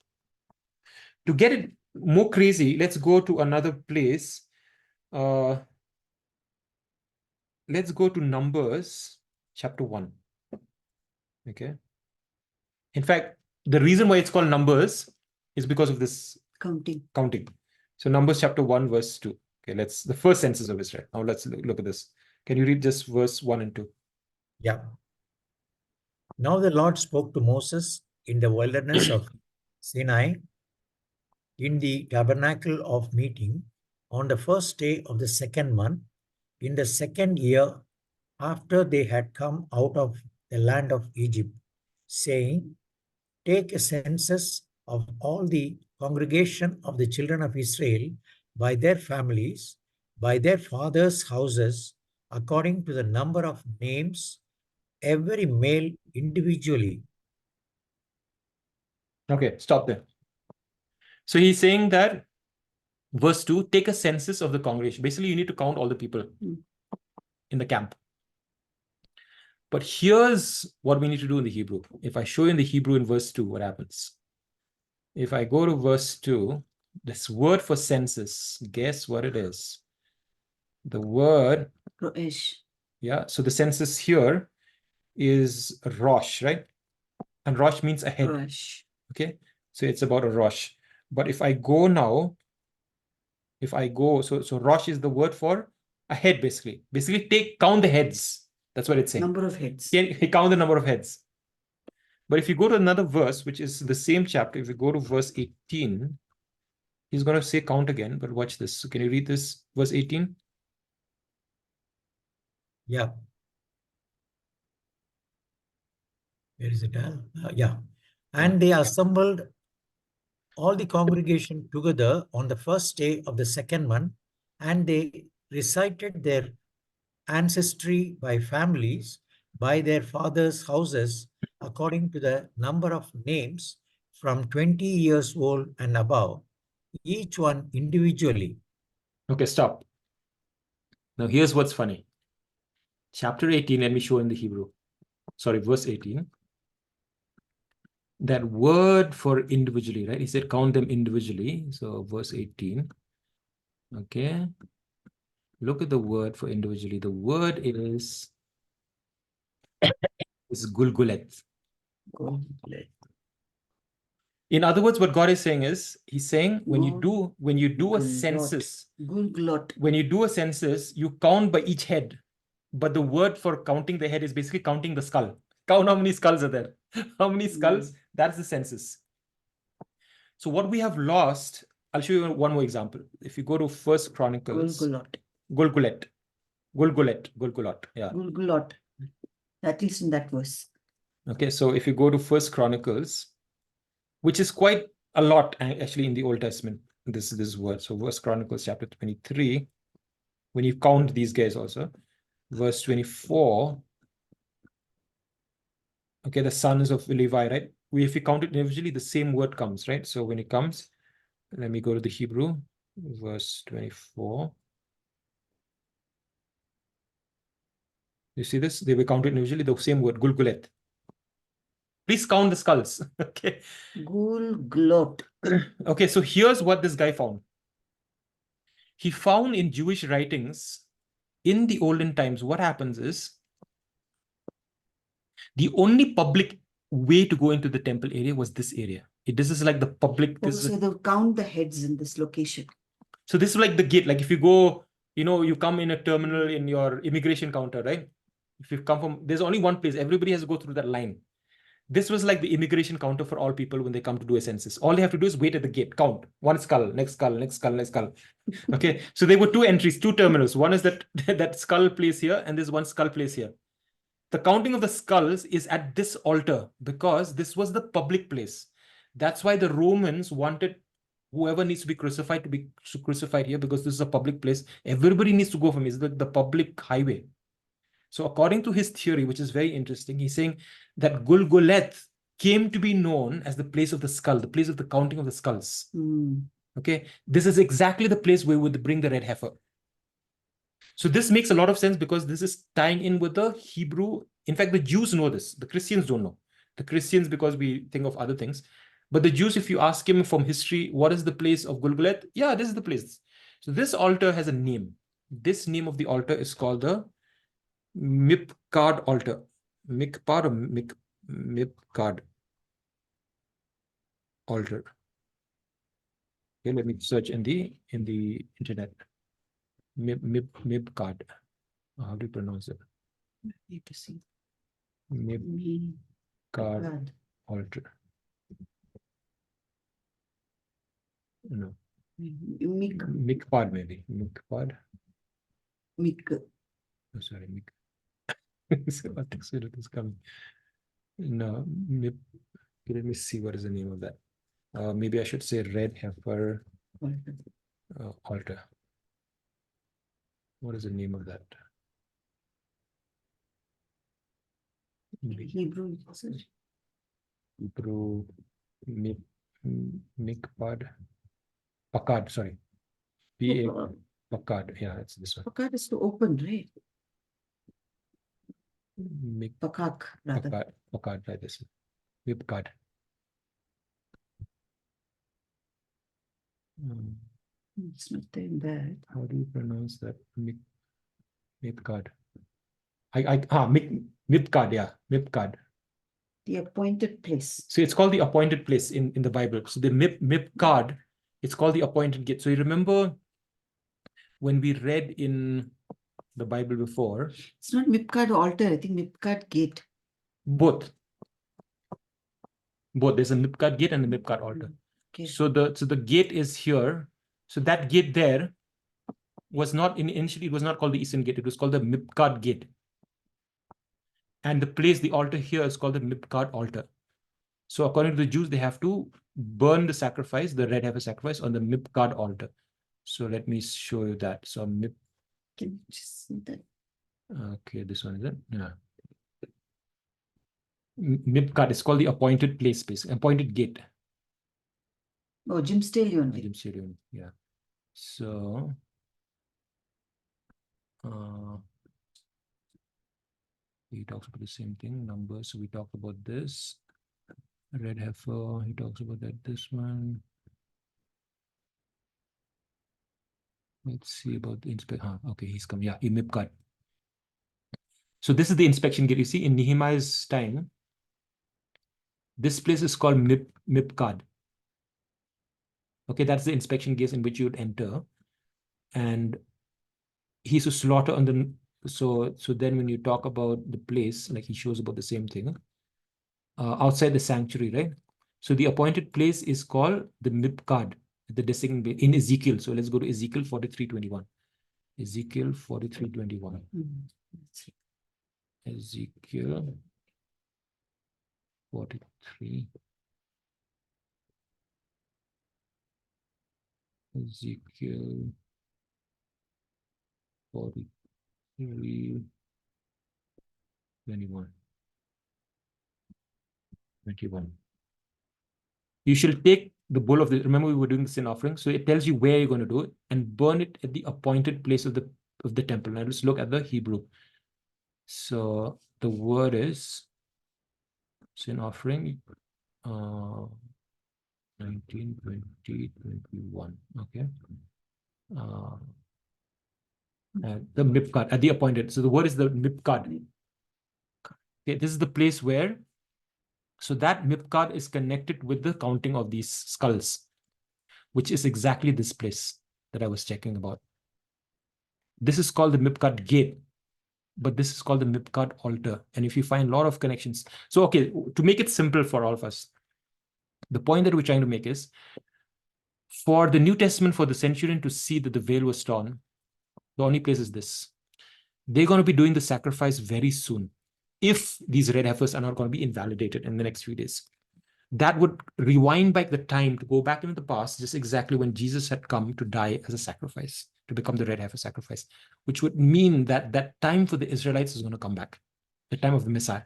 To get it more crazy, let's go to another place. Let's go to Numbers chapter 1. Okay. In fact, the reason why it's called Numbers is because of this counting. So Numbers chapter 1, verse 2. Okay, the first census of Israel. Now let's look at this. Can you read just verse 1 and 2? Yeah. Now the Lord spoke to Moses in the wilderness of Sinai in the tabernacle of meeting on the first day of the second month, in the second year after they had come out of the land of Egypt, saying, take a census of all the congregation of the children of Israel by their families, by their fathers' houses, according to the number of names, every male individually. Okay, stop there. So he's saying that verse 2, take a census of the congregation. Basically, you need to count all the people in the camp. But here's what we need to do in the Hebrew. If I show you in the Hebrew in verse 2, what happens? If I go to verse 2, this word for census, guess what it is? The word, Roesh. yeah, so the census here is Rosh, right? And Rosh means a head. Roesh. Okay, so it's about a Rosh. But if I go now, so Rosh is the word for a head, basically. Basically, count the heads. That's what it's saying. Number of heads. Count the number of heads. But if you go to another verse, which is the same chapter, if you go to verse 18, he's going to say count again, but watch this. So can you read this, verse 18? Yeah. Where is it? Yeah. And they assembled all the congregation together on the first day of the second month, and they recited their ancestry by families, by their fathers' houses, according to the number of names from 20 years old and above, each one individually. Okay, stop. Now here's what's funny. Chapter 18, let me show in the Hebrew. Sorry, verse 18. That word for individually, right? He said count them individually. So verse 18. Okay. Look at the word for individually. The word is gulgulet. In other words, what God is saying is, he's saying when you do a census, when you do a census, you count by each head. But the word for counting the head is basically counting the skull. Count how many skulls are there. How many skulls? That's the census. So what we have lost, I'll show you one more example. If you go to First Chronicles. Gulgulet. Yeah. Gulgulot. At least in that verse. Okay, so if you go to First Chronicles, which is quite a lot actually in the Old Testament, this word. So First Chronicles chapter 23, when you count these guys also, verse 24, okay, the sons of Levi, right? If we count it individually, the same word comes, right? So when it comes, let me go to the Hebrew, verse 24. You see this? They were counted individually, the same word, gulgulet. Please count the skulls. Okay. Gulglot. Okay, so here's what this guy found. He found in Jewish writings in the olden times, what happens is the only public way to go into the temple area was this area. This is like the public. So they'll count the heads in this location. So this is like the gate. Like if you go, you come in a terminal in your immigration counter, right? If you come from, there's only one place. Everybody has to go through that line. This was like the immigration counter for all people when they come to do a census. All they have to do is wait at the gate, count one skull, next skull, next skull, next skull. Okay, so there were two entries, two terminals. One is that skull place here, and there's one skull place here. The counting of the skulls is at this altar because this was the public place. That's why the Romans wanted whoever needs to be crucified to be crucified here, because this is a public place. Everybody needs to go from it. It's the public highway. So according to his theory, which is very interesting, he's saying that Gulgulet came to be known as the place of the skull, the place of the counting of the skulls. Okay, this is exactly the place where we would bring the red heifer. So this makes a lot of sense because this is tying in with the Hebrew. In fact, the Jews know this. The Christians don't know. The Christians, because we think of other things. But the Jews, if you ask him from history, what is the place of Gulgulet? Yeah, this is the place. So this altar has a name. This name of the altar is called the Mipkad altar. Mikpad or Mipkad altar. Okay, let me search in the internet. Mipkad. How do you pronounce it? Need to see. Mipkad altar. No. Mikpad maybe. Mikpad. Oh, sorry, Mik. Is coming. No, let me see what is the name of that. Maybe I should say Red Heifer altar. What is the name of that? Hebrew. Hebrew, mikpad, pakad, sorry. Pakad, yeah, it's this one. Pakad is to open, right? Pakad, pakad, like this. Mipkad. It's not doing that. How do you pronounce that? Mipkad. Mipkad, yeah, Mipkad. The appointed place. So it's called the appointed place in the Bible. So the Mipkad, it's called the appointed gate. So you remember when we read in the Bible before? It's not Mipkad altar, I think Mipkad gate. Both. There's a Mipkad gate and the Mipkad altar. Okay. So the gate is here. So that gate there was not initially, it was not called the Eastern Gate. It was called the Mipkad gate. And the place, the altar here is called the Mipkad altar. So according to the Jews, they have to burn the sacrifice, the red heifer sacrifice, on the Mipkad altar. So let me show you that. So Can you just see that? Okay, this one is it. Yeah. Mipkad is called the appointed place, appointed gate. Oh, Jim Stallion. Jim Stallion, yeah. So he talks about the same thing, numbers. So we talked about this. Red heifer, he talks about that, this one. Let's see about the inspection. Okay, he's come. Yeah, Mipkad. So this is the inspection gate. You see, in Nehemiah's time, this place is called Mipkad. Okay, that's the inspection gate in which you would enter. And he used to slaughter on the, so then when you talk about the place, like he shows about the same thing, outside the sanctuary, right? So the appointed place is called the Mipkad, the designated in Ezekiel. So let's go to Ezekiel 43:21. Ezekiel 43:21. Ezekiel 43. Ezekiel 43:21. 21. You shall take the bull of the, remember we were doing the sin offering, so it tells you where you're going to do it and burn it at the appointed place of the temple. Now let's look at the Hebrew. So the word is sin offering 19, 20, 21. Okay. The Mipkad at the appointed. So the word is the Mipkad. Okay, this is the place where, so that Mipkad is connected with the counting of these skulls, which is exactly this place that I was checking about. This is called the Mipkad gate, but this is called the Mipkad altar. And if you find a lot of connections, so okay, to make it simple for all of us, the point that we're trying to make is, for the New Testament, for the centurion to see that the veil was torn, the only place is this. They're going to be doing the sacrifice very soon, if these red heifers are not going to be invalidated in the next few days. That would rewind back the time to go back into the past, just exactly when Jesus had come to die as a sacrifice, to become the red heifer sacrifice, which would mean that that time for the Israelites is going to come back, the time of the Messiah.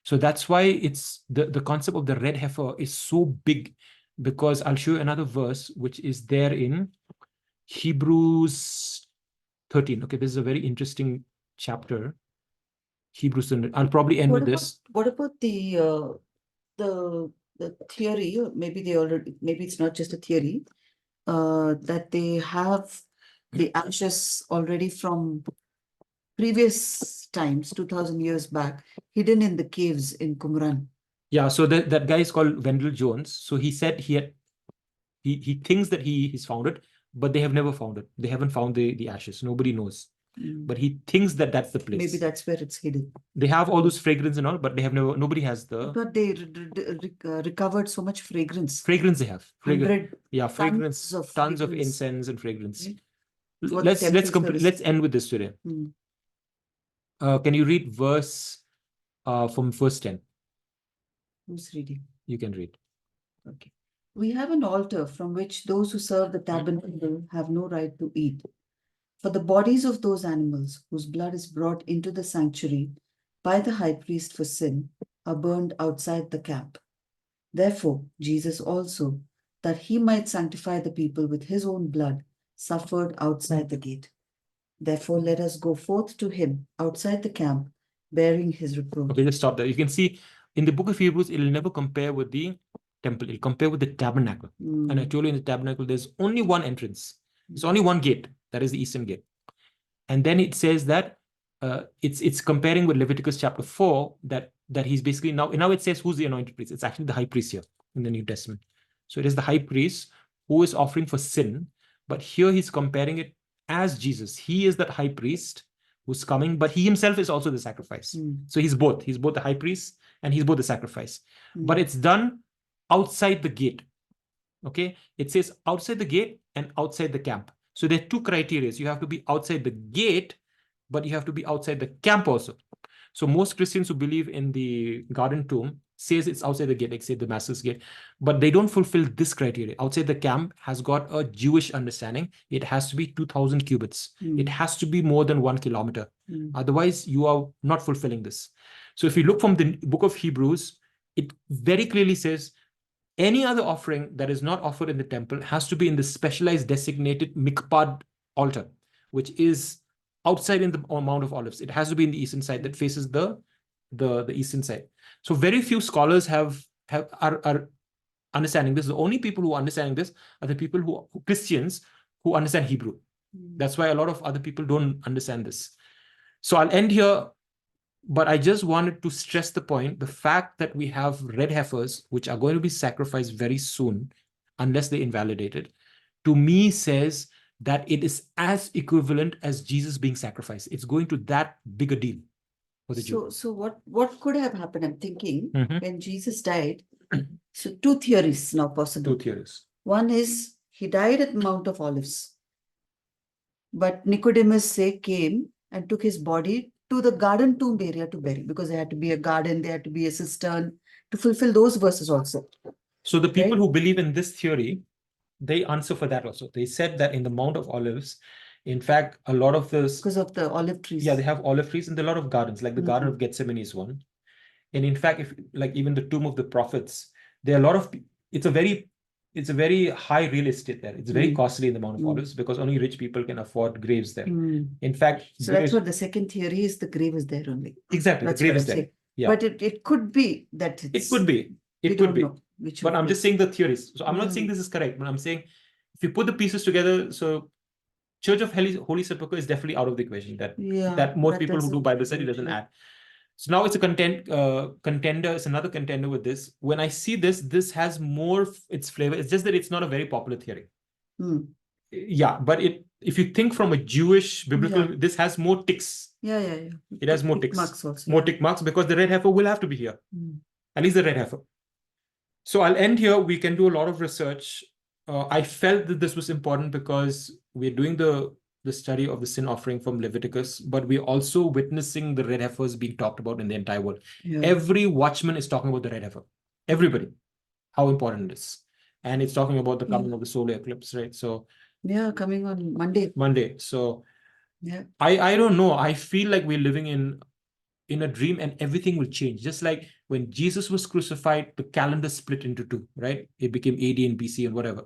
So that's why it's the concept of the red heifer is so big, because I'll show you another verse, which is there in Hebrews 13. Okay, this is a very interesting chapter. Hebrews 13. I'll probably end with this. What about the theory? Maybe it's not just a theory, that they have the ashes already from previous times, 2000 years back, hidden in the caves in Qumran. Yeah, so that guy is called Wendell Jones. So he said he thinks that he's found it, but they have never found it. They haven't found the ashes. Nobody knows. But he thinks that that's the place. Maybe that's where it's hidden. They have all those fragrance and all, but they have never, nobody has the... But they recovered so much fragrance. Fragrance they have. Fragrance. Yeah, fragrance, tons of incense and fragrance. Right. Let's end with this today. Can you read verse from verse 10? Who's reading? You can read. Okay. We have an altar from which those who serve the tabernacle have no right to eat. For the bodies of those animals whose blood is brought into the sanctuary by the high priest for sin are burned outside the camp. Therefore, Jesus also, that he might sanctify the people with his own blood, suffered outside the gate. Therefore, let us go forth to him outside the camp, bearing his reproach. Okay, just stop there. You can see in the book of Hebrews, it will never compare with the temple. It'll compare with the tabernacle. And I told you in the tabernacle, there's only one entrance. There's only one gate. That is the eastern gate. And then it says that it's comparing with Leviticus chapter 4 that he's basically now it says who's the anointed priest. It's actually the high priest here in the New Testament. So it is the high priest who is offering for sin, but here he's comparing it as Jesus. He is that high priest who's coming, but he himself is also the sacrifice. So he's both the high priest and he's both the sacrifice. But it's done outside the gate. Okay, it says outside the gate and outside the camp. So there are two criteria. You have to be outside the gate, but you have to be outside the camp also. So most Christians who believe in the garden tomb says it's outside the gate, like say the Damascus gate, but they don't fulfill this criteria. Outside the camp has got a Jewish understanding. It has to be 2,000 cubits. It has to be more than 1 kilometer. Otherwise, you are not fulfilling this. So if you look from the book of Hebrews, it very clearly says any other offering that is not offered in the temple has to be in the specialized designated mikpad altar, which is outside in the Mount of Olives. It has to be in the eastern side that faces the eastern side. So very few scholars are understanding this. The only people who are understanding this are the people who Christians who understand Hebrew. That's why a lot of other people don't understand this. So I'll end here. But I just wanted to stress the point, the fact that we have red heifers, which are going to be sacrificed very soon, unless they invalidate it, to me says that it is as equivalent as Jesus being sacrificed. It's going to that big a deal for the Jew. So what could have happened? I'm thinking when Jesus died, so two theories now possible. Two theories. One is he died at Mount of Olives, but Nicodemus came and took his body to the garden tomb area to bury, because there had to be a garden, there had to be a cistern to fulfill those verses also. So the people who believe in this theory, they answer for that also. They said that in the Mount of Olives, in fact, a lot of this... Because of the olive trees. Yeah, they have olive trees and there are a lot of gardens, like the Garden of Gethsemane is one. And in fact, if like even the Tomb of the Prophets, there are a lot of... It's a very high real estate there. It's very costly in the Mount of Olives because only rich people can afford graves there. In fact... So that's what the second theory is, the grave is there only. Exactly, that's the grave is there. Yeah. But it could be that it could be. It could be. But I'm just saying the theories. So I'm not saying this is correct, but I'm saying if you put the pieces together, so Church of Holy Sepulchre is definitely out of the equation. That most people who do Bible study doesn't add. So now it's a contender. It's another contender with this. When I see this has more its flavor. It's just that it's not a very popular theory. Yeah, but if you think from a Jewish biblical, this has more ticks. Yeah. It has more tick ticks. marks also, more tick marks because the red heifer will have to be here. At least the red heifer. So I'll end here. We can do a lot of research. I felt that this was important because we're doing the study of the sin offering from Leviticus, but we're also witnessing the red heifers being talked about in the entire world. Every watchman is talking about the red heifer. Everybody, how important it is. And it's talking about the coming of the solar eclipse, right? So yeah, coming on Monday. So yeah, I don't know. I feel like we're living in a dream and everything will change. Just like when Jesus was crucified, the calendar split into two, right? It became AD and BC and whatever.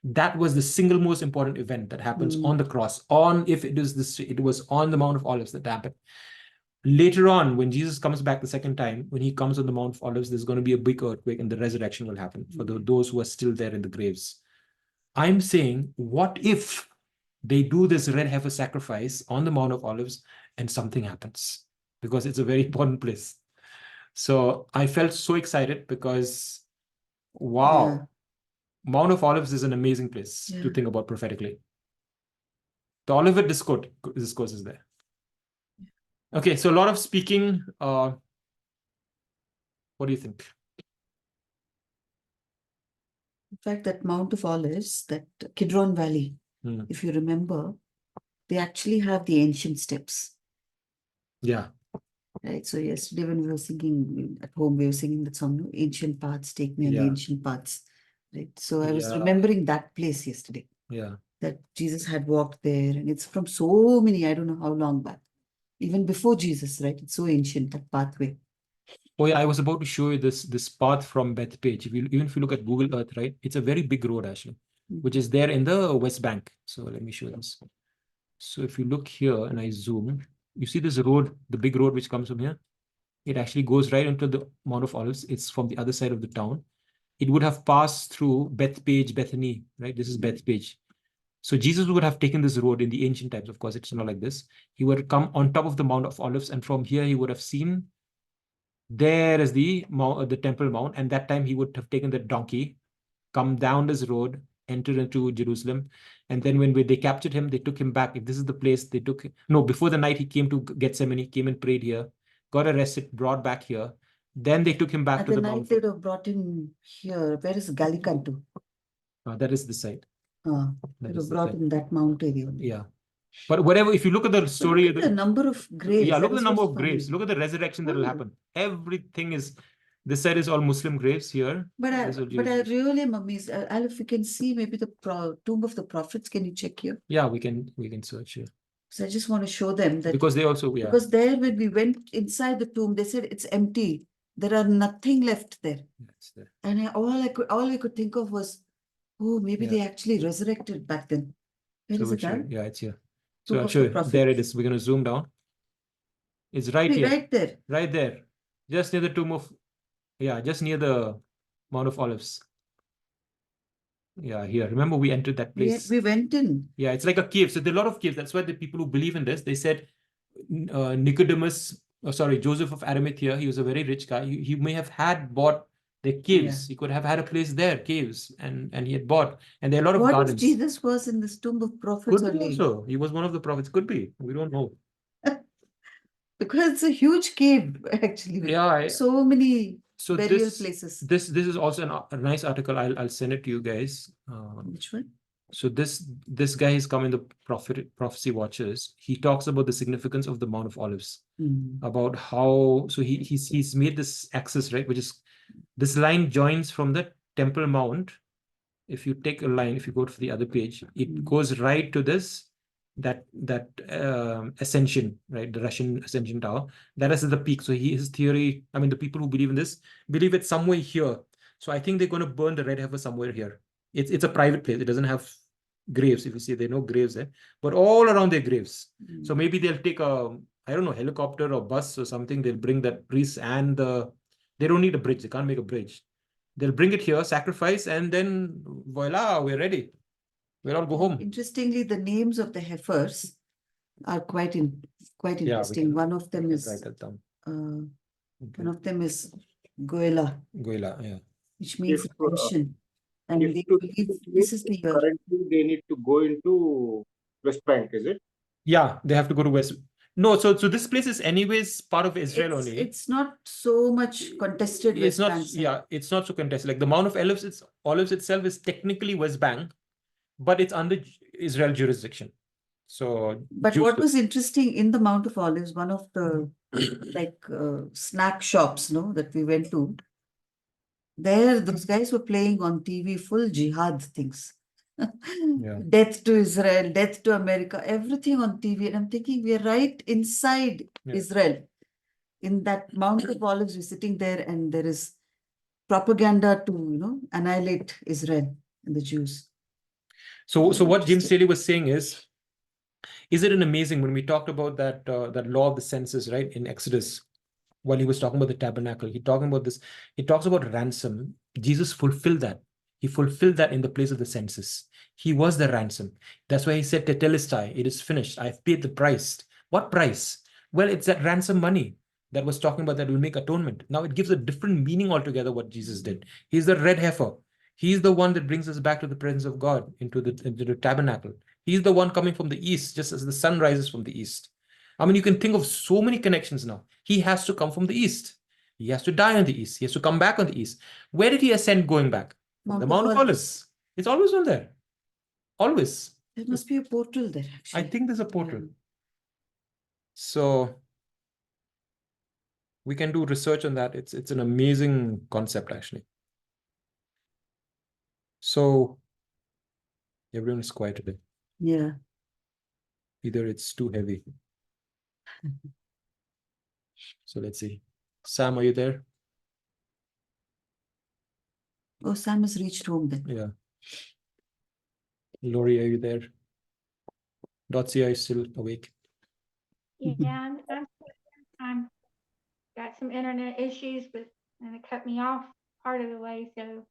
That was the single most important event that happens on the cross. It was on the Mount of Olives that happened. Later on, when Jesus comes back the second time, when he comes on the Mount of Olives, there's going to be a big earthquake and the resurrection will happen for those who are still there in the graves. I'm saying, what if they do this red heifer sacrifice on the Mount of Olives and something happens? Because it's a very important place. So I felt so excited because, wow, Mount of Olives is an amazing place to think about prophetically. The Olivet discourse is there. Okay, so a lot of speaking. What do you think? In fact, that Mount of Olives, that Kidron Valley, if you remember, they actually have the ancient steps. Yeah. Right. So yesterday when we were singing at home, we were singing that song, Ancient Paths, Take Me on the Ancient Paths. Right. So I was remembering that place yesterday. Yeah. That Jesus had walked there, and it's from so many, I don't know how long back. Even before Jesus, right? It's so ancient, that pathway. Oh yeah, I was about to show you this path from Bethpage. Even if you look at Google Earth, right, it's a very big road actually, which is there in the West Bank. So let me show you this. So if you look here and I zoom, you see this road, the big road which comes from here. It actually goes right into the Mount of Olives. It's from the other side of the town. It would have passed through Bethpage, Bethany, right? This is Bethpage. So Jesus would have taken this road in the ancient times. Of course, it's not like this. He would come on top of the Mount of Olives, and from here he would have seen there is the Temple Mount, and that time he would have taken the donkey, come down this road, enter into Jerusalem, and then when they captured him, they took him back. If this is the place they took, no, before the night he came to Gethsemane, came and prayed here, got arrested, brought back here. Then they took him back At to the the night Mount. they would have brought him here. Where is Gallicantu? That is the site. They would have brought him that mount area. Yeah. But whatever, if you look at the story, look at the number of graves. Yeah, look That at the is number what's of graves. funny. Look at the resurrection that will happen. Everything is, this side is all Muslim graves here. But I This is Jewish. really am amazed. Al, if you can see maybe the tomb of the prophets, can you check here? Yeah, we can search here. So I just want to show them that Because they also, yeah. because there when we went inside the tomb, they said it's empty. There are nothing left there. It's there. And all I could think of was, oh, maybe they actually resurrected back then. Where is it, Al? Yeah, it's here. Tomb So I'll of show the you. prophets. There it is. We're going to zoom down. It's right here. Right there. Right there. Just near the tomb of, yeah, just near the Mount of Olives. Yeah, here. Remember we entered that place. We went in. Yeah, it's like a cave. So there are a lot of caves. That's why the people who believe in this, they said Nicodemus, Joseph of Arimathea, he was a very rich guy. He may have had bought the caves. He could have had a place there, caves, and he had bought. And there are a lot of gardens. What if Jesus was in this tomb of prophets Could be only? also. He was one of the prophets. Could be. We don't know. Because it's a huge cave, actually. Yeah. So many burial this, places. This is also a nice article. I'll send it to you guys. Which one? So this guy is come in the Prophecy Watchers. He talks about the significance of the Mount of Olives, about how he's made this axis, right, which is this line joins from the Temple Mount. If you take a line, if you go to the other page, it goes right to this that ascension, right, the Russian ascension tower. That is the peak. So his theory, I mean, the people who believe in this believe it's somewhere here. So I think they're going to burn the Red Heifer somewhere here. It's a private place. It doesn't have graves. If you see, there are no graves there, but all around their graves. So maybe they'll take a, I don't know, helicopter or bus or something. They'll bring that priest and they don't need a bridge. They can't make a bridge. They'll bring it here, sacrifice, and then voila, we're ready. We'll all go home. Interestingly, the names of the heifers are quite interesting. One of them is write that down. One of them is Goela. Goela, yeah. Which means attention. And if they to- believe this is the year. Currently, they need to go into West Bank, is it? Yeah, they have to go to West. No, so this place is anyways part of Israel only. It's not so much contested. It's West not, Bank, yeah, it's not so contested. Like the Mount of Olives itself is technically West Bank, but it's under Israel jurisdiction. So, but what was interesting in the Mount of Olives, one of the snack shops, that we went to, there those guys were playing on TV full jihad things. Death to Israel, death to America, everything on TV. And I'm thinking we are right inside Israel. In that Mount of Olives, we're sitting there and there is propaganda to, annihilate Israel and the Jews. So what Jim Staley was saying is it an amazing when we talked about that law of the census, right, in Exodus, while he was talking about the tabernacle, he talks about ransom. Jesus fulfilled that. He fulfilled that in the place of the census. He was the ransom. That's why he said, Tetelestai, it is finished. I've paid the price. What price? Well, it's that ransom money that was talking about that will make atonement. Now it gives a different meaning altogether what Jesus did. He's the red heifer. He's the one that brings us back to the presence of God, into the tabernacle. He's the one coming from the east, just as the sun rises from the east. I mean, you can think of so many connections now. He has to come from the east. He has to die on the east. He has to come back on the east. Where did he ascend going back? The Mount of Olives. It's always on there. Always. There must be a portal there, actually. I think there's a portal. So we can do research on that. It's an amazing concept, actually. So everyone is quiet today. Yeah. Either it's too heavy. So let's see. Sam, are you there? Oh, Sam has reached home then. Yeah. Lori, are you there? Dotsie, are you still awake? Yeah, I'm got some internet issues, and it cut me off part of the way, so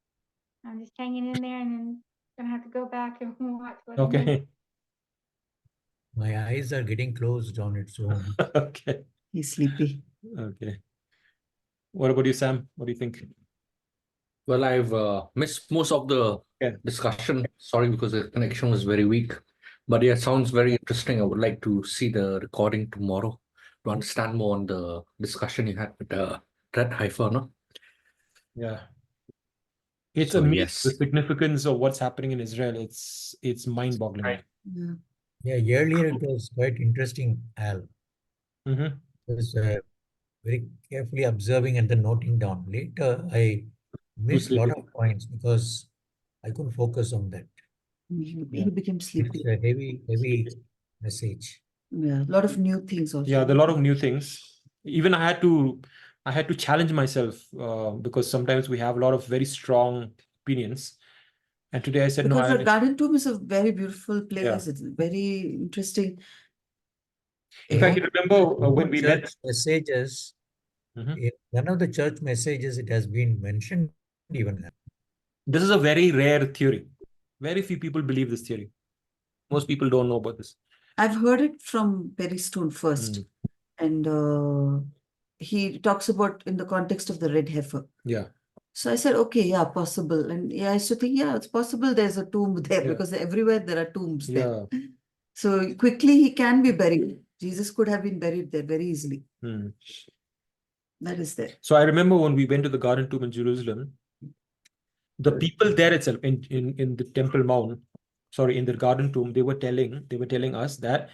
I'm just hanging in there, and then gonna have to go back and watch what I missed. Okay. My eyes are getting closed on its own. Okay. He's sleepy. Okay. What about you, Sam? What do you think? Well, I've missed most of the Yeah. discussion. Sorry, because the connection was very weak. But yeah, it sounds very interesting. I would like to see the recording tomorrow to understand more on the discussion you had with Red Heifer, no? Yeah. It's So, amazing yes. the significance of what's happening in Israel. It's mind-boggling. Right. Yeah. Yeah, earlier it was quite interesting, Al. Mm-hmm. I was very carefully observing and then noting down. Later, I missed a lot of points because I couldn't focus on that. He became sleepy. It's a heavy message. Yeah, a lot of new things also. Yeah, there are a lot of new things. Even I had to challenge myself because sometimes we have a lot of very strong opinions. And today I said, Because no, the Garden Tomb is a very beautiful place. Yeah. It's very interesting. In fact, you remember when we met Messages, in one of the church messages, it has been mentioned even. This is a very rare theory. Very few people believe this theory. Most people don't know about this. I've heard it from Perry Stone first. And he talks about in the context of the red heifer. Yeah. So I said, okay, yeah, possible. And yeah, I used to think, yeah, it's possible there's a tomb there because everywhere there are tombs there. So quickly he can be buried. Jesus could have been buried there very easily. That is there. So I remember when we went to the Garden Tomb in Jerusalem, the people there itself in the Temple Mount, in the Garden Tomb, they were telling us that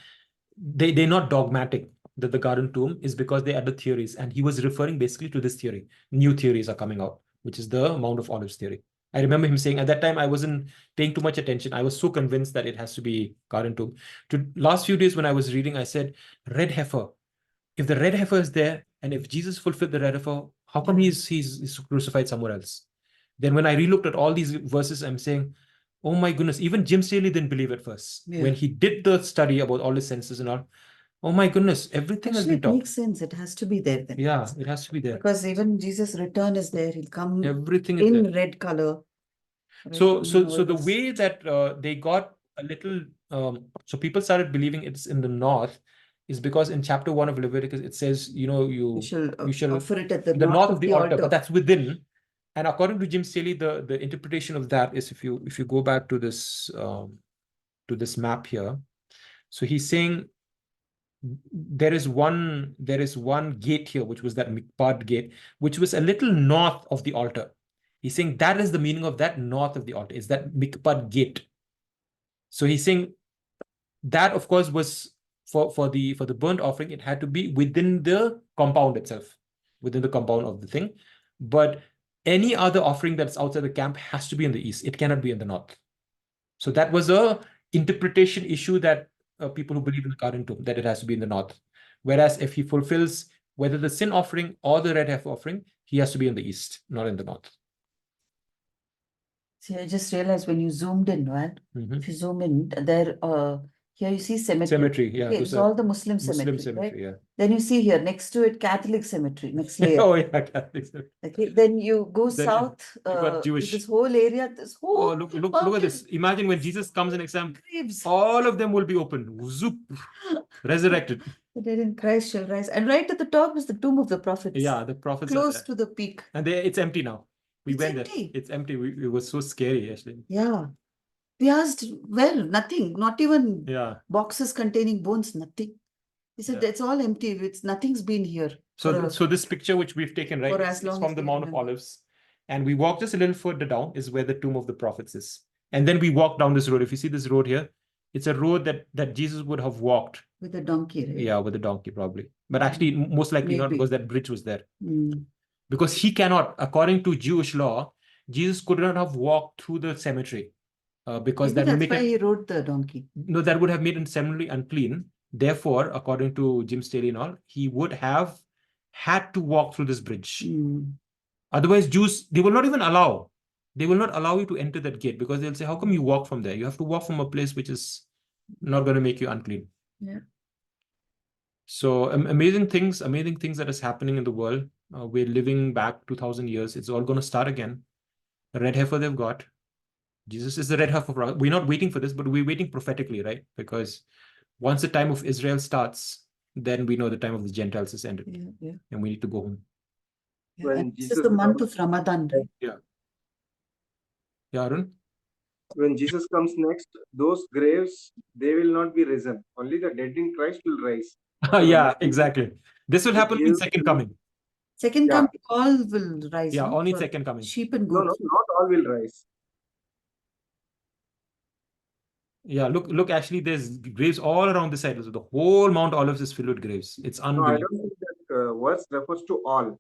they're not dogmatic that the Garden Tomb is because they had the theories, and he was referring basically to this theory. New theories are coming out, which is the Mount of Olives theory. I remember him saying at that time I wasn't paying too much attention. I was so convinced that it has to be Garden Tomb. To last few days when I was reading, I said, Red Heifer. If the red heifer is there, and if Jesus fulfilled the red heifer, how come he's crucified somewhere else? Then when I relooked at all these verses, I'm saying, oh my goodness, even Jim Staley didn't believe at first. When he did the study about all the senses and all, oh my goodness, everything has been taught. It makes sense. It has to be there then. Yeah, it has to be there. Because even Jesus' return is there. He'll come everything in there. red color. So the way that they got a little, so people started believing it's in the north, is because in chapter 1 of Leviticus, it says, you shall offer it at the north of the altar, but that's within. And according to Jim Staley, the interpretation of that is if you go back to this map here, so he's saying there is one gate here, which was that Mikpad gate, which was a little north of the altar. He's saying that is the meaning of that north of the altar, is that Mikpad gate. So he's saying that, of course, was for the burnt offering, it had to be within the compound itself, within the compound of the thing. But any other offering that's outside the camp has to be in the east. It cannot be in the north. So that was a interpretation issue that people who believe in the Garden Tomb, that it has to be in the north. Whereas if he fulfills whether the sin offering or the red heifer offering, he has to be in the east, not in the north. See, I just realized when you zoomed in, right? If you zoom in, there, here you see cemetery. Yeah. Okay, it's all the Muslim cemetery, right? Yeah. Then you see here, next to it, Catholic cemetery, next layer. Oh, yeah, Catholic cemetery. Okay, then you go south, Jewish. this whole area, this whole... Oh, look at this. Imagine when Jesus comes in exam, all of them will be open. Zoop, resurrected. The dead in Christ shall rise. And right at the top is the tomb of the prophets. Yeah, the prophets close to the peak. And it's empty now. We It's went empty. there. It's empty. It was so scary, actually. Yeah. We asked, well, nothing, not even boxes containing bones, nothing. He said, it's all empty. Nothing's been here. So this picture which we've taken, right, it's from the Mount of Olives. And we walk just a little further down is where the tomb of the prophets is. And then we walk down this road. If you see this road here, it's a road that Jesus would have walked. With a donkey, right? Yeah, with a donkey, probably. But actually, most likely not, because that bridge was there. Because he cannot, according to Jewish law, Jesus could not have walked through the cemetery. Because Maybe that's why he rode the donkey. No, that would have made him seminally unclean. Therefore, according to Jim Staley and all, he would have had to walk through this bridge. Otherwise, Jews, they will not even allow. They will not allow you to enter that gate because they'll say, how come you walk from there? You have to walk from a place which is not going to make you unclean. Yeah. So amazing things that is happening in the world. We're living back 2000 years. It's all going to start again. The red heifer they've got. Jesus is the red heifer. We're not waiting for this, but we're waiting prophetically, right? Because once the time of Israel starts, then we know the time of the Gentiles is ended. Yeah. And we need to go home. Yeah. And this is the month of Ramadan, right? Yeah. Yeah, Arun? When Jesus comes next, those graves, they will not be risen. Only the dead in Christ will rise. Yeah, exactly. This will happen in second coming. Second coming, all will rise. Yeah, no? only For second coming. Sheep and No, goats. not all will rise. Yeah, look, actually, there's graves all around the side. So the whole Mount Olives is filled with graves. It's No, I unbelievable. don't think that verse refers to all.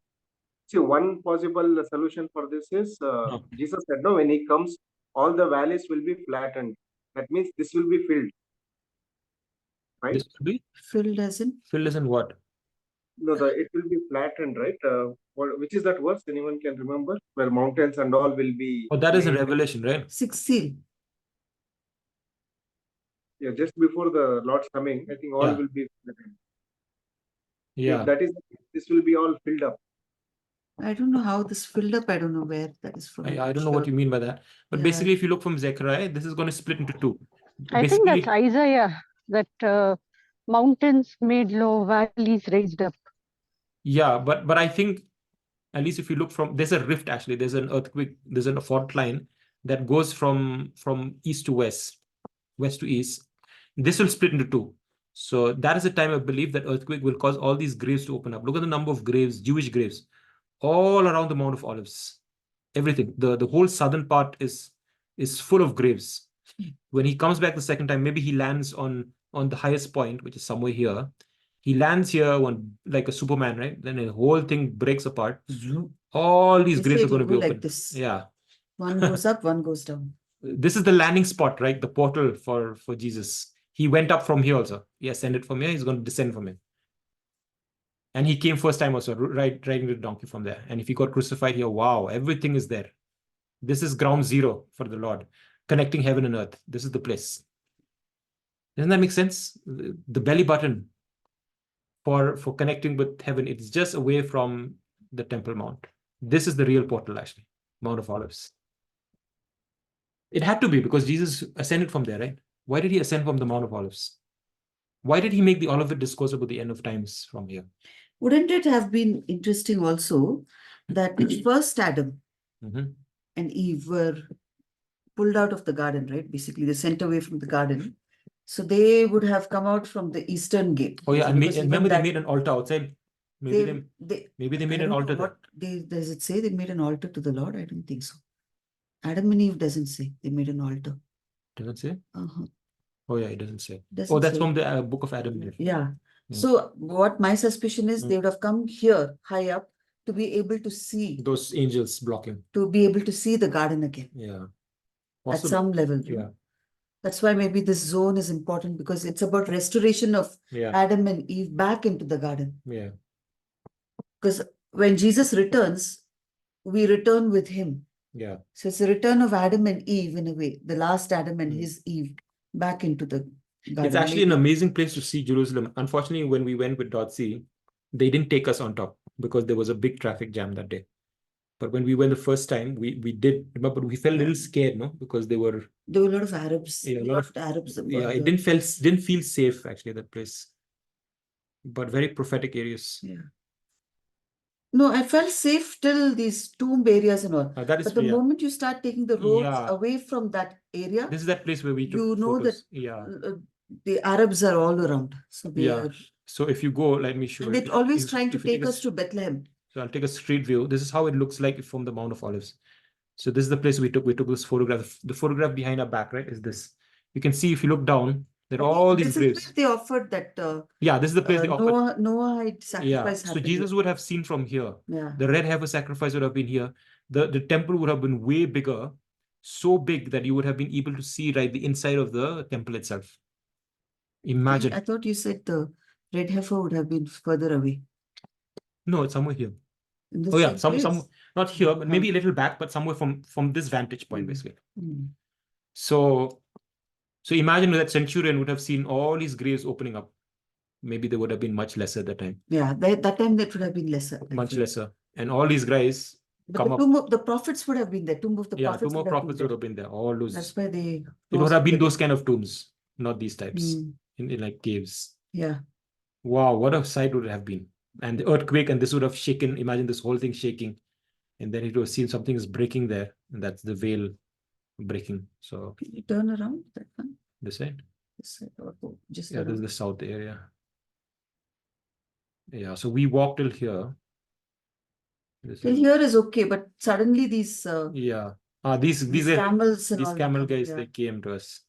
See, one possible solution for this is Jesus said, no, when he comes, all the valleys will be flattened. That means this will be filled. Right? This will be filled as in? Filled as in what? No, it will be flattened, right? Which is that verse? Anyone can remember? Where mountains and all will be. Oh, that is in Revelation, right? Sixth seal. Yeah, just before the Lord's coming, I think all will be flattened. Yeah. If that is, this will be all filled up. I don't know how this filled up. I don't know where that is from. I don't know what you mean by that. But basically, if you look from Zechariah, this is going to split into two. I think that's Isaiah, that mountains made low, valleys raised up. Yeah, but I think, at least if you look from, there's a rift actually, there's an earthquake, there's a fault line that goes from east to west, west to east. This will split into two. So that is the time I believe that earthquake will cause all these graves to open up. Look at the number of graves, Jewish graves, all around the Mount of Olives. Everything. The whole southern part is full of graves. When he comes back the second time, maybe he lands on the highest point, which is somewhere here. He lands here like a Superman, right? Then the whole thing breaks apart. All these graves are going to be open. Like this. Yeah. One goes up, one goes down. This is the landing spot, right? The portal for Jesus. He went up from here also. He ascended from here. He's going to descend from here. And he came first time also, riding the donkey from there. And if he got crucified here, wow, everything is there. This is ground zero for the Lord, connecting heaven and earth. This is the place. Doesn't that make sense? The belly button for connecting with heaven, it's just away from the Temple Mount. This is the real portal, actually, Mount of Olives. It had to be because Jesus ascended from there, right? Why did he ascend from the Mount of Olives? Why did he make the Olivet discourse about the end of times from here? Wouldn't it have been interesting also that first Adam and Eve were pulled out of the garden, right? Basically, they sent away from the garden. So they would have come out from the eastern gate. Oh, yeah. And remember, they made an altar outside. Maybe they made an altar there. Does it say they made an altar to the Lord? I don't think so. Adam and Eve doesn't say they made an altar. Doesn't say? Uh-huh. Oh, yeah, it doesn't say. Doesn't that's say. from the book of Adam. Yeah. So what my suspicion is, they would have come here high up to be able to see. Those angels blocking. To be able to see the garden again. Yeah. At some level. Yeah. That's why maybe this zone is important because it's about restoration of Adam and Eve back into the garden. Yeah. Because when Jesus returns, we return with him. Yeah. So it's the return of Adam and Eve in a way, the last Adam and his Eve back into the garden. It's actually an amazing place to see Jerusalem. Unfortunately, when we went with .c, they didn't take us on top because there was a big traffic jam that day. But when we went the first time, we did remember we felt a little scared, no? Because there were a lot of Arabs. Yeah, a lot of Arabs. Yeah, it didn't feel safe actually, that place. But very prophetic areas. Yeah. No, I felt safe till these tomb areas and all. But the moment you start taking the roads away from that area, this is that place where we took photos. That the Arabs are all around. So they are. So if you go, let me show you. And they're always trying to take us to Bethlehem. So I'll take a street view. This is how it looks like from the Mount of Olives. So this is the place we took. We took this photograph. The photograph behind our back, right, is this. You can see if you look down, there are all these graves. This is where they offered that. This is the place they offered. Noahide sacrifice. So Jesus would have seen from here. Yeah. The red heifer sacrifice would have been here. The temple would have been way bigger, so big that you would have been able to see the inside of the temple itself. Imagine. I thought you said the red heifer would have been further away. No, it's somewhere here. In the Oh yeah, same some place? not here, but maybe a little back, but somewhere from this vantage point, basically. So imagine that centurion would have seen all these graves opening up. Maybe they would have been much lesser at that time. Yeah, that time that would have been lesser. Much lesser. And all these guys But the tomb of the prophets would have been there. Tomb of the prophets. Tomb of prophets would have been there. All those. That's why it would have been those kind of tombs, not these types in like caves. Yeah. Wow, what a sight would it have been. And the earthquake, and this would have shaken. Imagine this whole thing shaking. And then it would have seen something is breaking there. And that's the veil breaking. So can you turn around that one? This side? This side or just this is the south area. Yeah, so we walked till here. Till here is okay, but suddenly these these camels and these all camel that, guys, they came to us.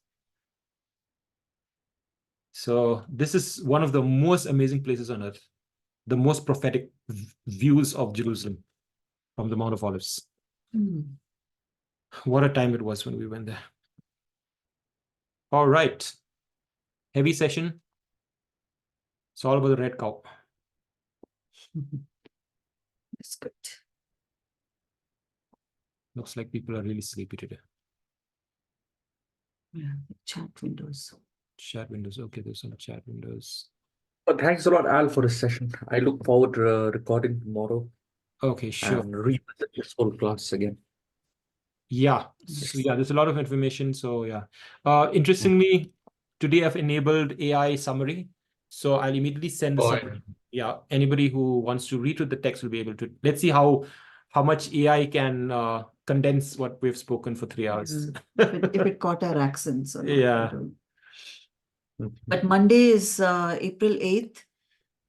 So this is one of the most amazing places on earth, the most prophetic views of Jerusalem from the Mount of Olives. What a time it was when we went there. All right, heavy session. It's all about the red cow. That's good. Looks like people are really sleepy today. Yeah, chat windows. Chat windows. Okay, there's some chat windows. Thanks a lot, Al, for this session. I look forward to recording tomorrow. Okay, sure. And revisit this whole class again. Yeah. So yeah, there's a lot of information. So yeah. Interestingly, today I've enabled AI summary. So I'll immediately send the summary. Yeah. Anybody who wants to read through the text will be able to. Let's see how much AI can condense what we've spoken for 3 hours. If it caught our accents or not. Yeah. But Monday is April 8th.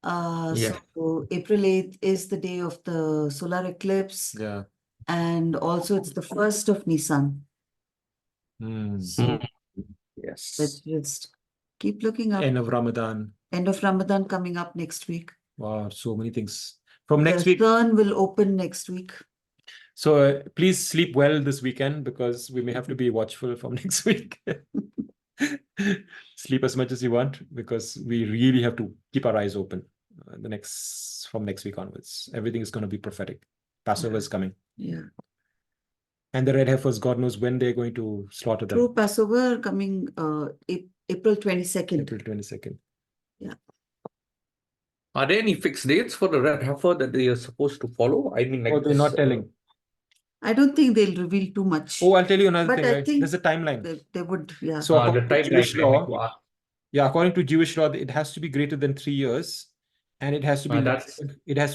Yeah. So April 8th is the day of the solar eclipse. Yeah. And also it's the first of Nisan. So yes. let's just keep looking up. End of Ramadan. End of Ramadan coming up next week. Wow, so many things. From next week. The sun will open next week. So please sleep well this weekend because we may have to be watchful from next week. Sleep as much as you want because we really have to keep our eyes open from next week onwards. Everything is going to be prophetic. Passover is coming. Yeah. And the red heifers, God knows when they're going to slaughter them. True Passover coming April 22nd. April 22nd. Yeah. Are there any fixed dates for the red heifer that they are supposed to follow? I mean, like they're not telling. I don't think they'll reveal too much. Oh, I'll tell you another But thing. I Right? think There's a timeline. They would, yeah. So according to Jewish law, yeah, according to Jewish law, it has to be greater than 3 years, and it has to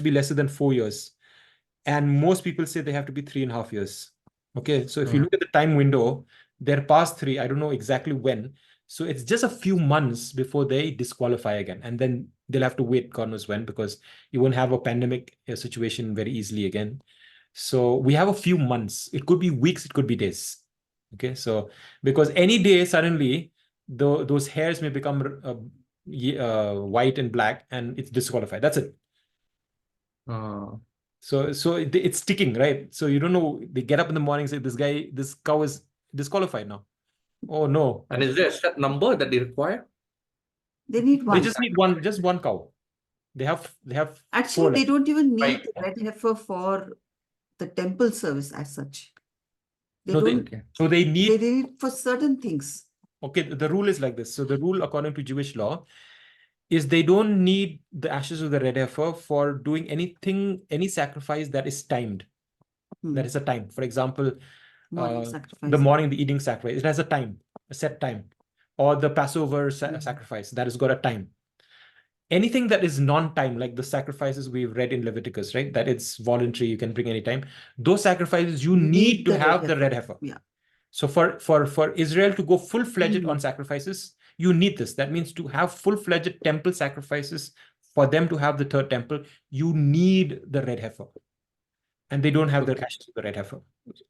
be lesser than 4 years. And most people say they have to be 3.5 years. Okay, so if you look at the time window, they're past 3. I don't know exactly when. So it's just a few months before they disqualify again, and then they'll have to wait God knows when, because you won't have a pandemic situation very easily again. So we have a few months. It could be weeks, it could be days. Okay, so because any day suddenly those hairs may become white and black, and it's disqualified. That's it. So it's ticking, right? So you don't know. They get up in the morning, say this cow is disqualified now. Oh no! And is there a set number that they require? They need one. They just need just one cow. They have. Actually, they don't even need the red heifer for the temple service as such. They need for certain things. Okay, the rule is like this. So the rule according to Jewish law is they don't need the ashes of the red heifer for doing anything, any sacrifice that is timed. That is a time. For example, the eating sacrifice. It has a set time. Or the Passover sacrifice, that has got a time. Anything that is non-time, like the sacrifices we've read in Leviticus, right? That it's voluntary, you can bring any time. Those sacrifices, you need to have the red heifer. Yeah. So for Israel to go full-fledged on sacrifices, you need this. That means to have full-fledged temple sacrifices, for them to have the third temple, you need the red heifer. And they don't have the ashes of the red heifer.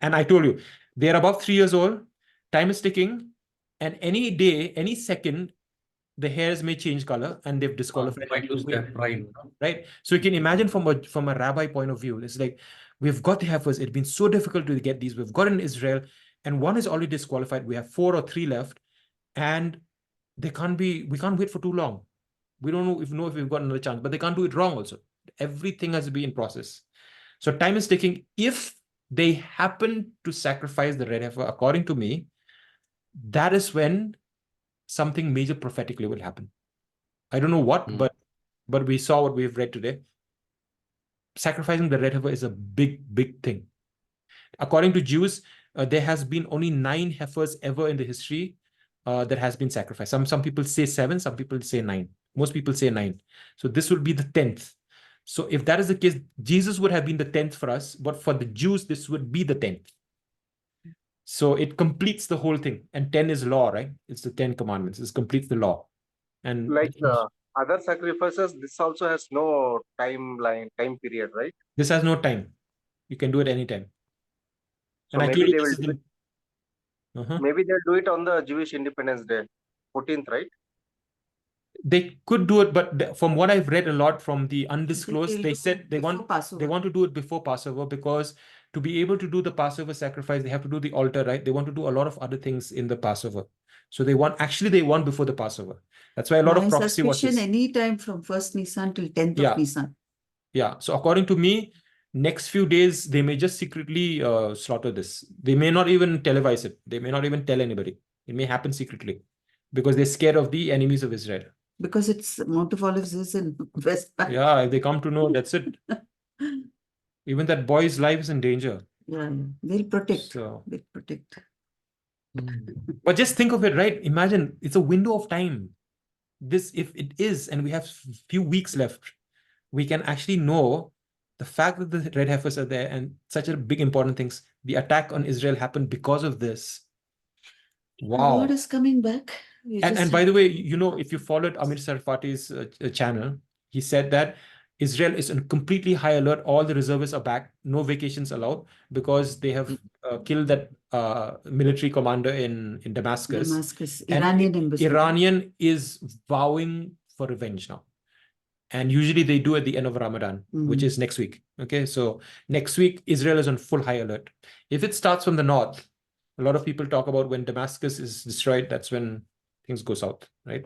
And I told you, they're above 3 years old, time is ticking, and any day, any second, the hairs may change color and they've disqualified. Might lose their pride. Right? So you can imagine from a rabbi point of view, it's like, we've got the heifers. It's been so difficult to get these. We've got in Israel, and one is already disqualified. We have 4 or 3 left. And we can't wait for too long. We don't know if we've got another chance, but they can't do it wrong also. Everything has to be in process. So time is ticking. If they happen to sacrifice the red heifer, according to me, that is when something major prophetically will happen. I don't know what, but we saw what we've read today. Sacrificing the red heifer is a big thing. According to Jews, there has been only 9 heifers ever in the history that has been sacrificed. Some people say 7, some people say 9. Most people say 9. So this would be the 10th. So if that is the case, Jesus would have been the 10th for us, but for the Jews, this would be the 10th. So it completes the whole thing. And 10 is law, right? It's the 10 commandments. It completes the law. And Like other sacrifices, this also has no time period, right? This has no time. You can do it anytime. So and maybe actually, they will do it. Maybe they'll do it on the Jewish Independence Day, 14th, right? They could do it, but from what I've read a lot from the undisclosed, they said they want to do it before Passover, because to be able to do the Passover sacrifice, they have to do the altar, right? They want to do a lot of other things in the Passover. So they want before the Passover. That's why a lot of prophecy watches. Any time from 1st Nisan till 10th of Nisan. Yeah. So according to me, next few days, they may just secretly slaughter this. They may not even televise it. They may not even tell anybody. It may happen secretly because they're scared of the enemies of Israel. Because it's Mount of Olives is in West Bank. Yeah, if they come to know, that's it. Even that boy's life is in danger. Yeah, they'll protect. So, they'll protect. but just think of it, right? Imagine it's a window of time. This, if it is, and we have few weeks left, we can actually know the fact that the red heifers are there and such a big important things. The attack on Israel happened because of this. Wow. God is coming back. And by the way, if you followed Amir Sarfati's channel, he said that Israel is on completely high alert. All the reservists are back. No vacations allowed because they have killed that military commander in Damascus. Iranian embassy. Iranian is vowing for revenge now. And usually they do at the end of Ramadan, which is next week. Okay, so next week, Israel is on full high alert. If it starts from the north, a lot of people talk about when Damascus is destroyed, that's when things go south, right?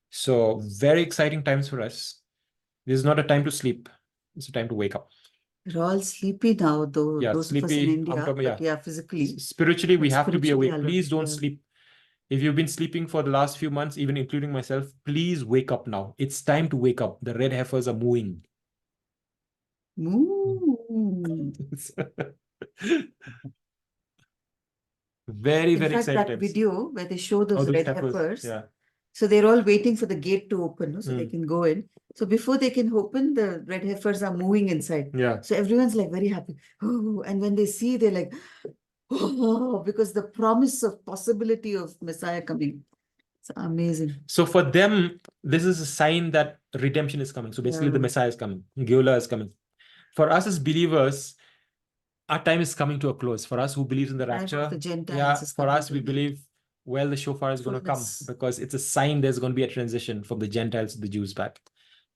So very exciting times for us. This is not a time to sleep. It's a time to wake up. We're all sleepy now, though. Yeah, those sleepy. of us in India, but physically. Spiritually, we have to be awake. Alert. Please don't sleep. If you've been sleeping for the last few months, even including myself, please wake up now. It's time to wake up. The red heifers are mooing. Moo. Very In fact, exciting that video where they show those red heifers, yeah. So they're all waiting for the gate to open, so they can go in. So before they can open, the red heifers are moving inside. Yeah. So everyone's like very happy. Oh, and when they see, they're like, oh, because the promise of possibility of Messiah coming. It's amazing. So for them, this is a sign that redemption is coming. So basically, the Messiah is coming. Geulah is coming. For us as believers, our time is coming to a close. For us who believes in the rapture, for us, we believe, well, the shofar is going to come because it's a sign there's going to be a transition from the Gentiles to the Jews back.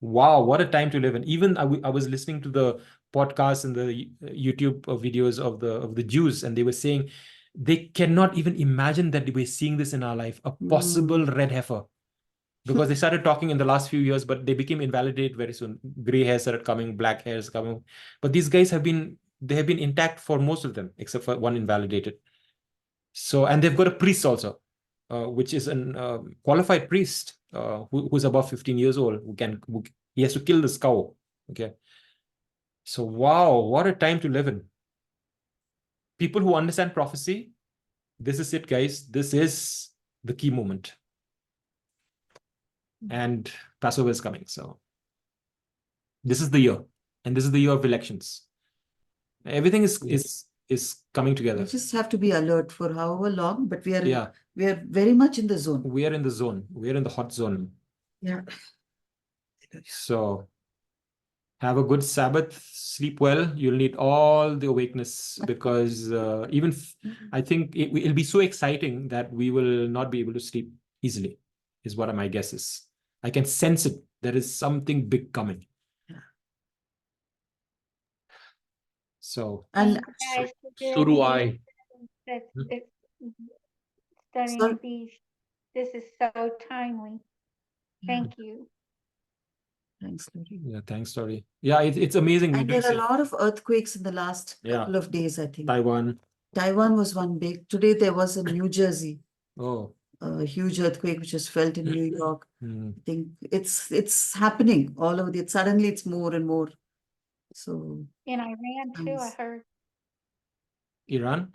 Wow, what a time to live in. Even I was listening to the podcasts and the YouTube videos of the Jews, and they were saying they cannot even imagine that we're seeing this in our life, a possible red heifer. Because they started talking in the last few years, but they became invalidated very soon. Gray hair started coming, black hair is coming. But these guys have been intact for most of them, except for one invalidated. So, and they've got a priest also, which is a qualified priest who's above 15 years old, he has to kill this cow. Okay. So, wow, what a time to live in. People who understand prophecy, this is it, guys. This is the key moment. And Passover is coming. So this is the year. And this is the year of elections. Everything is coming together. We just have to be alert for however long, but we are very much in the zone. We are in the zone. We are in the hot zone. Yeah. So have a good Sabbath, sleep well. You'll need all the awakeness because I think it'll be so exciting that we will not be able to sleep easily, is what my guess is. I can sense it. There is something big coming. So, and so do I. Studying these this is so timely. Thank you. Thanks, Lori. Yeah, thanks, Tori. Yeah, it's amazing. And there are a lot of earthquakes in the last couple of days, I think. Taiwan. Taiwan was one big. Today there was in New Jersey. Oh. A huge earthquake which was felt in New York. Mm. I think it's happening all over suddenly it's more and more. So In Iran too, I heard. Iran?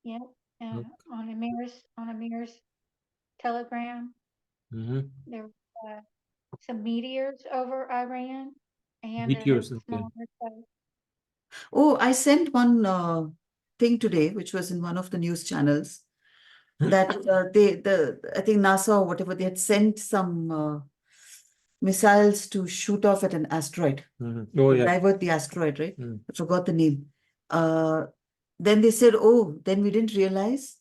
Yep. On Amir's telegram. There were some meteors over Iran and Meteors, a small earthquake. Oh, I sent one thing today, which was in one of the news channels, that I think NASA or whatever, they had sent some missiles to shoot off at an asteroid. Oh, yeah. Divert the asteroid, right? I forgot the name. Then they said, oh, then we didn't realize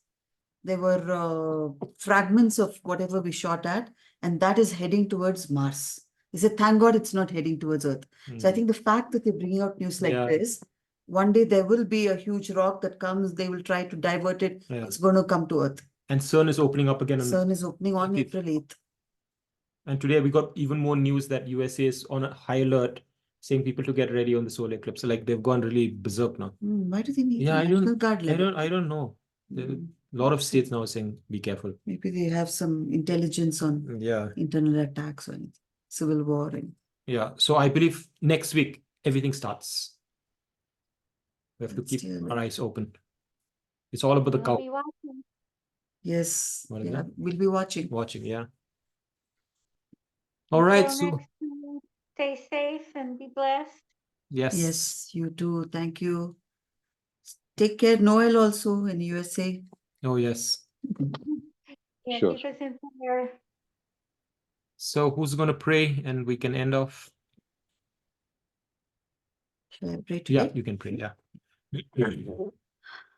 there were fragments of whatever we shot at, and that is heading towards Mars. They said, thank God it's not heading towards Earth. So I think the fact that they're bringing out news like this, one day there will be a huge rock that comes, they will try to divert it. It's going to come to Earth. And CERN is opening up again. CERN is opening on April 8th. And today we got even more news that USA is on a high alert, saying people to get ready on the solar eclipse. So like they've gone really berserk now. Why do they need I don't know. A lot of states now are saying be careful. Maybe they have some intelligence on internal attacks or anything, civil war. Yeah. So I believe next week everything starts. We have to keep our eyes open. It's all about the cow. Yes. Yeah, we'll be watching. Yeah. All right. Until next time, stay safe and be blessed. Yes. Yes, you too. Thank you. Take care, Noel, also in USA. Oh, yes. Yeah, keep us in prayer. So who's going to pray and we can end off? Shall I pray today? Yeah, you can pray. Yeah.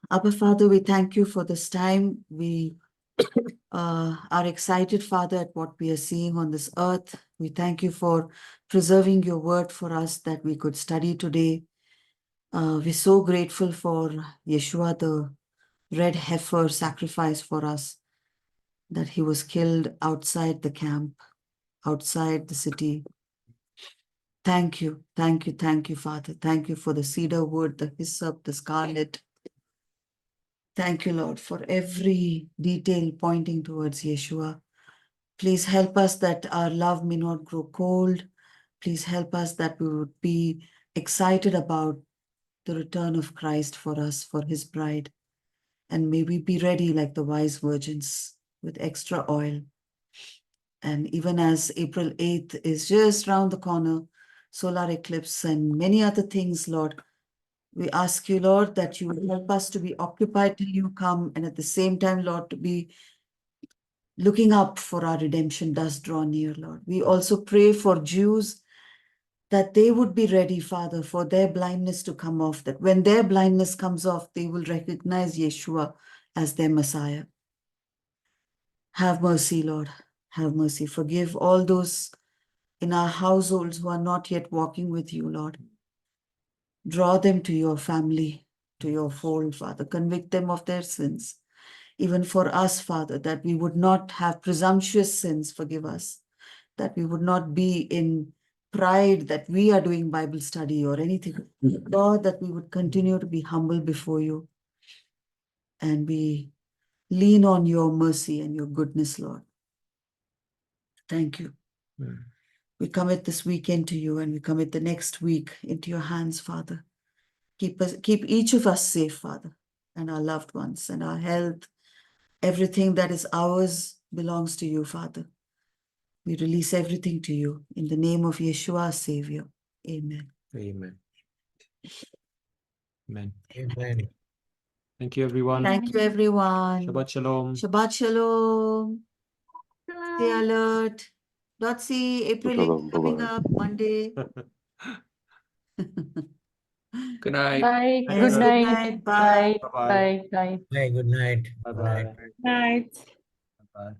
Abba, Father, we thank you for this time. We are excited, Father, at what we are seeing on this earth. We thank you for preserving your word for us that we could study today. We're so grateful for Yeshua, the Red Heifer sacrifice for us, that he was killed outside the camp, outside the city. Thank you, thank you, thank you, Father. Thank you for the cedar wood, the hyssop, the scarlet. Thank you, Lord, for every detail pointing towards Yeshua. Please help us that our love may not grow cold. Please help us that we would be excited about the return of Christ for us, for his bride. And may we be ready like the wise virgins with extra oil. And even as April 8th is just round the corner, solar eclipse and many other things, Lord, we ask you, Lord, that you will help us to be occupied till you come, and at the same time, Lord, to be looking up for our redemption does draw near, Lord. We also pray for Jews that they would be ready, Father, for their blindness to come off, that when their blindness comes off, they will recognize Yeshua as their Messiah. Have mercy, Lord. Have mercy. Forgive all those in our households who are not yet walking with you, Lord. Draw them to your family, to your fold, Father. Convict them of their sins. Even for us, Father, that we would not have presumptuous sins, forgive us. That we would not be in pride that we are doing Bible study or anything. Lord, that we would continue to be humble before you. And we lean on your mercy and your goodness, Lord. Thank you. We commit this weekend to you, and we commit the next week into your hands, Father. Keep each of us safe, Father, and our loved ones, and our health. Everything that is ours belongs to you, Father. We release everything to you in the name of Yeshua, our Savior. Amen. Amen. Amen. Amen. Thank you, everyone. Thank you, everyone. Shabbat Shalom. Shabbat Shalom. Stay alert. Dotsie, April 8th coming up Monday. Good night. Bye. Yes, Good good night. night. Bye. Bye. Bye. Bye. Hey, good night. Bye Good night. bye. Night. Bye.